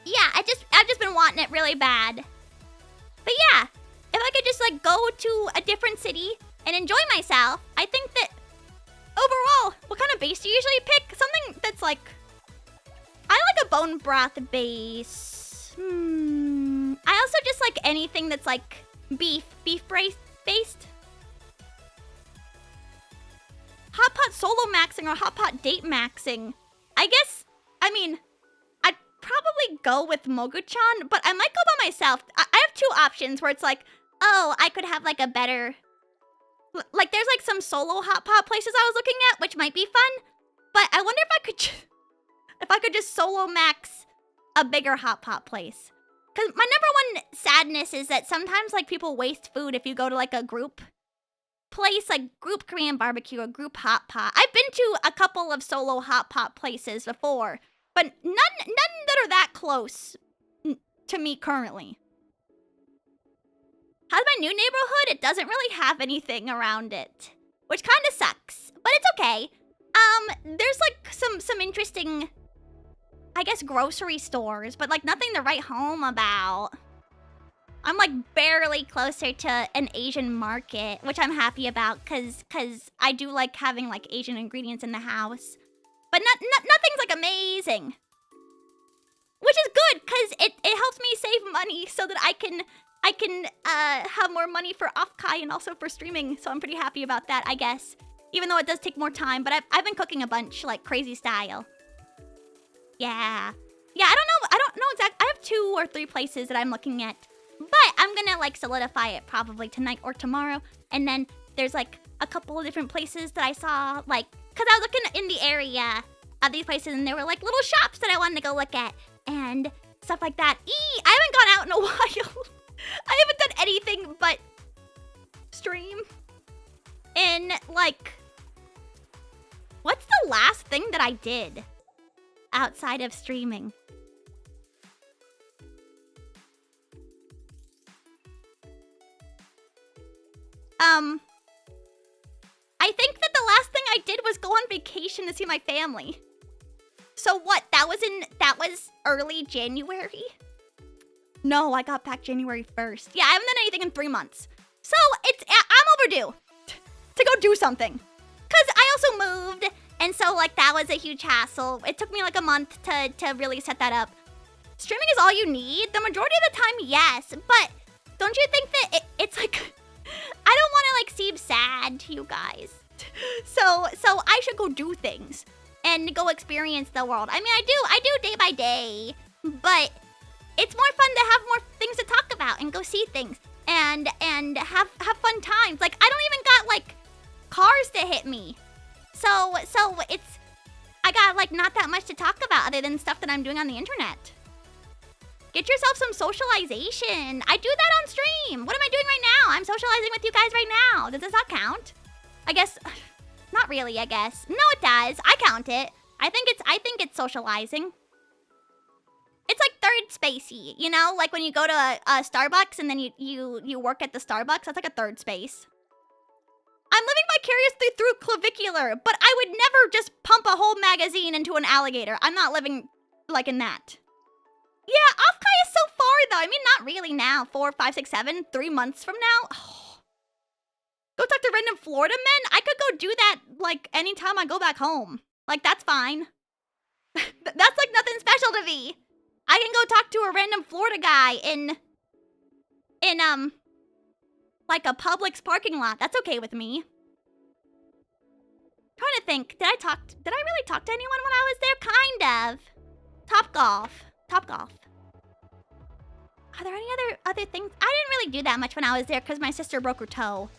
Yeah, I've just been wanting it really bad. But yeah, if I could just like go to a different city and enjoy myself, I think that overall, what kind of base do you usually pick? Something that's like, I like a bone broth base. I also just like anything that's like beef based. Hot Pot solo maxing or Hot Pot date maxing. I'd probably go with Mogu-chan, but I might go by myself. I have two options where it's like, oh, I could have like a better, like there's like some solo Hot Pot places I was looking at, which might be fun, but I wonder if I could If I could just solo max a bigger hot pot place. Because my number one sadness is that sometimes, like, people waste food if you go to, like, a group place, like group Korean barbecue or group hot pot. I've been to a couple of solo hot pot places before, but none that are that close to me currently. How's my new neighborhood? It doesn't really have anything around it, which kind of sucks, but it's okay. There's like some interesting, I guess, grocery stores, but like nothing to write home about. I'm like barely closer to an Asian market, which I'm happy about because I do like having like Asian ingredients in the house. But nothing's like amazing. Which is good because it helps me save money so that I can have more money for Offkai and also for streaming. So I'm pretty happy about that, I guess. Even though it does take more time, but I've been cooking a bunch, like crazy style. Yeah. Yeah, I don't know exactly. I have 2 or 3 places that I'm looking at. But I'm gonna like solidify it probably tonight or tomorrow. And then there's like a couple of different places that I saw, like, cause I was looking in the area of these places and there were like little shops that I wanted to go look at and stuff like that. I haven't gone out in a while. I haven't done anything but stream. And like, what's the last thing that I did outside of streaming? I think that the last thing I did was go on vacation to see my family. So what? That was early January? No, I got back January 1st. Yeah, I haven't done anything in 3 months. So I'm overdue to go do something. Cause I also moved, and so like that was a huge hassle. It took me like a month to really set that up. Streaming is all you need. The majority of the time, yes. But don't you think that it's like, I don't want to like seem sad to you guys. So I should go do things and go experience the world. I mean, I do day by day, but it's more fun to have more things to talk about and go see things and have fun times. Like I don't even got like cars to hit me. So it's, I got like not that much to talk about other than stuff that I'm doing on the internet. Get yourself some socialization. I do that on stream. What am I doing right now? I'm socializing with you guys right now. Does this not count? I guess, not really, I guess. No, it does. I count it. I think it's socializing. It's like third spacey, you know? Like when you go to a Starbucks and then you work at the Starbucks, that's like a third space. I'm living vicariously through Clavicular, but I would never just pump a whole magazine into an alligator. I'm not living like in that. Yeah, Offkai is so far though. I mean, not really now. 4, 5, 6, 7, 3 months from now. Oh. Go talk to random Florida men? I could go do that like anytime I go back home. Like that's fine. That's like nothing special to me. I can go talk to a random Florida guy in like a Publix parking lot. That's okay with me. Trying to think, did I really talk to anyone when I was there? Kind of. Topgolf. Are there any other things? I didn't really do that much when I was there because my sister broke her toe.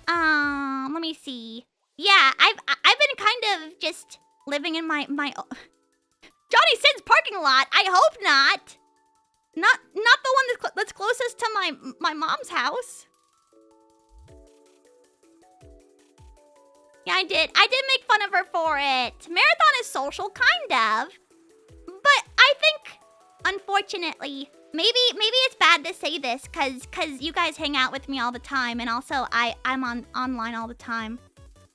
Let me see. Yeah, I've been kind of just living in my Johnny Sin's parking lot. I hope not. Not the one that's closest to my mom's house. Yeah, I did make fun of her for it. Marathon is social, kind of. But I think, unfortunately, maybe it's bad to say this cause you guys hang out with me all the time and also I'm online all the time.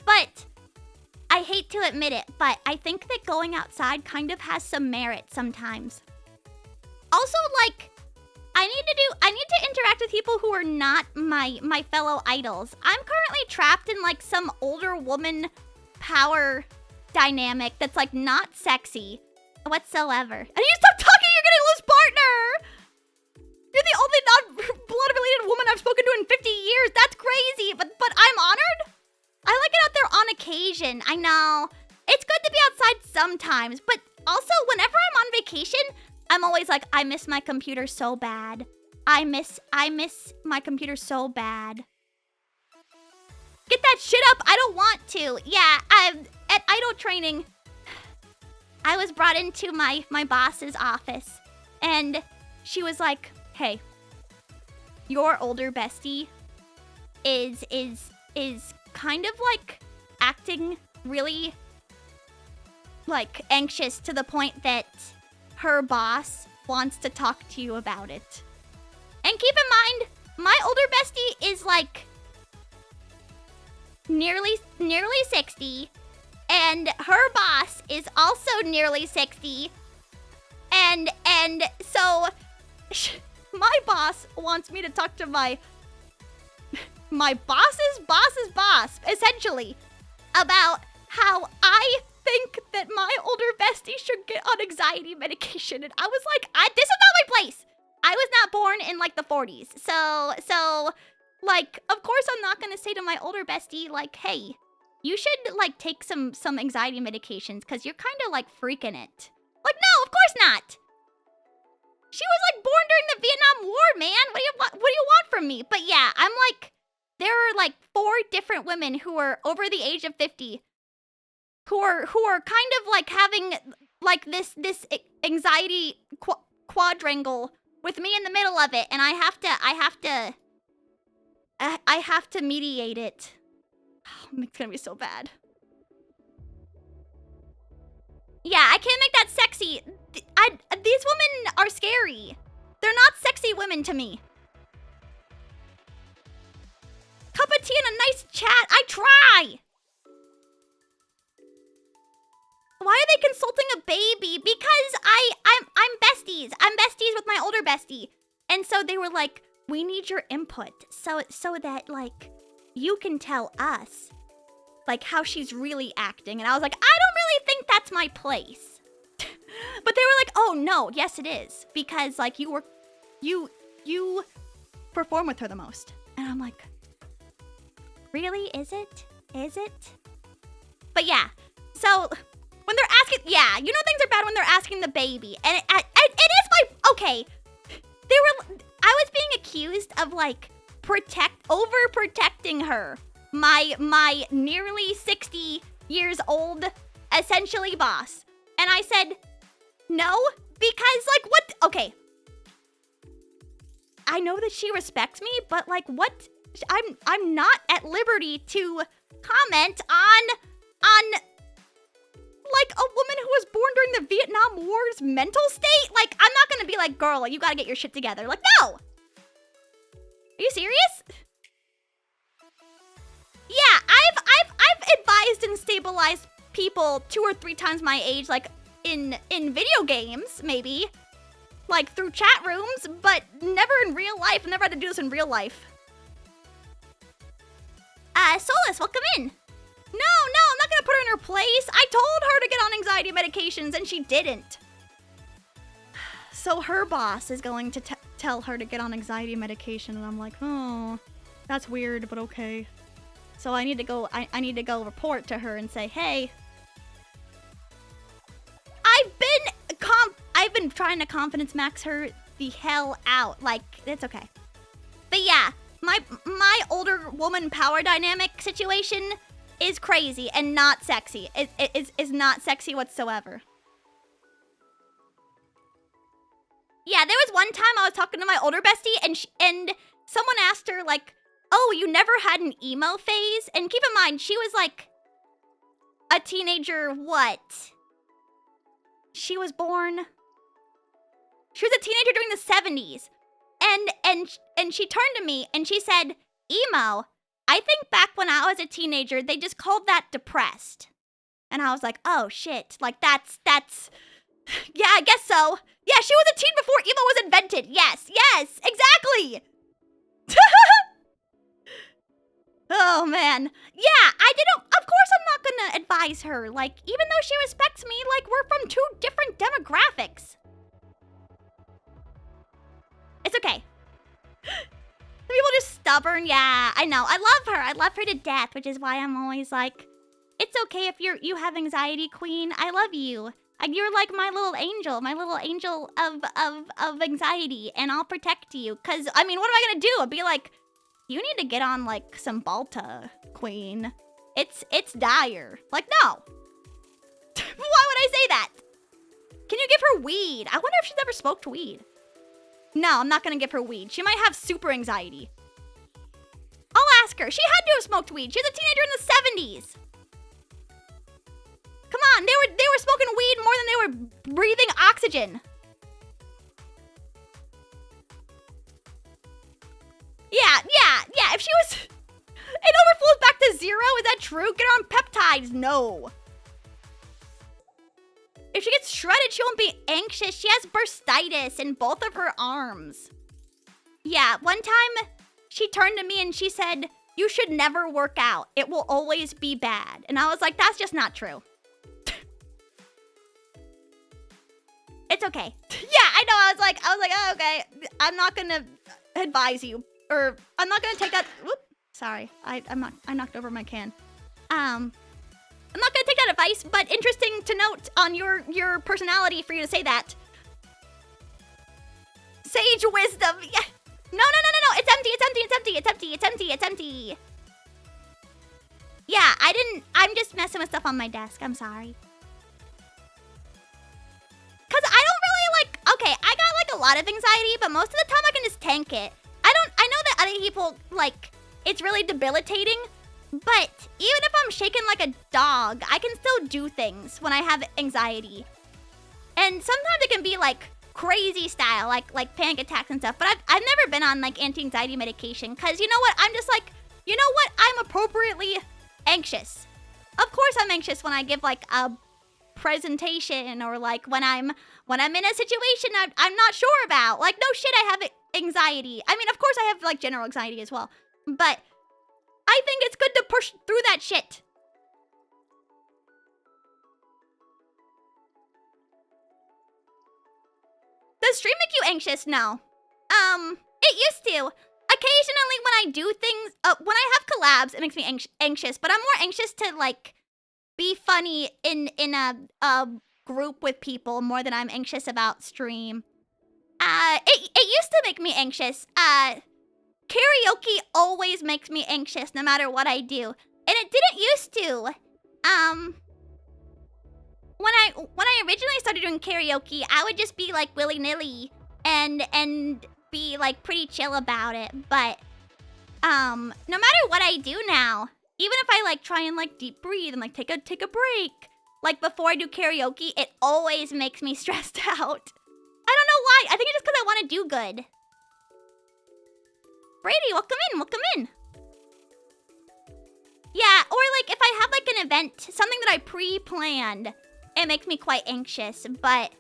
But I hate to admit it, but I think that going outside kind of has some merit sometimes. Also, like, I need to interact with people who are not my fellow idols. I'm currently trapped in like some older woman power dynamic that's like not sexy whatsoever. And you stop talking, you're gonna lose partner! You're the only non-blood related woman I've spoken to in 50 years. That's crazy, but I'm honored. I like it out there on occasion. I know. It's good to be outside sometimes, but also whenever I'm on vacation, I'm always like, I miss my computer so bad. I miss my computer so bad. Get that shit up. I don't want to. Yeah, at idol training, I was brought into my boss's office, and she was like, "Hey, your older bestie is kind of like acting really like anxious to the point that her boss wants to talk to you about it." And keep in mind, my older bestie is like nearly 60, and her boss is also nearly 60, and so my boss wants me to talk to my boss's boss's boss, essentially, about how I think that my older bestie should get on anxiety medication. And I was like, this is not my place. I was not born in like the 40s. So like, of course I'm not gonna say to my older bestie, like, hey, you should like take some anxiety medications because you're kind of like freaking it. Like, no, of course not. She was like born during the Vietnam War, man. What do you want from me? But yeah, I'm like, there are like 4 different women who are over the age of 50 who are kind of like having like this anxiety quadrangle with me in the middle of it, and I have to mediate it. Oh, it's gonna be so bad. Yeah, I can't make that sexy. These women are scary. They're not sexy women to me. Cup of tea and a nice chat. I try. Why are they consulting a baby? Because I'm besties. I'm besties with my older bestie. And so they were like, we need your input so that like you can tell us like how she's really acting. And I was like, I don't really think that's my place. But they were like, oh no, yes it is. Because like you perform with her the most. And I'm like, really? Is it? But yeah, so when they're asking, yeah, you know things are bad when they're asking the baby. And it is my, okay. I was being accused of like overprotecting her. My nearly 60 years old, essentially boss. And I said, no, because like what, okay. I know that she respects me, but like what, I'm not at liberty to comment on like a woman who was born during the Vietnam War's mental state. Like, I'm not gonna be like, girl, you gotta get your shit together. Like, no! Are you serious? Yeah, I've advised and stabilized people 2 or 3 times my age, like in video games, maybe. Like through chat rooms, but never in real life. I've never had to do this in real life. Solus, welcome in. No, I'm not gonna put her in her place. I told her to get on anxiety medications and she didn't. So her boss is going to tell her to get on anxiety medication, and I'm like, oh, that's weird, but okay. So I need to go, I need to go report to her and say, hey, I've been trying to confidence max her the hell out. Like, it's okay. But yeah, my older woman power dynamic situation is crazy and not sexy. It is not sexy whatsoever. Yeah, there was one time I was talking to my older bestie and someone asked her like, oh, you never had an emo phase? And keep in mind, she was like a teenager, what? She was a teenager during the 70s. And she turned to me and she said, emo, I think back when I was a teenager, they just called that depressed. And I was like, oh shit, like that's, yeah, I guess so. Yeah, she was a teen before emo was invented. Yes, exactly. Oh man. Yeah, of course I'm not gonna advise her. Like, even though she respects me, like we're from 2 different demographics. It's okay. People just stubborn. Yeah, I know. I love her. I love her to death, which is why I'm always like, it's okay if you have anxiety, queen. I love you. You're like my little angel of anxiety, and I'll protect you. Cause I mean, what am I gonna do? I'll be like, you need to get on like some Balta, queen. It's dire. Like, no. Why would I say that? her weed. I wonder if she's ever smoked weed. No, I'm not gonna give her weed. She might have super anxiety. I'll ask her. She had to have smoked weed. She was a teenager in the 70s. Come on, they were smoking weed more than they were breathing oxygen. Yeah. If she was, it overflows back to 0. Is that true? Get her on peptides. No. If she gets shredded, she won't be anxious. She has bursitis in both of her arms. Yeah, one time she turned to me and she said, "You should never work out. It will always be bad." And I was like, that's just not true. It's okay. Yeah, I know. I was like, oh, okay. I'm not gonna advise you, or I'm not gonna take that. Whoop, sorry, I knocked over my can. I'm not gonna take that advice, but interesting to note on your personality for you to say that. Sage wisdom. Yeah. No. It's empty. Yeah, I'm just messing with stuff on my desk. I'm sorry. Cause I don't really okay, I got like a lot of anxiety, but most of the time I can just tank it. I know that other people, like, it's really debilitating, but even if I'm shaking like a dog, I can still do things when I have anxiety. And sometimes it can be like crazy style, like panic attacks and stuff, but I've never been on like anti-anxiety medication, cause you know what, I'm just like, you know what, I'm appropriately anxious. Of course I'm anxious when I give like a presentation, or like when I'm in a situation I'm not sure about. Like, no shit, I have anxiety. I mean, of course I have like general anxiety as well, but I think it's good to push through that shit. Does stream make you anxious? No. It used to. Occasionally when I do things, when I have collabs, it makes me anxious, but I'm more anxious to like be funny in a group with people more than I'm anxious about stream. It used to make me anxious. Karaoke always makes me anxious no matter what I do. And it didn't used to. When I originally started doing karaoke, I would just be like willy-nilly and be like pretty chill about it. But no matter what I do now, even if I like try and like deep breathe and like take a break, like before I do karaoke, it always makes me stressed out. I don't know why. I think it's just because I want to do good. Brady, welcome in. Yeah, or like if I have like an event, something that I pre-planned, it makes me quite anxious. But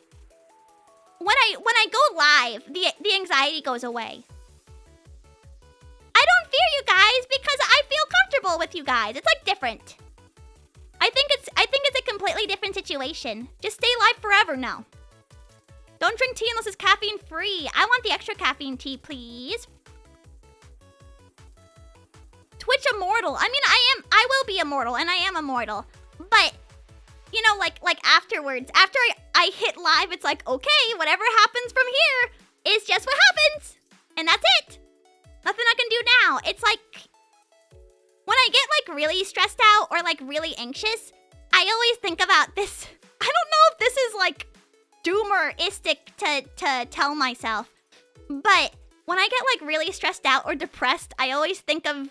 when I go live, the anxiety goes away. I don't fear you guys because I feel comfortable with you guys. It's like different. I think it's a completely different situation. Just stay live forever now. Don't drink tea unless it's caffeine free. I want the extra caffeine tea, please. Twitch immortal. I mean, I will be immortal, and I am immortal. But you know, like afterwards, after I hit live, it's like, okay, whatever happens from here is just what happens. And that's it. Nothing I can do now. It's like, when I get like really stressed out or like really anxious, I always think about this. I don't know if this is like doomeristic to tell myself, but when I get like really stressed out or depressed, I always think of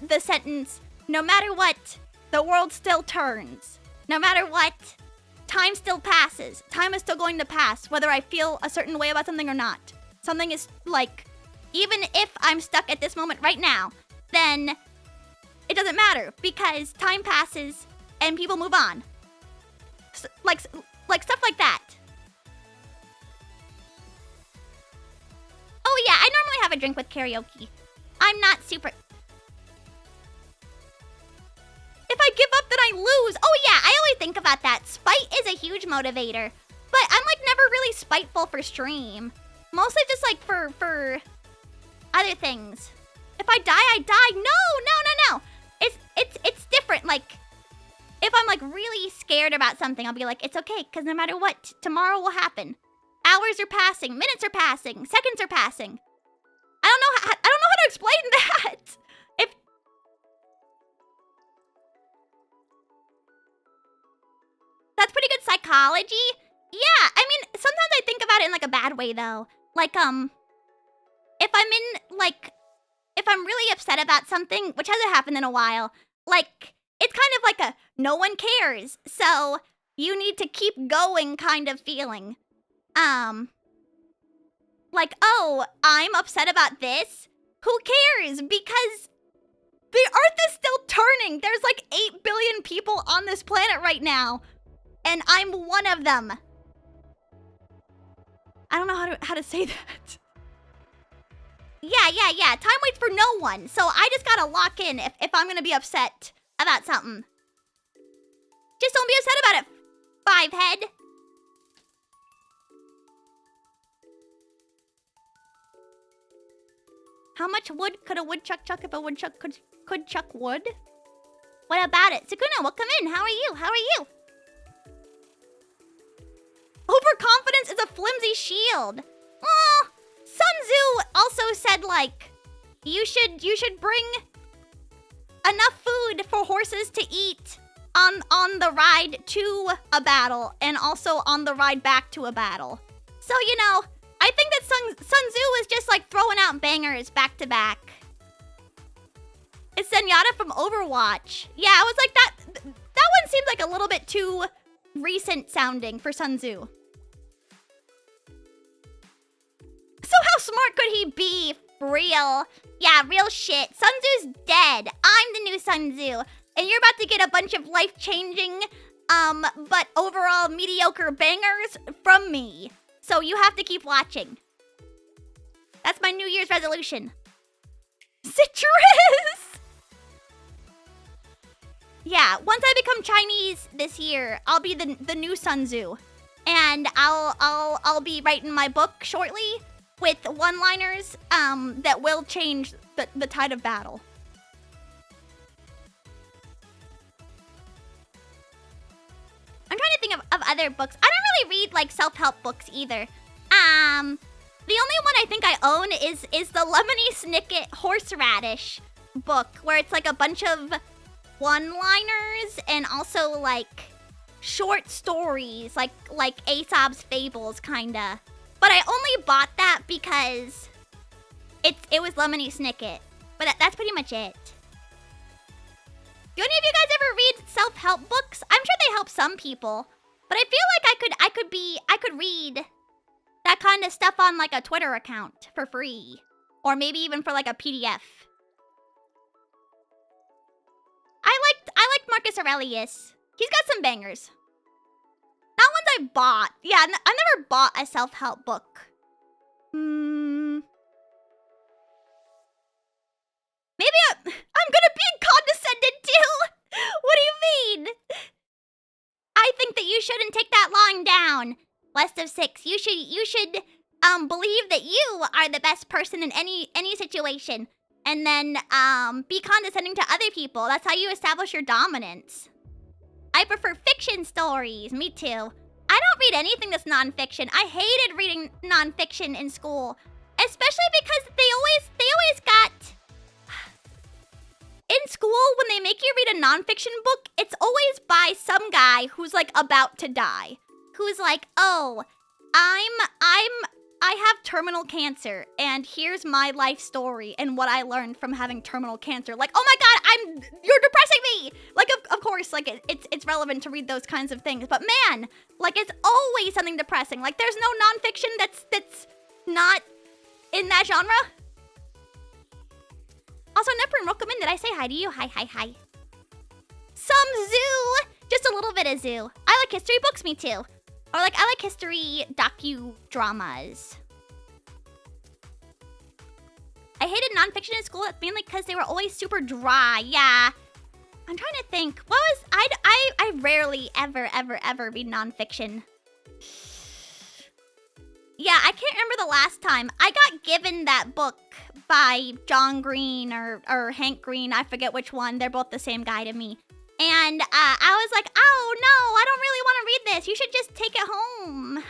the sentence, no matter what, the world still turns. No matter what, time still passes. Time is still going to pass, whether I feel a certain way about something or not. Something is like, even if I'm stuck at this moment right now, then it doesn't matter because time passes and people move on. Like stuff like that. Oh yeah, I normally have a drink with karaoke. I'm not super... If I give up, then I lose. Oh yeah, I always think about that. Spite is a huge motivator. But I'm like never really spiteful for stream. Mostly just like for other things. If I die, I die. No. It's different. Like, if I'm like really scared about something, I'll be like, it's okay, because no matter what, tomorrow will happen. Hours are passing, minutes are passing, seconds are passing. I don't know how to explain that. That's pretty good psychology. Yeah, I mean, sometimes I think about it in like a bad way though. Like, if I'm in like, if I'm really upset about something, which hasn't happened in a while, like, it's kind of like a no one cares, so you need to keep going kind of feeling. Like, oh, I'm upset about this? Who cares? Because the Earth is still turning. There's like 8 billion people on this planet right now, and I'm one of them. I don't know how to say that. Yeah. Time waits for no one. So I just gotta lock in if I'm gonna be upset about something. Just don't be upset about it, Fivehead. How much wood could a woodchuck chuck if a woodchuck could chuck wood? What about it? Sukuna, welcome in. How are you? Overconfidence is a flimsy shield. Well, Sun Tzu also said, like, you should bring enough food for horses to eat on the ride to a battle and also on the ride back to a battle. So, you know, I think that Sun Tzu was just like throwing out bangers back to back. It's Zenyatta from Overwatch. Yeah, I was like, that one seems like a little bit too recent sounding for Sun Tzu. So how smart could he be? Real. Yeah, real shit. Sun Tzu's dead. I'm the new Sun Tzu. And you're about to get a bunch of life-changing, but overall mediocre bangers from me. So you have to keep watching. That's my New Year's resolution. Citrus! Yeah, once I become Chinese this year, I'll be the new Sun Tzu. And I'll be writing my book shortly with one-liners that will change the tide of battle. I'm trying to think of other books. I don't really read like self-help books either. The only one I think I own is the Lemony Snicket Horseradish book, where it's like a bunch of one-liners and also like short stories, like Aesop's Fables kinda. But I only bought that because it was Lemony Snicket. But that's pretty much it. Do any of you guys ever read self-help books? I'm sure they help some people, but I feel like I could read that kind of stuff on like a Twitter account for free, or maybe even for like a PDF. I liked Marcus Aurelius. He's got some bangers. Not ones I bought. Yeah, I never bought a self-help book. Maybe I'm gonna be condescended too. What do you mean? I think that you shouldn't take that line down. West of 6, you should believe that you are the best person in any situation, and then be condescending to other people. That's how you establish your dominance. I prefer fiction stories. Me too. I don't read anything that's nonfiction. I hated reading nonfiction in school, especially because they always got. In school, when they make you read a nonfiction book, it's always by some guy who's like about to die. Who's like, oh, I have terminal cancer, and here's my life story and what I learned from having terminal cancer. Like, oh my god, you're depressing me! Like, of course, like, it's relevant to read those kinds of things, but man, like, it's always something depressing. Like, there's no nonfiction that's not in that genre. Also, Neprin, welcome in. Did I say hi to you? Hi. Some zoo! Just a little bit of zoo. I like history books, me too. Or like, I like history docudramas. I hated nonfiction in school mainly because they were always super dry. Yeah. I'm trying to think. What was... I rarely ever read nonfiction. Yeah, I can't remember the last time. I got given that book by John Green or Hank Green. I forget which one. They're both the same guy to me. And I was like, oh no, I don't really want to read this. You should just take it home.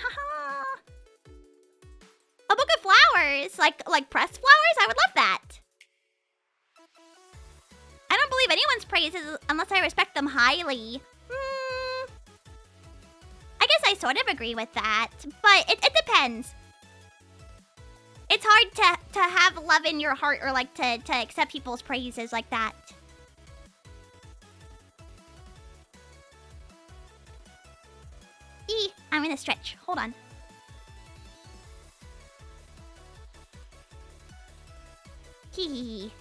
A book of flowers, like pressed flowers? I would love that. I don't believe anyone's praises unless I respect them highly. I guess I sort of agree with that, but it depends. It's hard to have love in your heart or like to accept people's praises like that. I'm gonna stretch. Hold on. Hee.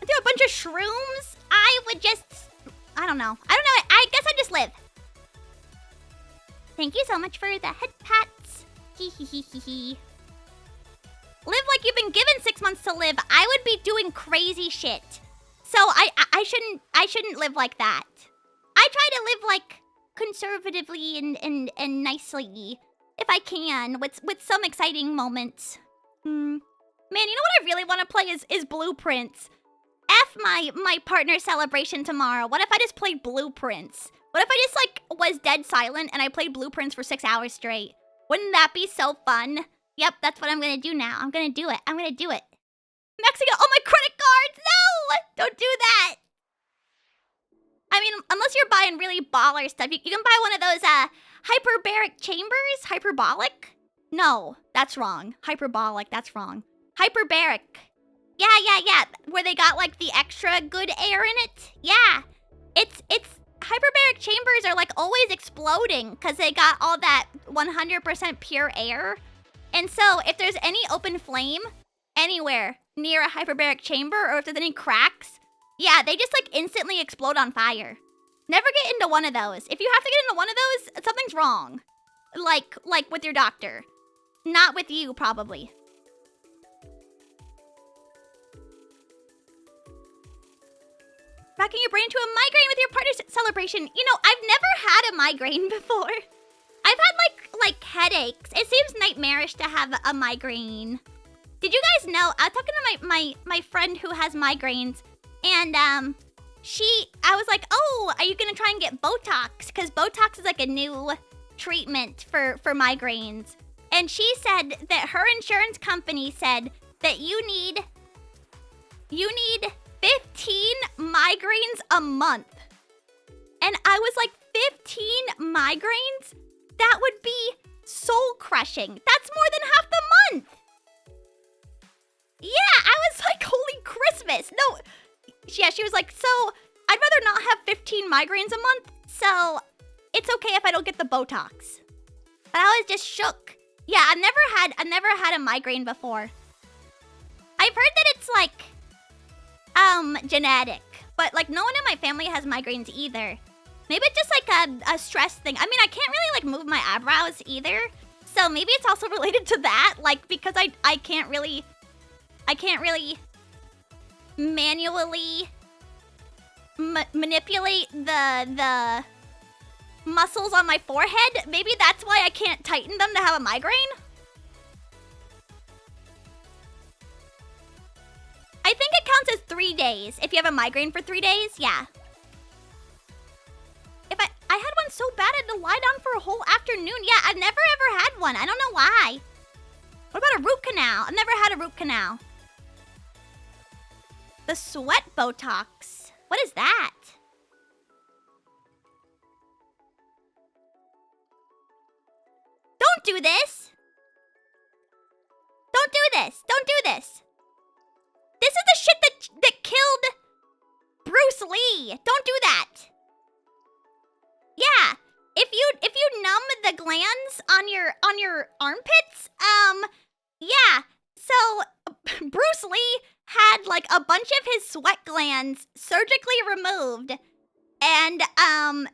Do a bunch of shrooms? I would just... I don't know. I guess I'd just live. Thank you so much for the head pats. Hee. Live like you've been given 6 months to live. I would be doing crazy shit. So I shouldn't live like that. I try to live like conservatively and nicely if I can with some exciting moments. Man, you know what I really want to play is Blueprints. F my partner celebration tomorrow. What if I just played Blueprints? What if I just like was dead silent and I played Blueprints for 6 hours straight? Wouldn't that be so fun? Yep, that's what I'm gonna do now. I'm gonna do it. Mexico, oh my credit cards! No! Don't do that! I mean, unless you're buying really baller stuff, you can buy one of those hyperbaric chambers? Hyperbolic? No, that's wrong. Hyperbolic, that's wrong. Hyperbaric. Yeah. Where they got like the extra good air in it. Yeah. It's hyperbaric chambers are like always exploding because they got all that 100% pure air. And so if there's any open flame anywhere near a hyperbaric chamber or if there's any cracks, yeah, they just like instantly explode on fire. Never get into one of those. If you have to get into one of those, something's wrong. Like with your doctor. Not with you, probably. Rocking your brain to a migraine with your partner's celebration. You know, I've never had a migraine before. I've had like headaches. It seems nightmarish to have a migraine. Did you guys know? I was talking to my friend who has migraines, and I was like, oh, are you gonna try and get Botox? Because Botox is like a new treatment for migraines. And she said that her insurance company said that you need 15 migraines a month. And I was like, 15 migraines? That would be soul crushing. That's more than half the month. Yeah, I was like, holy Christmas. No, yeah, she was like, so I'd rather not have 15 migraines a month, so it's okay if I don't get the Botox. But I was just shook. Yeah, I've never had a migraine before. I've heard that it's like, genetic, but like no one in my family has migraines either. Maybe it's just like a stress thing. I mean, I can't really like move my eyebrows either, so maybe it's also related to that. Like because I can't really manually manipulate the muscles on my forehead. Maybe that's why I can't tighten them to have a migraine. I think it counts as 3 days. If you have a migraine for 3 days, yeah. If I had one so bad I had to lie down for a whole afternoon. Yeah, I've never ever had one. I don't know why. What about a root canal? I've never had a root canal. The sweat Botox. What is that? Don't do this. Don't do this. Don't do this. This is the shit that killed Bruce Lee. Don't do that. Yeah. If you numb the glands on your armpits, yeah. So Bruce Lee had like a bunch of his sweat glands surgically removed, and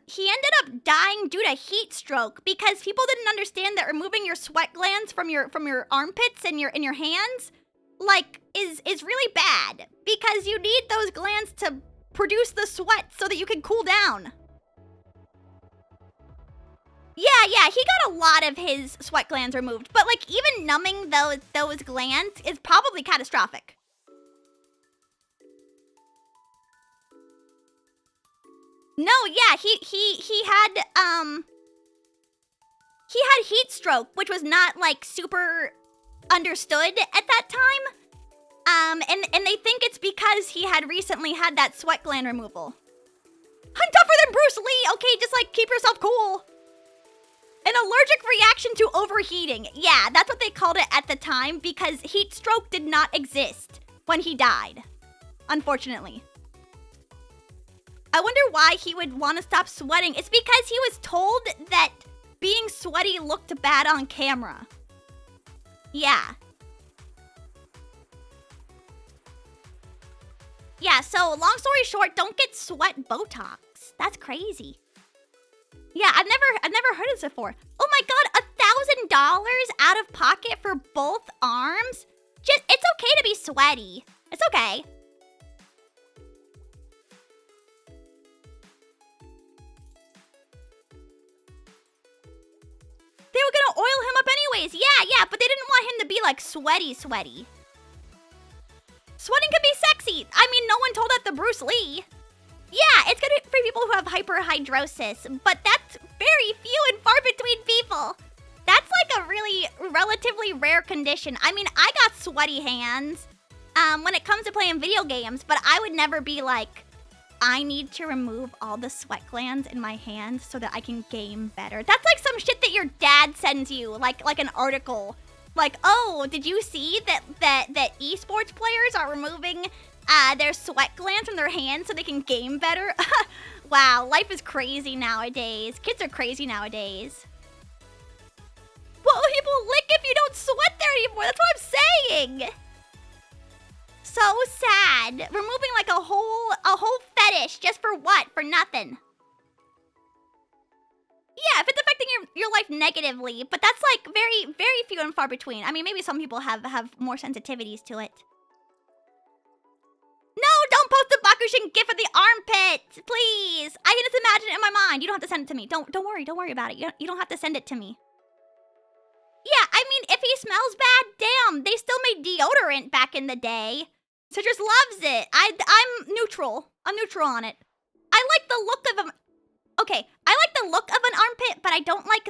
he ended up dying due to heat stroke because people didn't understand that removing your sweat glands from your armpits and your hands like is really bad because you need those glands to produce the sweat so that you can cool down. Yeah, he got a lot of his sweat glands removed, but like even numbing those glands is probably catastrophic. No, yeah, he had heat stroke, which was not like super understood at that time. And they think it's because he had recently had that sweat gland removal. I'm tougher than okay, just like keep yourself cool. An allergic reaction to overheating. Yeah, that's what they called it at the time because heat stroke did not exist when he died, unfortunately. I wonder why he would want to stop sweating. It's because he was told that being sweaty looked bad on camera. Yeah. Yeah, so long story short, don't get sweat Botox. That's crazy. Yeah, I've never heard of this before. Oh my god, $1,000 out of pocket for both arms? Just, it's okay to be sweaty. It's okay. They were gonna oil him up anyways. Yeah, but they didn't want him to be like sweaty. Sweating can be sexy. I mean, no one told that to Bruce Lee. Yeah, it's good for people who have hyperhidrosis, but that's very few and far between people. That's like a really relatively rare condition. I mean, I got sweaty hands when it comes to playing video games, but I would never be like, I need to remove all the sweat glands in my hands so that I can game better. That's like some shit that your dad sends you, like an article. Like, oh, did you see that esports players are removing their sweat glands from their hands so they can game better? Wow, life is crazy nowadays. Kids are crazy nowadays. What will people lick if you don't sweat there anymore? That's what I'm saying. So sad. Removing like a whole fetish just for what? For nothing. Yeah, if it's affecting your life negatively, but that's like very, very few and far between. I mean, maybe some people have more sensitivities to it. No, don't post the Bakushin gif of the armpit, please. I can just imagine it in my mind. You don't have to send it to me. Don't worry about it. You don't have to send it to me. Yeah, I mean, if he smells bad, damn, they still made deodorant back in the day. Citrus loves it. I'm neutral. I'm neutral on it. I like the look of him. Okay, I like the look of an armpit, but I don't like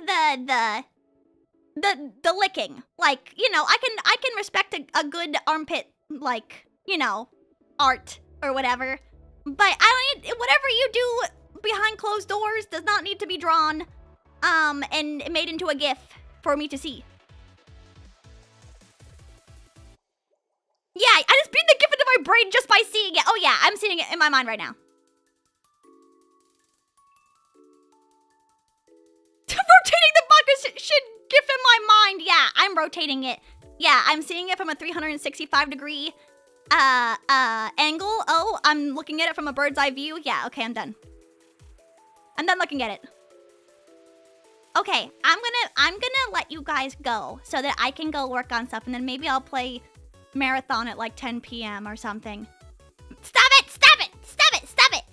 the licking. Like, you know, I can respect a good armpit, like, you know, art or whatever. But I don't need, whatever you do behind closed doors does not need to be drawn and made into a GIF for me to see. Yeah, I just beat the GIF into my brain just by seeing it. Oh yeah, I'm seeing it in my mind right now. Rotating the Bakushin GIF in my mind. Yeah, I'm rotating it. Yeah, I'm seeing it from a 365 degree angle. Oh, I'm looking at it from a bird's eye view. Yeah, okay, I'm done. I'm done looking at it. Okay, I'm gonna let you guys go so that I can go work on stuff, and then maybe I'll play Marathon at like 10 p.m. or something. Stop it! Stop it! Stop it! Stop it!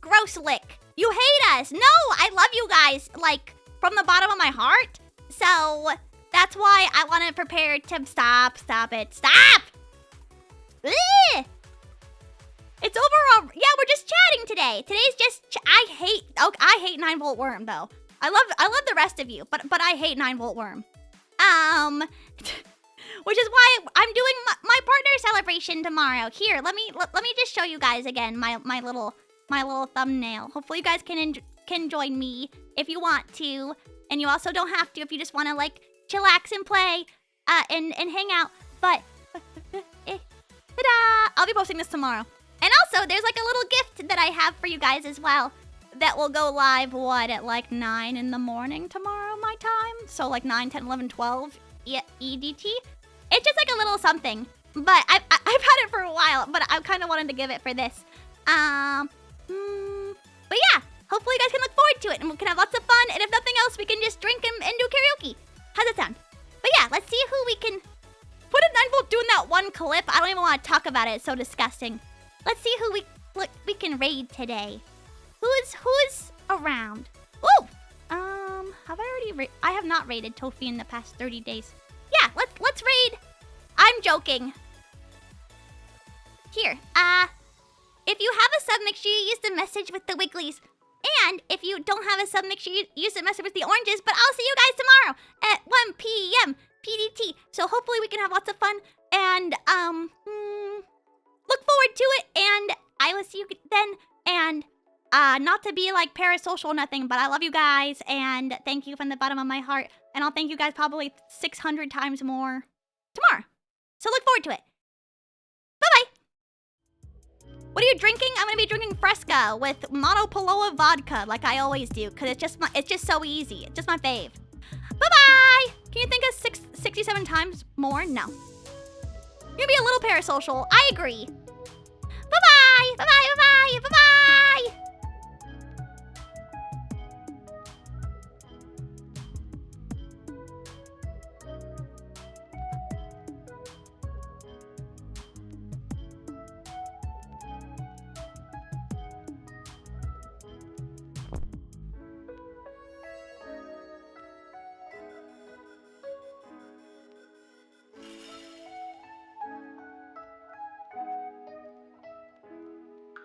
Gross lick. You hate us. No, I love you guys, like, from the bottom of my heart. So that's why I want to prepare to stop it. Stop! Ugh! It's overall. Yeah, we're just chatting today. Today's just. I hate 9-volt worm though. I love the rest of you, but I hate 9-volt worm. Which is why I'm doing my partner celebration tomorrow. Here, let me just show you guys again my little thumbnail. Hopefully you guys can join me if you want to, and you also don't have to if you just want to like chillax and play and hang out. But ta-da! I'll be posting this tomorrow. And also, there's like a little gift that I have for you guys as well that will go live, what, at like 9 in the morning tomorrow, my time? So like 9, 10, 11, 12 EDT. It's just like a little something. But I've had it for a while, but I kind of wanted to give it for this. But yeah, hopefully you guys can look forward to it and we can have lots of fun. And if nothing else, we can just drink and do karaoke. How's that sound? But yeah, let's see who we can... What did 9-volt do in that one clip? I don't even want to talk about it. It's so disgusting. Let's see who we can raid today. Who's around? Ooh! Have I already I have not raided Tofi in the past 30 days. Yeah, let's raid. I'm joking. Here, if you have a sub, make sure you use the message with the wigglies. And if you don't have a sub, make sure you use the message with the oranges. But I'll see you guys tomorrow at 1 p.m. PDT. So hopefully we can have lots of fun and look forward to it. And I will see you then. And Not to be like parasocial or nothing, but I love you guys and thank you from the bottom of my heart. And I'll thank you guys probably 600 times more tomorrow. So look forward to it. Bye-bye. What are you drinking? I'm gonna be drinking Fresca with Monopoloa vodka like I always do, because it's just so easy. It's just my fave. Bye-bye. Can you think of 67 times more? No. You're gonna be a little parasocial. I agree. Bye-bye. Bye-bye. Bye-bye. Bye-bye.